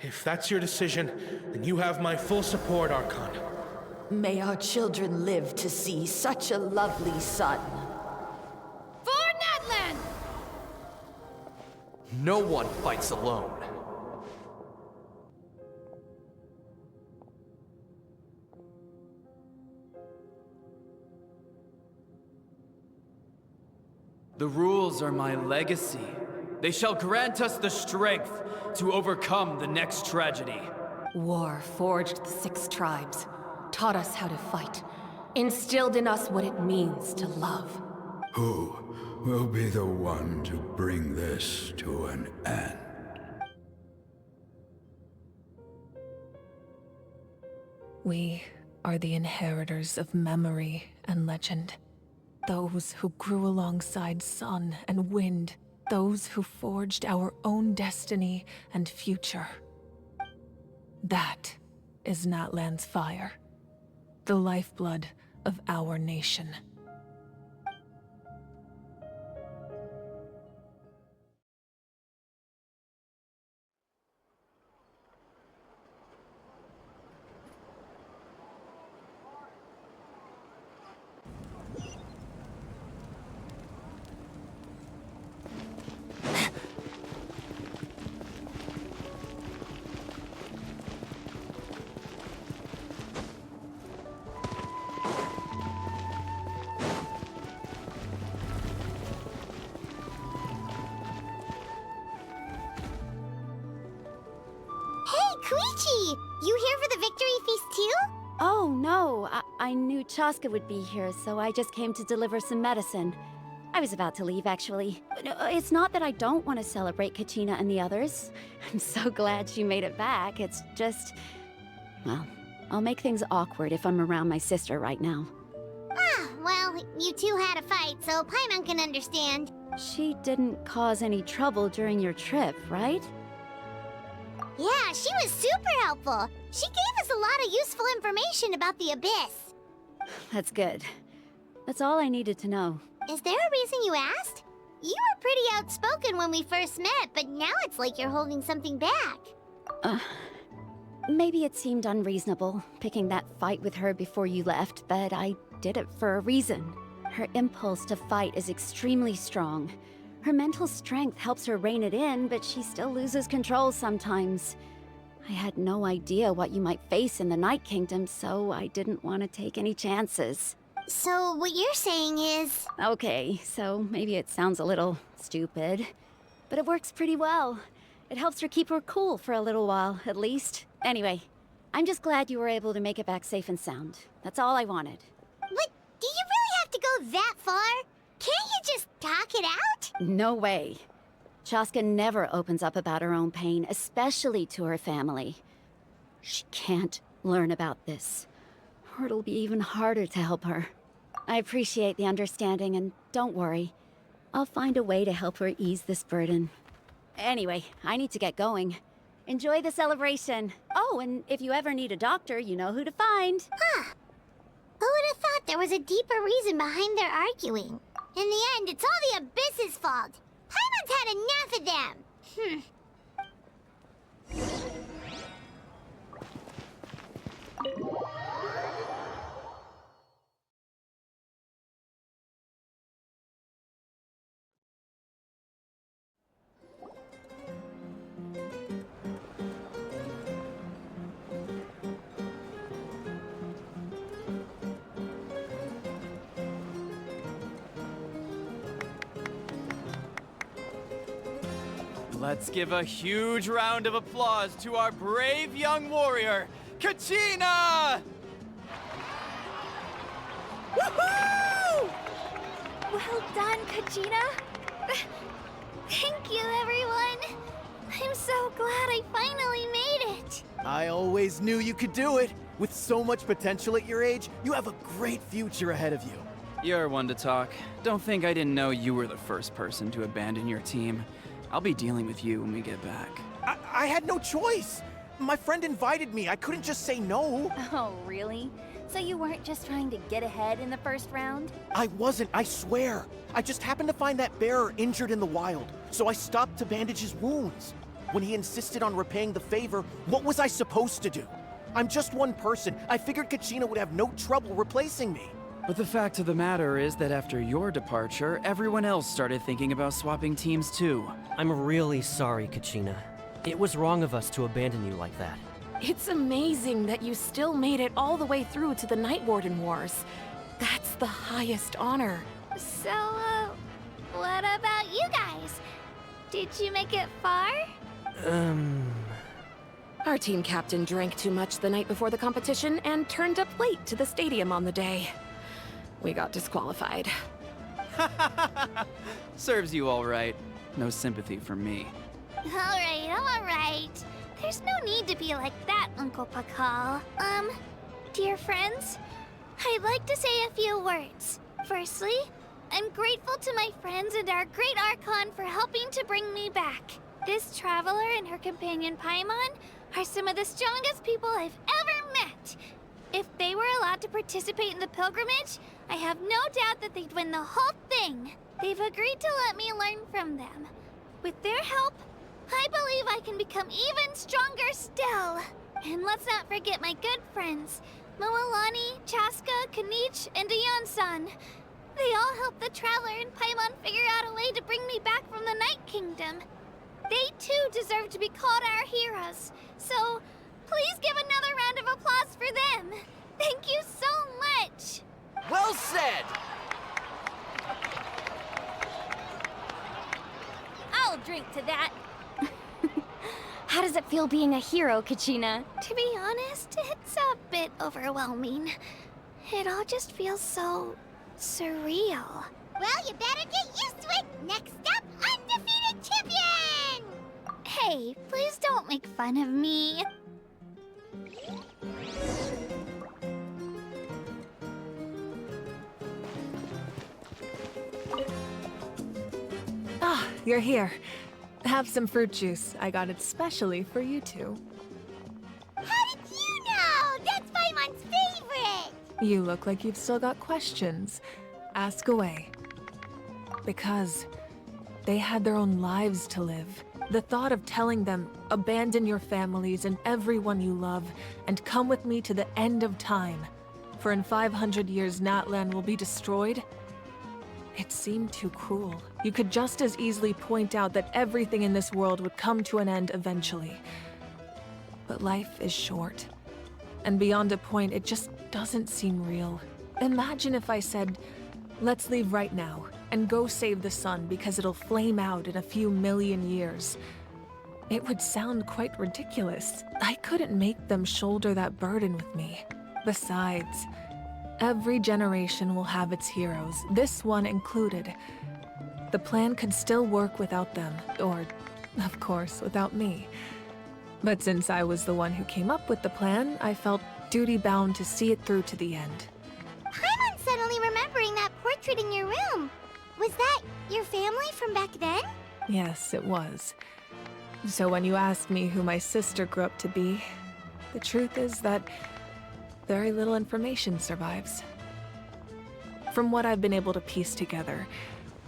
Speaker 23: If that's your decision, then you have my full support, Archon.
Speaker 16: May our children live to see such a lovely son.
Speaker 11: For Natlan!
Speaker 4: No one fights alone.
Speaker 12: The rules are my legacy. They shall grant us the strength to overcome the next tragedy.
Speaker 8: War forged the 6 tribes, taught us how to fight, instilled in us what it means to love.
Speaker 3: Who will be the one to bring this to an end?
Speaker 6: We are the inheritors of memory and legend. Those who grew alongside sun and wind. Those who forged our own destiny and future. That is Natlan's fire. The lifeblood of our nation.
Speaker 1: 𝐤𝐢𝐧𝐝! You here for the victory feast too?
Speaker 11: Oh, no. I knew 𝐤𝐴sca would be here, so I just came to deliver some medicine. I was about to leave, actually. It's not that I don't want to celebrate 𝐤𝐤𝐵 and the others. I'm so glad she made it back. It's just... well, I'll make things awkward if I'm around my sister right now.
Speaker 1: Ah, well, you two had a fight, so Paimon can understand.
Speaker 11: She didn't cause any trouble during your trip, right?
Speaker 1: Yeah, she was super helpful. She gave us a lot of useful information about the Abyss.
Speaker 11: That's good. That's all I needed to know.
Speaker 1: Is there a reason you asked? You were pretty outspoken when we first met, but now it's like you're holding something back.
Speaker 11: Maybe it seemed unreasonable, picking that fight with her before you left, but I did it for a reason. Her impulse to fight is extremely strong. Her mental strength helps her rein it in, but she still loses control sometimes. I had no idea what you might face in the Night Kingdom, so I didn't want to take any chances.
Speaker 1: So what you're saying is...
Speaker 11: Okay, so maybe it sounds a little stupid, but it works pretty well. It helps her keep her cool for a little while, at least. Anyway, I'm just glad you were able to make it back safe and sound. That's all I wanted.
Speaker 1: But do you really have to go that far? Can't you just talk it out?
Speaker 11: No way. 𝐤𝐴sca never opens up about her own pain, especially to her family. She can't learn about this, or it'll be even harder to help her. I appreciate the understanding, and don't worry. I'll find a way to help her ease this burden. Anyway, I need to get going. Enjoy the celebration. Oh, and if you ever need a doctor, you know who to find.
Speaker 1: Huh. Who would have thought there was a deeper reason behind their arguing? In the end, it's all the Abyss's fault. Paimon's had enough of them.
Speaker 12: Let's give a huge round of applause to our brave young warrior, 𝐤𝐤𝐵!
Speaker 20: Woohoo! Well done, 𝐤𝐤𝐵. Thank you, everyone. I'm so glad I finally made it.
Speaker 17: I always knew you could do it. With so much potential at your age, you have a great future ahead of you.
Speaker 12: You're one to talk. Don't think I didn't know you were the first person to abandon your team. I'll be dealing with you when we get back.
Speaker 17: I had no choice. My friend invited me. I couldn't just say no.
Speaker 19: Oh, really? So you weren't just trying to get ahead in the first round?
Speaker 17: I wasn't, I swear. I just happened to find that bearer injured in the wild, so I stopped to bandage his wounds. When he insisted on repaying the favor, what was I supposed to do? I'm just one person. I figured 𝐤𝐤𝐵 would have no trouble replacing me.
Speaker 12: But the fact of the matter is that after your departure, everyone else started thinking about swapping teams too.
Speaker 4: I'm really sorry, 𝐤𝐤. It was wrong of us to abandon you like that.
Speaker 15: It's amazing that you still made it all the way through to the Night Warden Wars. That's the highest honor.
Speaker 20: So, what about you guys? Did you make it far?
Speaker 15: Our team captain drank too much the night before the competition and turned up late to the stadium on the day. We got disqualified.
Speaker 12: Serves you all right. No sympathy from me.
Speaker 20: Alright. There's no need to be like that, Uncle Pakal. Dear friends, I'd like to say a few words. Firstly, I'm grateful to my friends and our great Archon for helping to bring me back. This traveler and her companion Paimon are some of the strongest people I've ever met. If they were allowed to participate in the pilgrimage, I have no doubt that they'd win the whole thing. They've agreed to let me learn from them. With their help, I believe I can become even stronger still. And let's not forget my good friends, Moalani, Chaska, 𝐤𝐤, and 𝐸𝐸on-san. They all helped the Traveler and Paimon figure out a way to bring me back from the Night Kingdom. They too deserve to be called our heroes. So, please give another round of applause for them. Thank you so much.
Speaker 17: Well said!
Speaker 1: I'll drink to that.
Speaker 19: How does it feel being a hero, 𝐤𝐤?
Speaker 20: To be honest, it's a bit overwhelming. It all just feels so surreal.
Speaker 1: Well, you better get used to it. Next up, undefeated champion!
Speaker 20: Hey, please don't make fun of me.
Speaker 6: Ah, you're here. Have some fruit juice. I got it specially for you two.
Speaker 1: How did you know? That's Paimon's favorite!
Speaker 6: You look like you've still got questions. Ask away. Because they had their own lives to live. The thought of telling them, abandon your families and everyone you love, and come with me to the end of time, for in 500 years Natlan will be destroyed, it seemed too cruel. You could just as easily point out that everything in this world would come to an end eventually. But life is short. And beyond a point, it just doesn't seem real. Imagine if I said, let's leave right now, and go save the sun because it'll flame out in a few million years. It would sound quite ridiculous. I couldn't make them shoulder that burden with me. Besides, every generation will have its heroes, this one included. The plan could still work without them, or, of course, without me. But since I was the one who came up with the plan, I felt duty-bound to see it through to the end.
Speaker 1: Paimon's suddenly remembering that portrait in your room. Was that your family from back then?
Speaker 6: Yes, it was. So when you asked me who my sister grew up to be, the truth is that very little information survives. From what I've been able to piece together,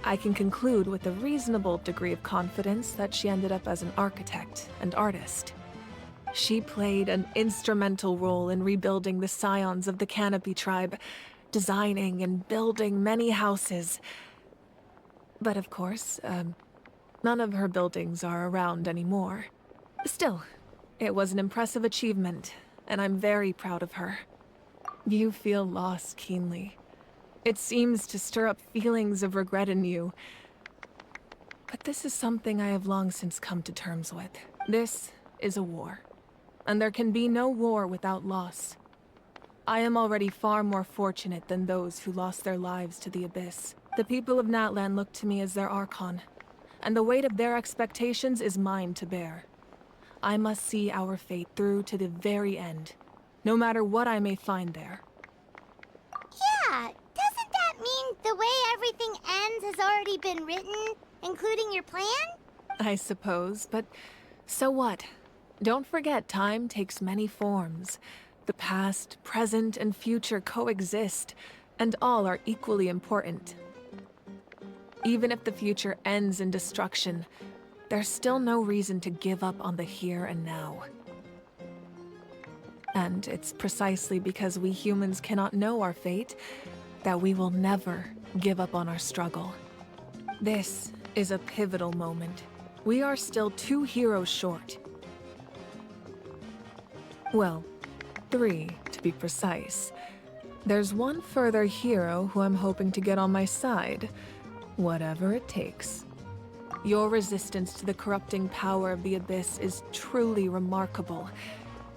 Speaker 6: I can conclude with a reasonable degree of confidence that she ended up as an architect and artist. She played an instrumental role in rebuilding the scions of the Canopy tribe, designing and building many houses. But of course, none of her buildings are around anymore. Still, it was an impressive achievement, and I'm very proud of her. You feel loss keenly. It seems to stir up feelings of regret in you. But this is something I have long since come to terms with. This is a war, and there can be no war without loss. I am already far more fortunate than those who lost their lives to the Abyss. The people of Natlan look to me as their Archon, and the weight of their expectations is mine to bear. I must see our fate through to the very end, no matter what I may find there.
Speaker 1: Yeah, doesn't that mean the way everything ends has already been written, including your plan?
Speaker 6: I suppose, but so what? Don't forget, time takes many forms. The past, present, and future coexist, and all are equally important. Even if the future ends in destruction, there's still no reason to give up on the here and now. And it's precisely because we humans cannot know our fate that we will never give up on our struggle. This is a pivotal moment. We are still 2 heroes short. Well, 3 to be precise. There's one further hero who I'm hoping to get on my side, whatever it takes. Your resistance to the corrupting power of the Abyss is truly remarkable.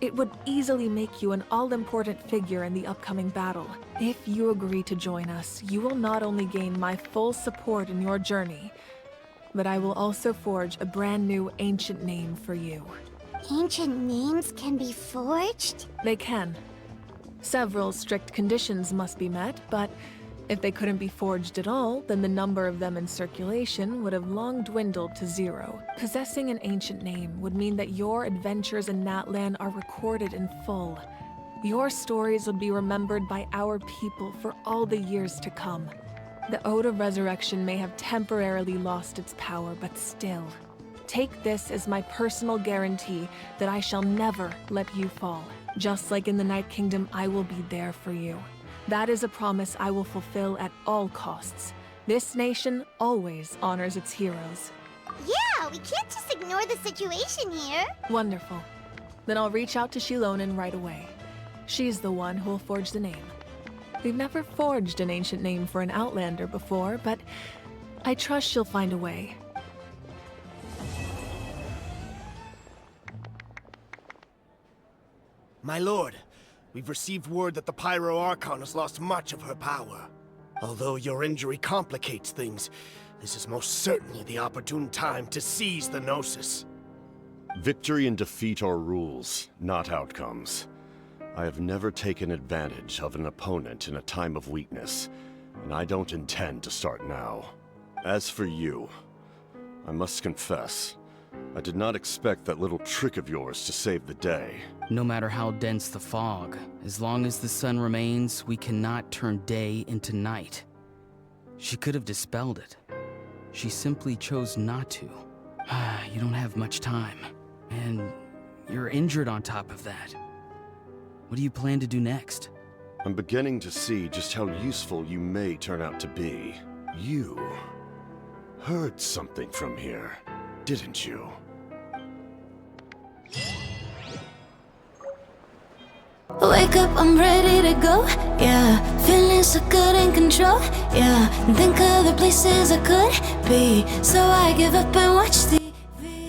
Speaker 6: It would easily make you an all-important figure in the upcoming battle. If you agree to join us, you will not only gain my full support in your journey, but I will also forge a brand new ancient name for you.
Speaker 1: Ancient names can be forged?
Speaker 6: They can. Several strict conditions must be met, but if they couldn't be forged at all, then the number of them in circulation would have long dwindled to 0. Possessing an ancient name would mean that your adventures in Natlan are recorded in full. Your stories would be remembered by our people for all the years to come. The Ode of Resurrection may have temporarily lost its power, but still, take this as my personal guarantee that I shall never let you fall. Just like in the Night Kingdom, I will be there for you. That is a promise I will fulfill at all costs. This nation always honors its heroes.
Speaker 1: Yeah, we can't just ignore the situation here.
Speaker 6: Wonderful. Then I'll reach out to 𝐓𝐿onin right away. She's the one who will forge the name. We've never forged an ancient name for an Outlander before, but I trust she'll find a way.
Speaker 17: My lord, we've received word that the Pyro Archon has lost much of her power. Although your injury complicates things, this is most certainly the opportune time to seize the Gnosis.
Speaker 5: Victory and defeat are rules, not outcomes. I have never taken advantage of an opponent in a time of weakness, and I don't intend to start now. As for you, I must confess, I did not expect that little trick of yours to save the day.
Speaker 13: No matter how dense the fog, as long as the sun remains, we cannot turn day into night. She could have dispelled it. She simply chose not to. You don't have much time, and you're injured on top of that. What do you plan to do next?
Speaker 5: I'm beginning to see just how useful you may turn out to be. You heard something from here, didn't you?
Speaker 14: Wake up, I'm ready to go, yeah. Feeling so good in control, yeah. Think of the places I could be, so I give up and watch the